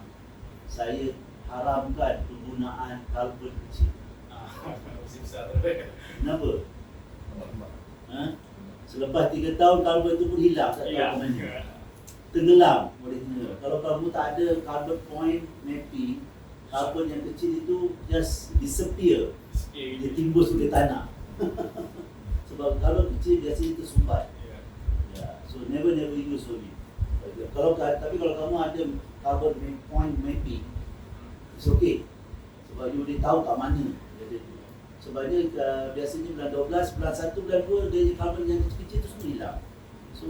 saya haramkan penggunaan culvert kecil. Musim besar. Kenapa? Ha? Selepas 3 tahun carbon tu pun hilang, tak tahu Hilang. ke mana. Tenggelam boleh kena. Kalau kamu tak ada carbon point mapping, carbon yang kecil itu just disappear. Dia timbul di tanah. Sebab kalau kecil biasanya tersumbat. Ya, so never use only. Tapi kalau kamu ada carbon point mapping, it's okay. Sebab you boleh tahu kat mana dia ada. Sebabnya biasanya bulan 12, bulan 1, bulan 2 dia carbon yang kecil-kecil tu semua hilang. So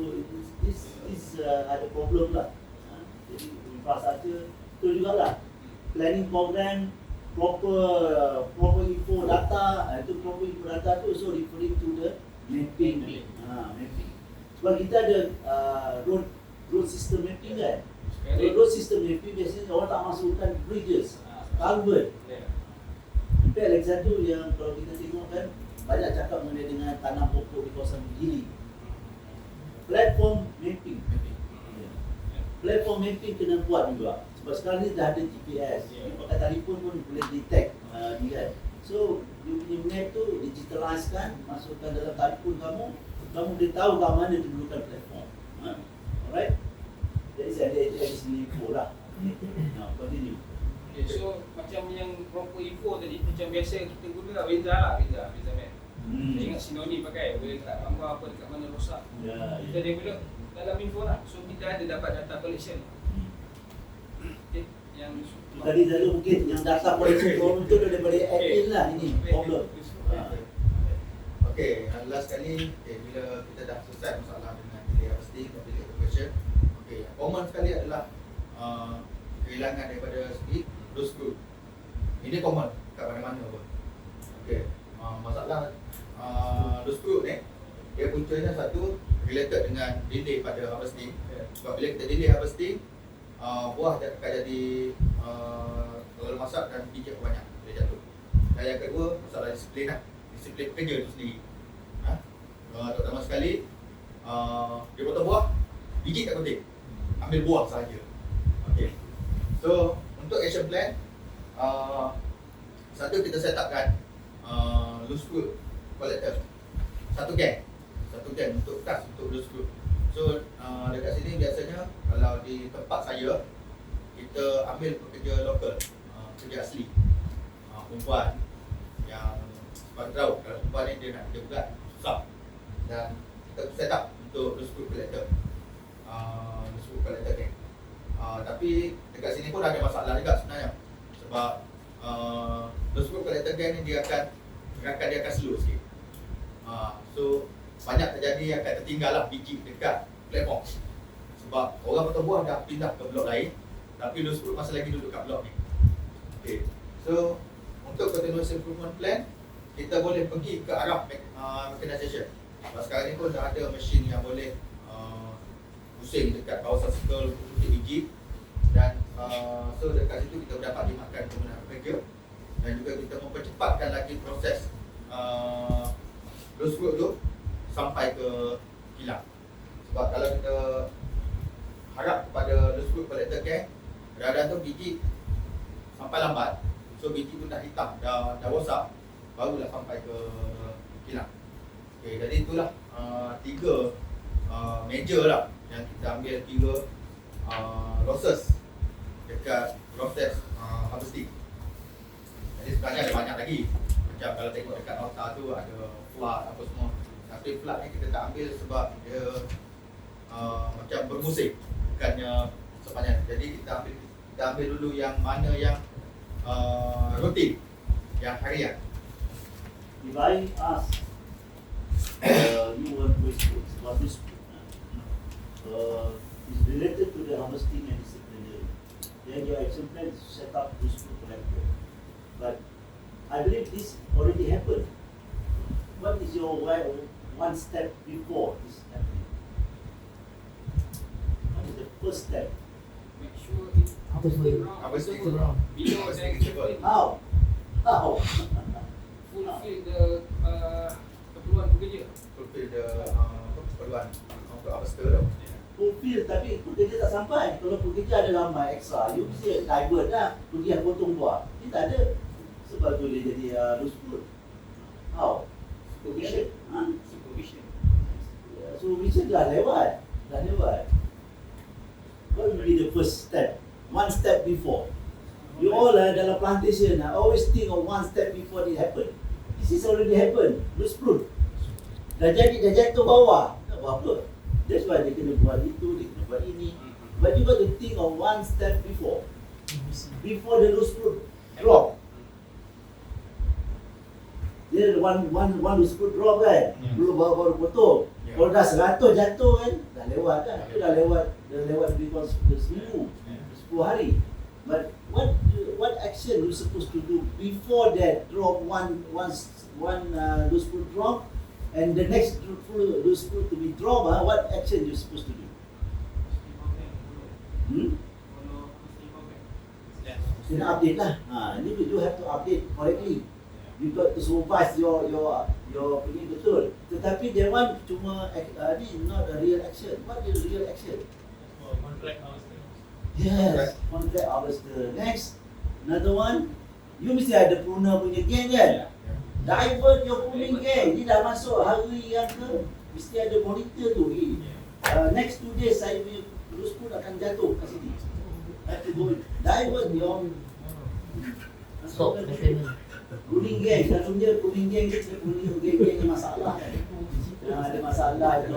this ada problem lah. Jadi infrastructure tu jugalah. Planning program, proper info data, itu proper info data tu also referring to the mapping. Mapping. Sebab kita ada road system mapping kan. Road system mapping biasanya orang tak masukkan bridges, culvert. In fact, lagi satu yang kalau kita tengok kan, banyak cakap mengenai dengan tanam pokok di kawasan begini. Platform mapping. Platform mapping kena buat juga. Sebab sekarang ni dah ada GPS. Pakai telefon pun boleh detect ni kan. So, you punya map tu digitalizekan, masukkan dalam telefon kamu boleh tahu kat mana diperlukan platform. Alright? Jadi saya ada sini info lah. Now, continue. Okay, so macam yang proper info tadi, macam biasa kita guna Beza map. Saya ingat Sinoni pakai, boleh letak gambar apa dekat mana rosak. Kita develop dalam info lah. So kita ada dapat data collection. Okay, yang Tadi selalu mungkin yang data collection problem tu daripada admin lah ini problem. Okay, last kali bila kita dah selesai masalah dengan delay harvesting dan delay evacuation, okay, common sekali adalah kehilangan daripada segi loose screw. Ini common kat mana-mana pun. Okay, masalah loose screw ni dia puncanya satu related dengan delay pada harvesting. Sebab bila kita delay harvesting, buah akan jadi terlalu masak dan biji banyak boleh jatuh. Dan yang kedua, masalah disiplin lah. Disiplin pekerja itu sendiri. Terutama sekali, dia potong buah, biji tak penting, ambil buah sahaja. Okay. So, untuk action plan, satu kita set upkan loose screw collector. Satu gang untuk tas untuk loose screw. So, dekat sini biasanya kalau di tempat saya, kita ambil pekerja lokal, pekerja asli, perempuan yang sebab tahu kalau perempuan ni dia nak kerja berat, susah. Dan kita set up untuk loose screw collector, gang. Tapi dekat sini pun ada masalah juga sebenarnya. Sebab loose screw collector gang ni dia akan slow sikit. So banyak terjadi akan tertinggal lah biji dekat platform. Sebab orang potong buah dah pindah ke blok lain, tapi loose screw masih lagi duduk kat blok ni. Okay. So untuk continuous improvement plan, kita boleh pergi ke arah mechanization. Sebab sekarang ni pun dah ada mesin yang boleh pusing dekat kawasan circle untuk biji. Dan so dekat situ kita dapat dimakan penggunaan pekerja. Dan juga kita mempercepatkan lagi proses loose screw tu sampai ke kilang. Sebab kalau kita harap kepada loose screw collector gang, kadang-kadang tu biji sampai lambat. So biji tu dah hitam, dah rosak, barulah sampai ke kilang. Okay, jadi itulah tiga major lah yang kita ambil, tiga losses dekat proses harvesting. Jadi sebenarnya ada banyak lagi. Macam kalau tengok dekat nota tu ada flood apa semua. Tapi flood ni kita tak ambil sebab dia macam bermusim, bukannya sepanjang. Jadi kita ambil dulu yang mana yang rutin, yang harian. If I ask you one question, what is related to the harvesting and disciplinary, then your action plan is set up to school collector. But I believe this already happened. What is your one step before this happening? What is the first step? make sure it harvesting ground below the expected. How? Fulfill the keperluan pekerja. Fulfill the keperluan untuk harvester tu. Fulfill tapi pekerja tak sampai. Kalau pekerja ada ramai ekstra, you mesti divert lah, pergi yang potong buah. Ini tak ada. Sebab tu dia jadi loose screw. How? Supervision. Ha? Supervision. Supervision dah lewat. What will be the first step? One step before. You all dalam plantation always think of one step before it happen. This is already happened. Loose screw. Dah jatuh bawah. Tak buat apa. That's why dia kena buat itu, dia kena buat ini. But you got to think of one step before. Before the loose screw drop. Dia one loose screw drop kan. Belum baru potong. Kalau dah 100 jatuh kan, dah lewat kan. Itu dah lewat lebih kurang 10 hari. But what action you supposed to do before that drop one loose screw drop and the next loose screw to be drop? What action you supposed to do? Kena update lah. You have to update correctly. You got to supervise your pergi betul. Tetapi that one cuma ni not a real action. What is real action? Contract harvester. Yes, contract harvester. Next, another one. You mesti ada pruner punya geng kan? Divert your pruning geng. Ni dah masuk hari yang ke? Mesti ada monitor tu. Next 2 days saya punya loose screw akan jatuh kat sini. Have to go divert your pruning geng. Selalunya pruning geng kita pruning geng yang masalah kan? Ada masalah itu.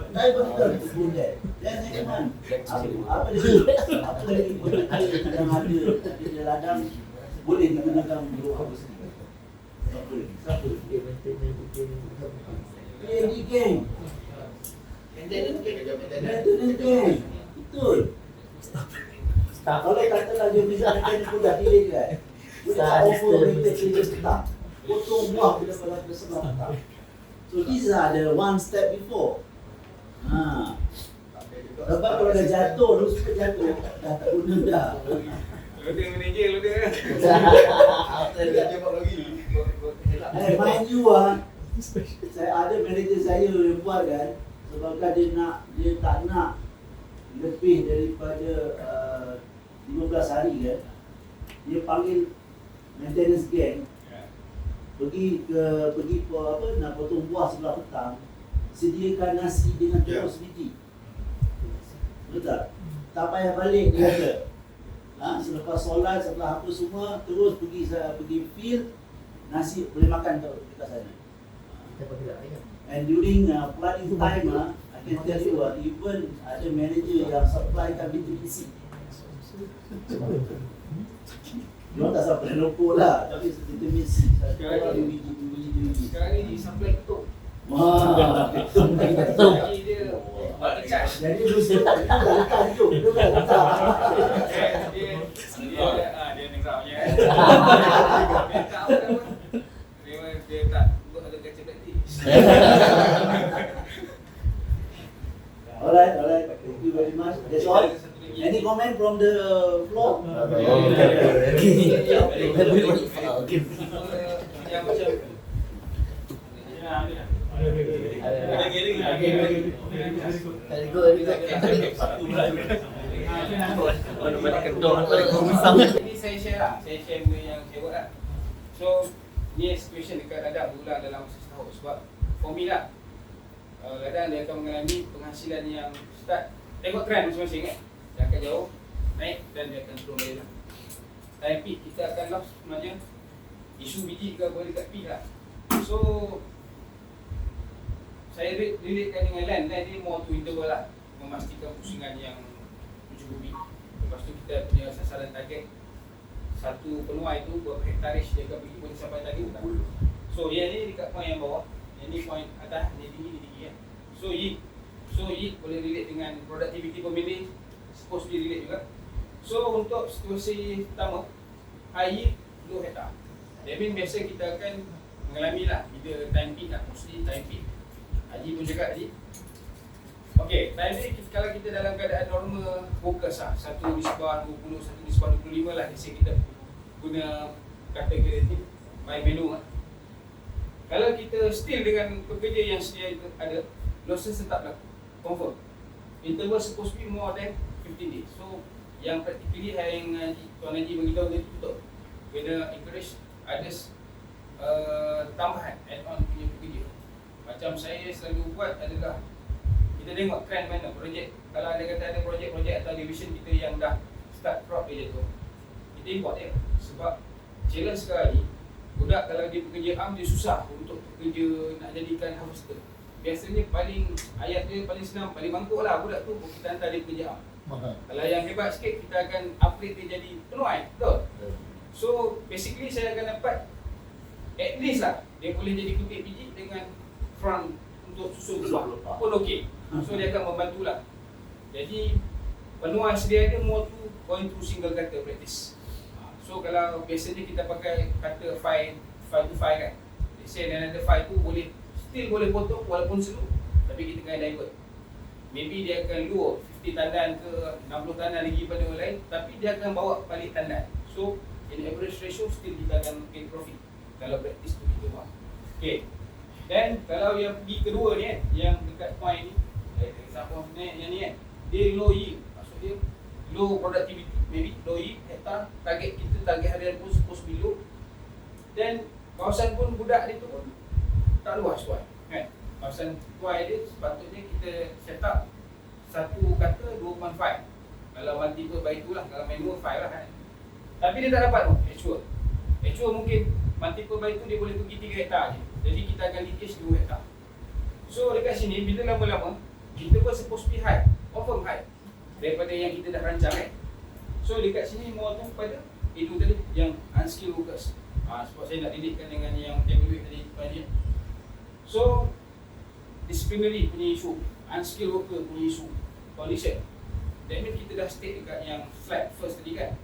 Divert kita pruning geng. Then next one. Apa lagi yang ada di ladang boleh digunakan untuk apa sendiri? Siapa? PND geng. Maintenance geng. Betul. Kalau katalah dia misalkan kuda pilih kan. Kuda overrated pilih tak. Potong buah bila pada sebelah tak. So these are the one step before. Sebab kalau dah jatuh, loose screw jatuh, dah tak guna dah. Loading manager, loading. Mind you saya ada manager saya yang buat kan, sebabkan dia tak nak lebih daripada 15 hari kan. Dia panggil maintenance gang pergi nak potong buah sebelah petang, sediakan nasi dengan terus biji. Betul tak? Tak payah balik dia kata. Selepas solat, setelah apa semua, terus pergi field, nasi boleh makan dekat sana. And during planning time, I can tell you, even ada manager yang supplykan vitamin C. Dia tak sampai loko lah, tapi vitamin C. Satu biji. Sekarang ni supply ketuk. Wah, ketuk. Jadi lu tak letak hidup, dia kan letak. Dia negara punya. Dia tak buat ada kaca praktis. Alright. Thank you very much. That's all. Any comment from the floor? Yang macam ini saya share lah. Saya share benda yang saya buat lah. So, ni situation dekat ladang berulang dalam masa setahun. Sebab for me lah, ladang dia akan mengalami penghasilan yang start tengok trend masing-masing kan. Dia akan jauh, naik dan dia akan turun balik lah. Time peak kita akan lost sebenarnya isu biji ke boleh dekat peak lah. So, saya relatekan dengan land dia more to interval lah, memastikan pusingan yang mencukupi. Lepas tu kita punya sasaran target satu penuai itu berapa hektaris dia akan pergi boleh sampai target tak. So yang ni dekat point yang bawah, yang ni point atas, ni tinggi kan. So yield boleh relate dengan productivity per minute, supposed to be relate juga. So untuk situasi pertama, high yield low hektar. That mean biasa kita akan mengalami lah bila time peak lah, mostly time peak. Haji pun cakap tadi. Okey, time ni kalau kita dalam keadaan normal fokus lah 1:20, 1:25 lah. Biasa kita guna kategori ni by menu lah. Kalau kita still dengan pekerja yang sedia itu ada, losses tetap berlaku, confirm. Interval supposed to be more than 15 days. So yang practically yang Tuan Haji beritahu tadi betul. Kena encourage ada tambahan add-on punya pekerja. Macam saya selalu buat adalah kita tengok trend mana projek. Kalau ada kata ada projek-projek atau division kita yang dah start crop dia tu, kita import dia. Sebab challenge sekarang ni, budak kalau dia pekerja am dia susah untuk pekerja nak jadikan harvester. Biasanya ayat dia paling senang, paling mangkuk lah budak tu, kita hantar dia pekerja am. Kalau yang hebat sikit, kita akan upgrade dia jadi penuai, betul? So basically saya akan dapat at least lah dia boleh jadi kutip biji dengan front untuk susun buah pun okey. So dia akan membantulah. Jadi penuai sedia ada more tu going through single cutter practice. So kalau biasanya kita pakai cutter 5 to 5 kan, let's say another 5 tu still boleh potong walaupun slow, tapi kita kena divert. Maybe dia akan lure 50 tandan ke 60 tandan lagi pada orang lain, tapi dia akan bawa balik tandan. So in average ratio still kita akan gain profit kalau practice tu kita buat. Okay. Dan kalau yang pergi kedua ni kan, yang dekat point ni, example ni yang ni kan, dia low yield. Maksud dia low productivity, maybe low yield, hektar, target harian pun 10 kilo. Dan kawasan pun budak dia tu pun tak luas kuat kan. Kawasan kuai dia sepatutnya kita set up satu kata 2.5. Kalau multiple by 2 lah, kalau manual 5 lah kan. Tapi dia tak dapat tu, actual mungkin multiple by 2 dia boleh pergi 3 hektar je. Jadi kita akan leakage 2 hektar. So dekat sini bila lama-lama kita pun supposed to be high, confirm high daripada yang kita dah rancang kan. So dekat sini more tu pada itu tadi yang unskilled workers. Sebab saya nak didikkan dengan yang template tadi tadi. So disciplinary punya isu, unskilled worker punya isu, condition. That means kita dah state dekat yang slide first tadi kan.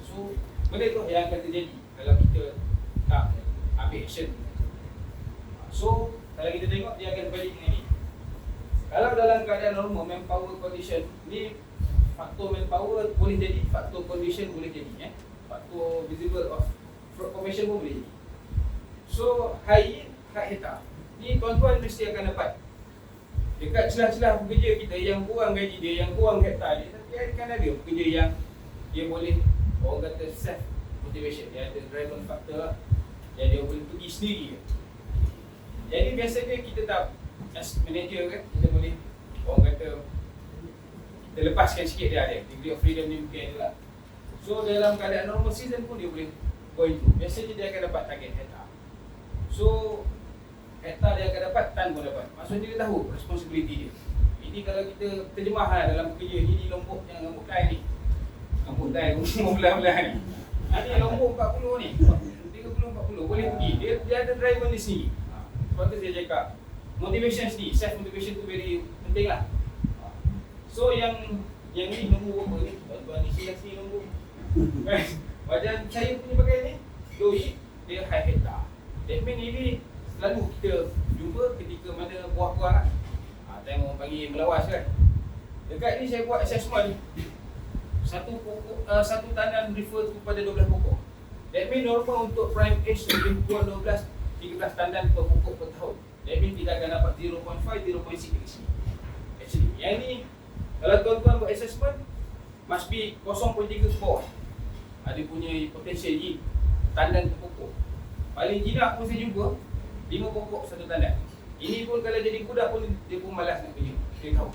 So benda tu yang akan terjadi kalau kita tak ambil action. So kalau kita tengok dia akan balik dengan ni. Kalau dalam keadaan normal manpower condition ni, faktor manpower boleh jadi, faktor condition boleh jadi faktor visible of fraud formation pun boleh jadi. So high hektar ni tuan-tuan mesti akan dapat dekat celah-celah pekerja kita yang kurang gaji dia, yang kurang hektar dia, tapi akan ada pekerja yang dia boleh, orang kata self motivation, dia ada driven factor lah, yang dia boleh pergi sendiri. Jadi biasanya kita tak, as manager kan, kita boleh, orang kata kita lepaskan sikit dia ada degree of freedom ni mungkin ada lah. So dalam keadaan normal season pun dia boleh go into, biasanya dia akan dapat target hektar. So hektar dia akan dapat, tan pun dapat. Maksudnya dia tahu responsibility dia. Ini kalau kita terjemah dalam pekerja, ini lombok yang rambut dai ni, rambut dai belah-belah ni. Ini lombok 40 ni, 30-40 boleh pergi. Dia ada driver di sini. Sebab tu saya cakap motivation sendiri, self motivation tu very penting lah. So yang ni nombor apa ni? Tuan-tuan ni yang sini nombor. Macam saya punya pakai ni, doi dia high hektar. That mean ini selalu kita jumpa ketika mana buah-buah tengok orang panggil melawas kan. Dekat ni saya buat assessment, satu pokok, satu tandan refer kepada 12 pokok. That mean normal untuk prime age lebih kurang 12-13 tandan per pokok per tahun. That mean kita akan dapat 0.5, 0.6 di sini. Actually, yang ni kalau tuan-tuan buat assessment must be 0.3 ke bawah. Ada punya potential yield tandan per pokok. Paling jinak pun saya jumpa 5 pokok satu tandan. Ini pun kalau jadi budak pun dia pun malas nak kerja. Dia tahu.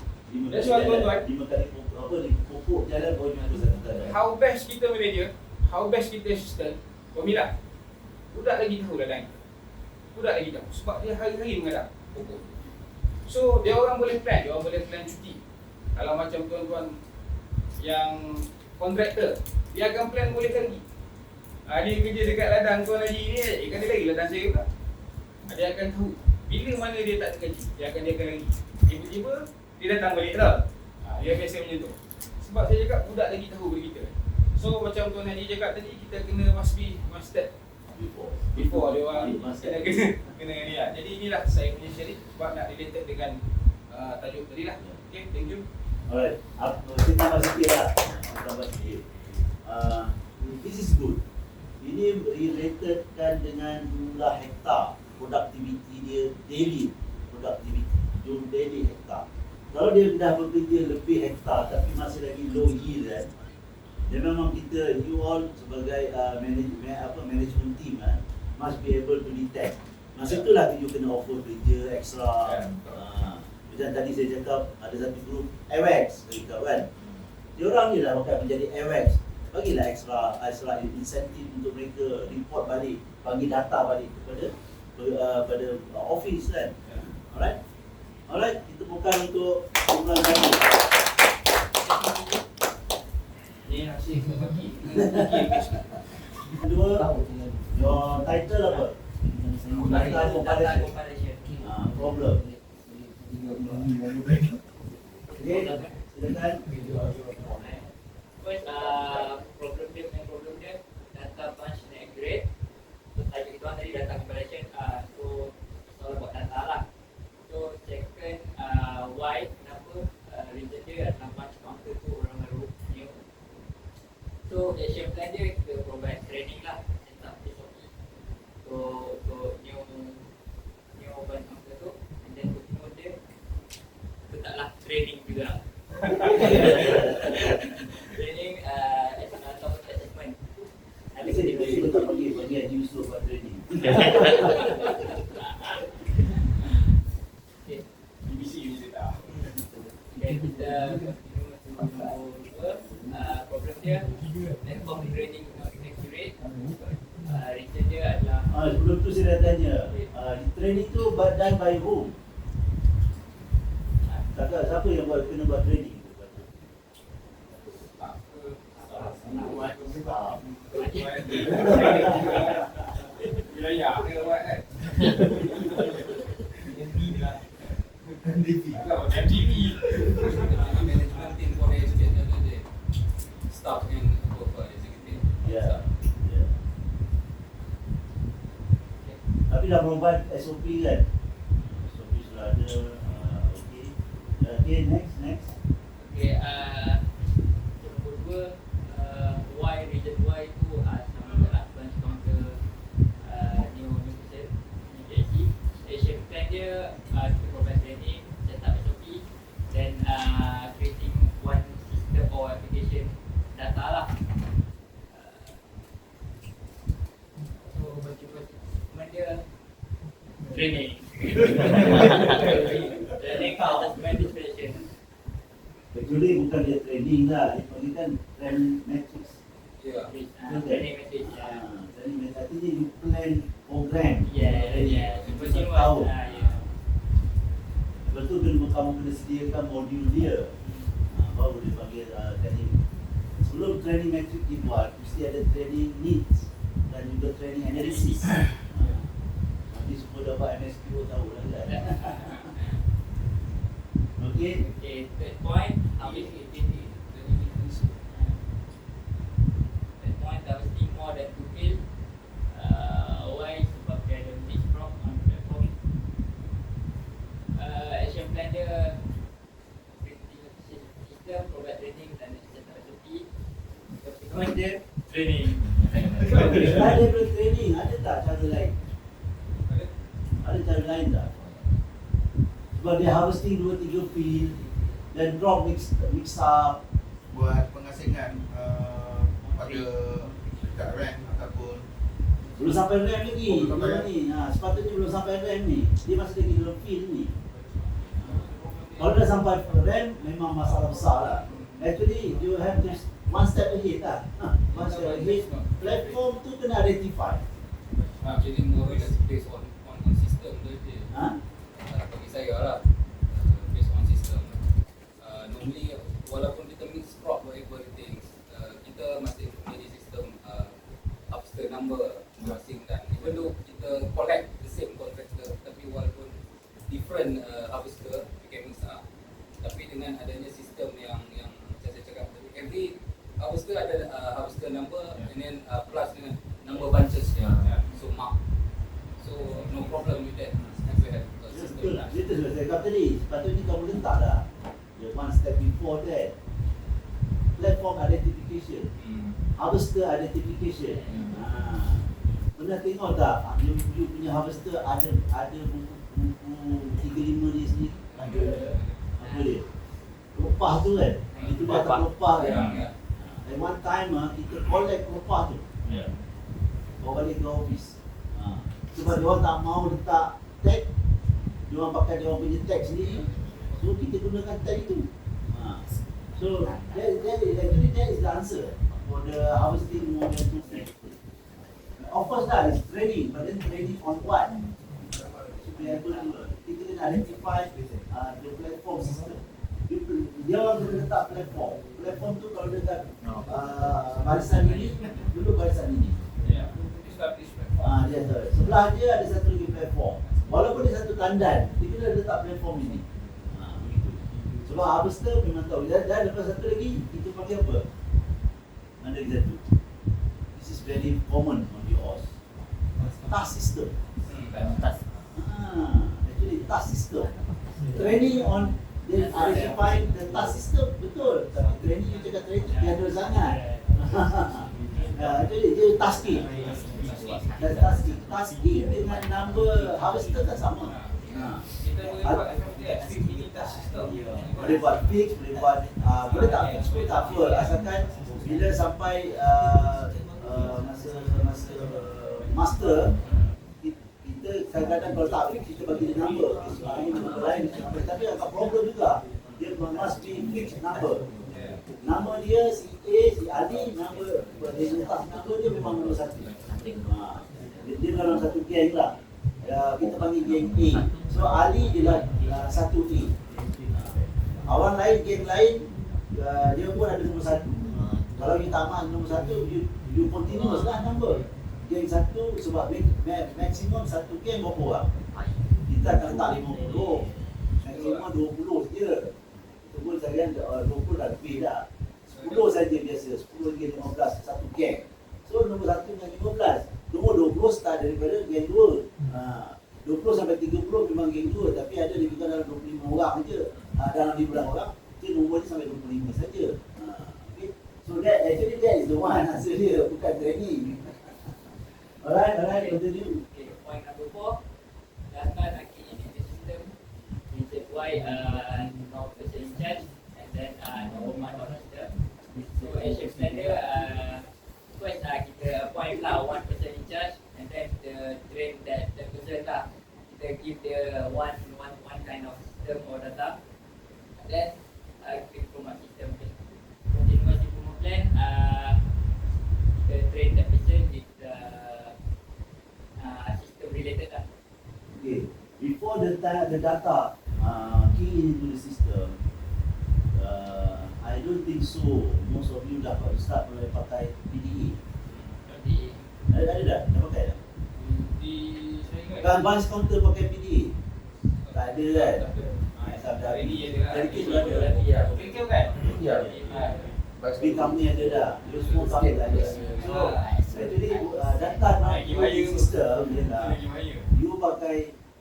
Dan soal tuan-tuan, 5 kali pokok jalan baru jumpa satu tandan. how best kita manager, how best kita assistant, pemilah. Budak lagi tahu ladang. Budak lagi tahu sebab dia hari-hari mengadap pokok. So dia orang boleh plan, cuti. Kalau macam tuan-tuan yang kontraktor, dia akan plan boleh pergi. Dia kerja dekat ladang tuan lagi ni, kan dia lagi ladang saya pula. Dia akan tahu bila mana dia tak tergaji, dia akan lagi. Tiba-tiba dia datang balik dah. Dia biasa macam tu. Sebab saya cakap budak lagi tahu bagi kita. So macam Tuan Haji cakap tadi, kita kena must be one step before dia orang kena ni lah. Jadi inilah saya punya sharing sebab nak related dengan tajuk tadi lah. Okay, thank you. Alright, saya tambah sikit lah. This is good. Ini relatedkan dengan jumlah hektar, productivity dia, daily productivity, jumlah daily hektar. Kalau dia dah bekerja lebih hektar tapi masih lagi low yield kan, Dia memang kita, you all sebagai management team must be able to detect. Masa itulah you kena offer kerja extra. Macam tadi saya cakap, ada satu group AWACS mereka kan. Diorang je lah bakal menjadi AWACS. Bagilah extra insentif untuk mereka report balik, bagi data balik kepada office kan. Alright, kita bukan untuk bulan lagi. Ni nasi bagi. Kedua, your title apa? Data comparison. Problem. Okay, silakan. First, problem dia data bunch inaccurate. So tadi tuan tadi data comparison, so soal buat data lah. So second, why, kenapa reason dia adalah bunch counter tu orang baru new. So action plan dia kita provide training lah, set up SOP. So new bunch counter tu, and then untuk dia letaklah training juga. Training atau assessment. Ada Kita tak bagi Yusof buat training. BBC tak. Dan kita problem dia network training accurate. Reason dia adalah Sebelum tu saya dah tanya, training tu done by whom? Kakak, siapa yang kena buat training? Wilayah dia buat kan. MDP. Management team for estate ada staff and executive. Ya. Tapi dah provide SOP kan? SOP sudah ada. Okay, next. okay, nombor dua, reason why tu sama adalah bunch counter new person, new JC. Action plan dia kita provide training, set up SOP, then creating one system or application data lah. So bagi dia training. Training assessment discussion. Actually bukan dia training lah, dia panggil kan trend matrix. Training message. Training matrix, artinya you plan program. Tahu. Lepas tu kamu kena sediakan modul dia. Baru dia panggil training. Sebelum training matrix dibuat, mesti ada training needs dan juga training analysis. Nanti semua dapat MSQ tahu lah kan. Okay, third point, harvesting more than to kill. Why? Sebab dia ada mix crop on platform. Action plan dia system, provide training dan set up SOP. Subsequent dia training. ada training, ada tak cara lain? Ada cara lain tak? Sebab dia harvesting 2-3 field dan drop mix up, buat pengasingan pada dekat RAM ataupun belum sampai RAM lagi. Belum sampai. Ni. Sepatutnya belum sampai RAM ni. Dia masih lagi dalam field ni. Kalau dah sampai RAM memang masalah besar lah. Actually you have to one step ahead lah. One step ahead. Platform tu kena identify. Jadi more based on system tu je. Bagi saya lah, based on system. Normally walaupun kita mix crop whatever it is, kita masih punya sistem upstream number masing-masing. Even though kita collect the same contractor, tapi walaupun different harvester we can mix up. Tapi dengan adanya sistem yang macam saya cakap tadi, every harvester ada harvester number and then plus dengan number bunches dia. So mark. So no problem with that. We have a system. Betul lah. Itu sudah saya kata tadi. Sepatutnya kamu letak lah. The one step before that. Platform identification. Harvester identification. Pernah tengok tak? You punya harvester ada buku 35 dia sendiri. Ada. Apa dia? Pelepah tu kan? Itu dia atas pelepah kan? At one time kita collect pelepah tu. Yeah. Bawa balik ke office. Sebab dia orang tak mau letak tag, dia orang pakai dia orang punya tag sendiri. So kita gunakan tag itu. So that is the answer for the harvesting more than 2 feet. Of course lah, it's training, but then training on what? So kita kena identify the platform system. Dia orang kena letak platform. Platform tu kalau dekat barisan ini, dulu barisan ini. Yeah. Establishment. Dia tu. Sebelah dia ada satu lagi platform. Walaupun dia satu tandan, dia kena letak platform ini. Begitu. Sebab harvester memang tahu. Dan lepas satu lagi, kita panggil apa? Mana lagi satu? This is very common on the OS. Task system. Actually task system. Training on identifying the task system, betul. Tapi training you cakap training tiada sangat. Jadi dia tasking. Dan tasking dengan number harvester kan sama. Kita boleh buat fixed task system. Boleh buat fix, boleh tak fix pun tak apa. Asalkan bila sampai masa master, kita kadang-kadang kalau tak fix kita bagi dia number. Number lain, tapi agak problem juga. Dia must be fixed number. Nama dia si A, si Ali, nama dia memang nombor 1. Dia dalam satu geng lah. Kita panggil geng A. So Ali dia lah 1A. Awang lain, geng lain, dia pun ada nombor 1. Kalau you tak mahu nombor 1, you continuous lah number. Geng 1 sebab maksimum satu geng berapa orang? Kita akan letak 50. Maksimum 20 je. Itu pun sekalian 20 dah lebih dah. 10 saja biasa, 10 geng 15 satu geng. So nombor 1 dengan 15. Nombor 20 start daripada geng 2. 20 sampai 30 memang geng 2, tapi ada lebih kurang dalam 25 orang je. Dalam 15 orang, dia nombor dia sampai 25 saja. Okay. So that is the one hasil dia, bukan training. Alright, continue. Okay, point number 4. Data HRDCAccreditation system is why no person in charge and then no one system. So as you explained there, first kita appoint lah one person in charge and then the train that person lah. Kita give the one kind of system or data. Then kita promote system. Continuous improvement plan. Kita train the person with system related lah. Okay, before the data key into the system, I don't think so. Most of you dapat start mulai pakai PDE. Ada dah pakai dah? Di saya ingat Kan bunch counter pakai PDE? Tak ada kan? hari ni ada. Dari kes sudah ada. Ya. Kira kan? Ya. Big company ada dah. Dia semua company tak ada. So actually data now in system dia lah.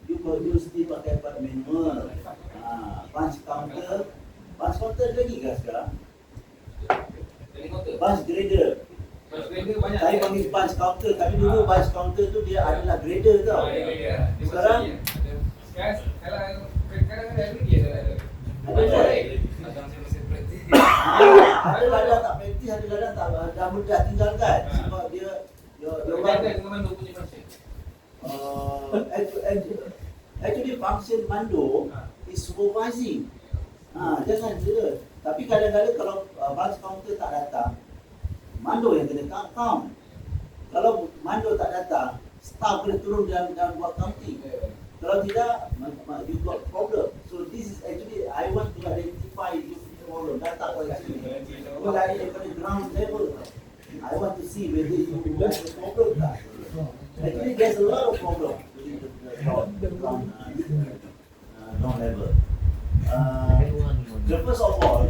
You still pakai part manual. Punch counter ada lagi ke sekarang? Punch grader. Banyak. Saya panggil punch counter, tapi dulu punch counter tu dia adalah grader tau. Sekarang Sekarang kadang-kadang ada dia ada. ada ladang tak praktis, ada ladang tak dah mudah tinggalkan sebab dia Ada dengan mana punya function? actually function mando is supervising. Jangan je. Tapi kadang-kadang kalau punch counter tak datang, mando yang kena count. Kalau mando tak datang, staff boleh turun dan buat counting. Kalau tidak, you got problem. So this is actually I want to identify your problem, data collection. Because I am at the ground level. I want to see whether you have a problem. Actually, there's a lot of problem within the ground level. The first of all,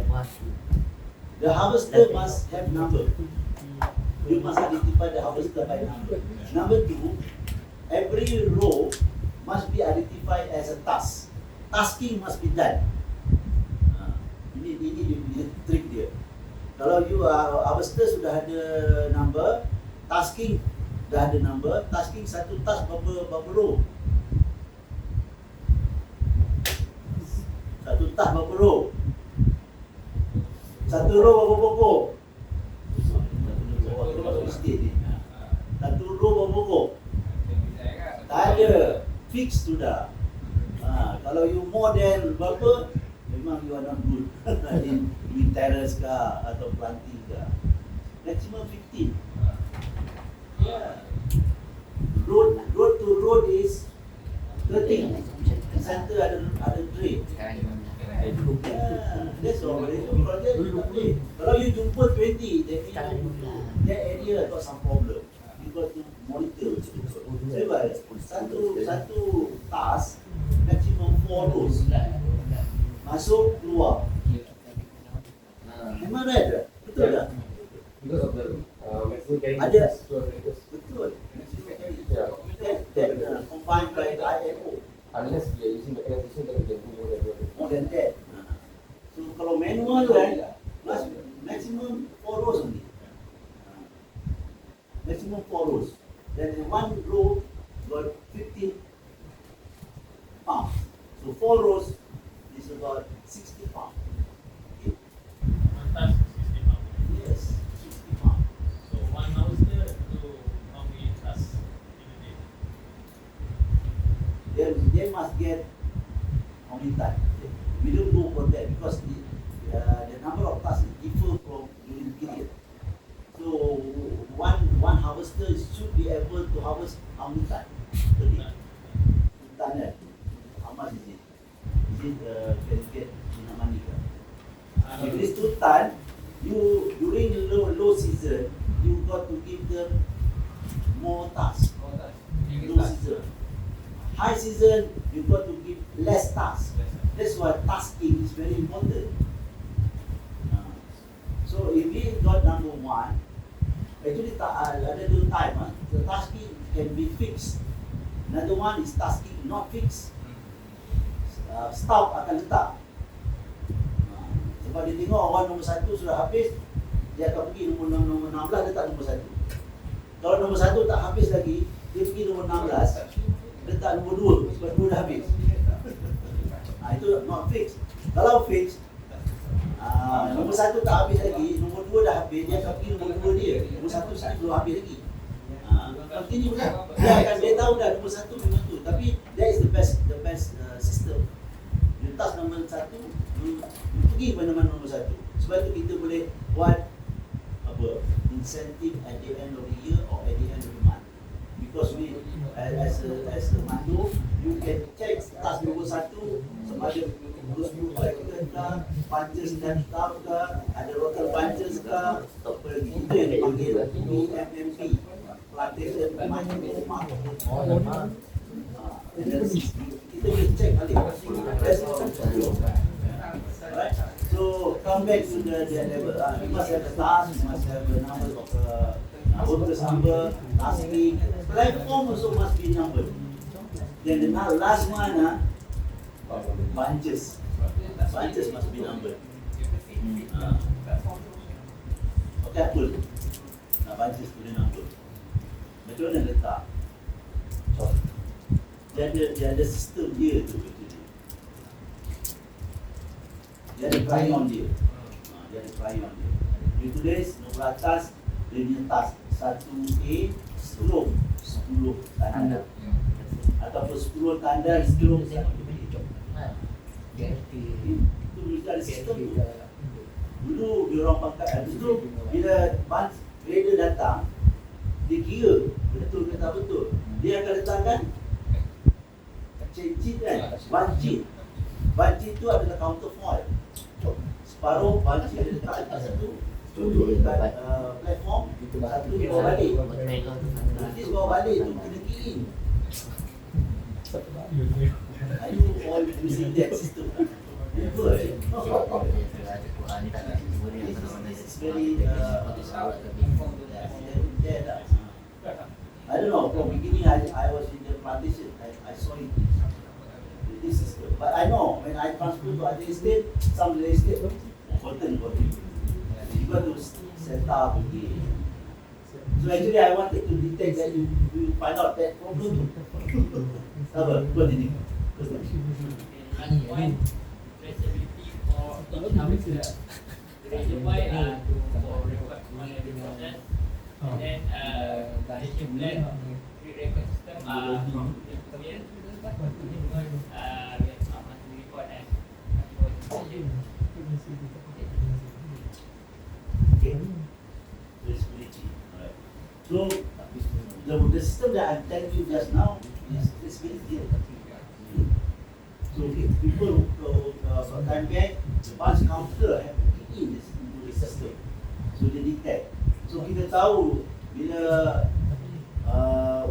the harvester must have number. You must identify the harvester by number. Number 2, every row must be identified as a task. Tasking must be done. Ini dia trik dia. Kalau you harvester sudah ada number, tasking dah ada number, tasking satu task berapa row? Satu task berapa row? Satu row berapa pokok? estate ni. Satu row berapa pokok? Tak ada. Fix sudah. Kalau you more than berapa, memang you are not good in terrace ke atau planting ke. Maximum 15. Yeah. Road to road is 13. Center ada drain. That's all. Kalau you jumpa 20, that area got some problem. You got to monitor. Sebab satu task maximum 4 rows. Masuk keluar. Memang right? Betul tak? Because of the Ada. Betul. That combined by the IMO. unless we are using mechanization, then we can do More than that. So kalau manual kan, maximum 4 rows only. Maximum 4 rows. Then one row got 15 pumps. So 4 rows is about 60 pumps. Okay. One task is 60 pounds. Yes, 60 pumps. So one house there to how many tasks in a day? They must get how many time. We don't go for that because the number of tasks differ from during period. So one harvester should be able to harvest how many time per day? 2 ton. How much is it? Is it can get enough money? If it is 2 ton, you during the low season, you got to give them more tasks. Low season. High season, you got to give less tasks. That's why tasking is very important. So if we got number 1, actually ada 2 time. The tasking can be fixed. Another one is tasking not fixed. Staff akan letak. Sebab dia tengok orang nombor 1 sudah habis, dia akan pergi nombor 16 letak nombor 1. Kalau nombor 1 tak habis lagi, dia pergi nombor 16 letak nombor 2 sebab 2 dah habis. Itu not fixed. Kalau fixed, nombor 1 tak habis lagi, nombor 2 dah habis, dia akan pergi nombor 2 dia. Nombor 1 sini belum habis lagi. Continue lah. Dia tahu dah nombor 1 memang tu. Tapi that is the best system. You task nombor 1, you pergi mana-mana nombor 1. Sebab itu kita boleh buat incentive at the end of the year or at the end of the month. Because we as a mandu, you can check task nombor 1 sama ada terus collector ke, punches dan staff ke, ada local punches ke, itu yang dipanggil MMP, plantation management rumah. Kita boleh check balik. Alright, so come back to the level. You must have a task, you must have a number of workers number, tasking. Platform also must be numbered. Then the last one, bunches. Bunches must be numbered. Okay, cool. Bunches boleh number. Macam mana letak? Dia ada sistem dia tu. Dia ada crayon dia. Dia ada crayon dia. Di tulis nombor atas, dia punya task 1A 10 tanda. Ataupun 10 tanda 10 satu bilik. Itu ada sistem tu. Dulu dia orang pakai, habis tu bila bunch grader datang, dia kira betul ke tak betul. Dia akan letakkan cheat kan, bunch cheat. Bunch cheat tu adalah counterfoil. Separuh bunch cheat dia letak atas satu, satu dekat platform, satu dia bawa balik. Nanti bawa balik tu kena key in. I do all using that system. This is very I don't know, from beginning I was in the plantation, I saw it. This is good. But I know when I transfer to other estate, some other estate important for you. You got to set up again. So actually I wanted to detect that you find out that problem. Sabar, continue. One traceability for each harvester. The reason why for record on every process, and then Communication plan, create record system, kemudian monthly report and Okay. Traceability. Alright. So the system that I'm telling you just now is traceability. So if people some time back, the bus counter have to kick in this into the system. So they detect. So kita tahu bila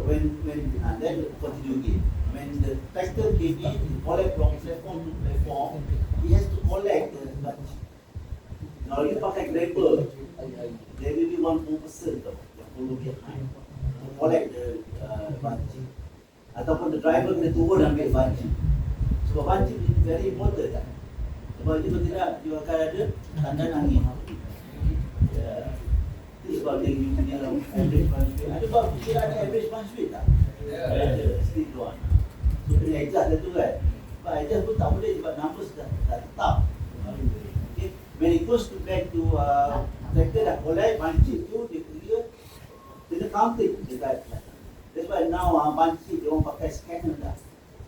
when then continue again. When the tractor came in, collect from platform to platform, he has to collect the bunch. Kalau you pakai grabber, there will be one more person tau yang follow behind to collect the bunch. Ataupun the driver kena turun ambil bunch. Sebab bunch is very important tak? Sebab jika tidak, dia akan ada tanda angin. Ya. Itu sebab dia punya average bunch rate. Ada sebab tidak ada average bunch rate tak? Ada, still tu. So kena adjust dah tu kan. Sebab adjust pun tak boleh sebab numbers dah tetap. Okay. When it goes to back to tractor dah collect bunch rate tu, dia kena count it dekat. That's why now bunch rate dia orang pakai scanner dah.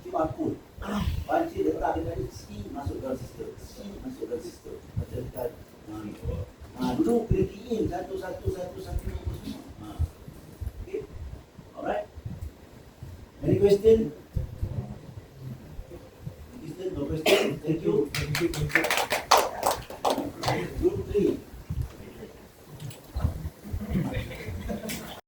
QR code. Bunch rate letak dekat dia, C masuk dalam sistem. C masuk dalam sistem. Macam dekat dulu kena key in satu semua. Okay. Alright. Any question? No question. Thank you.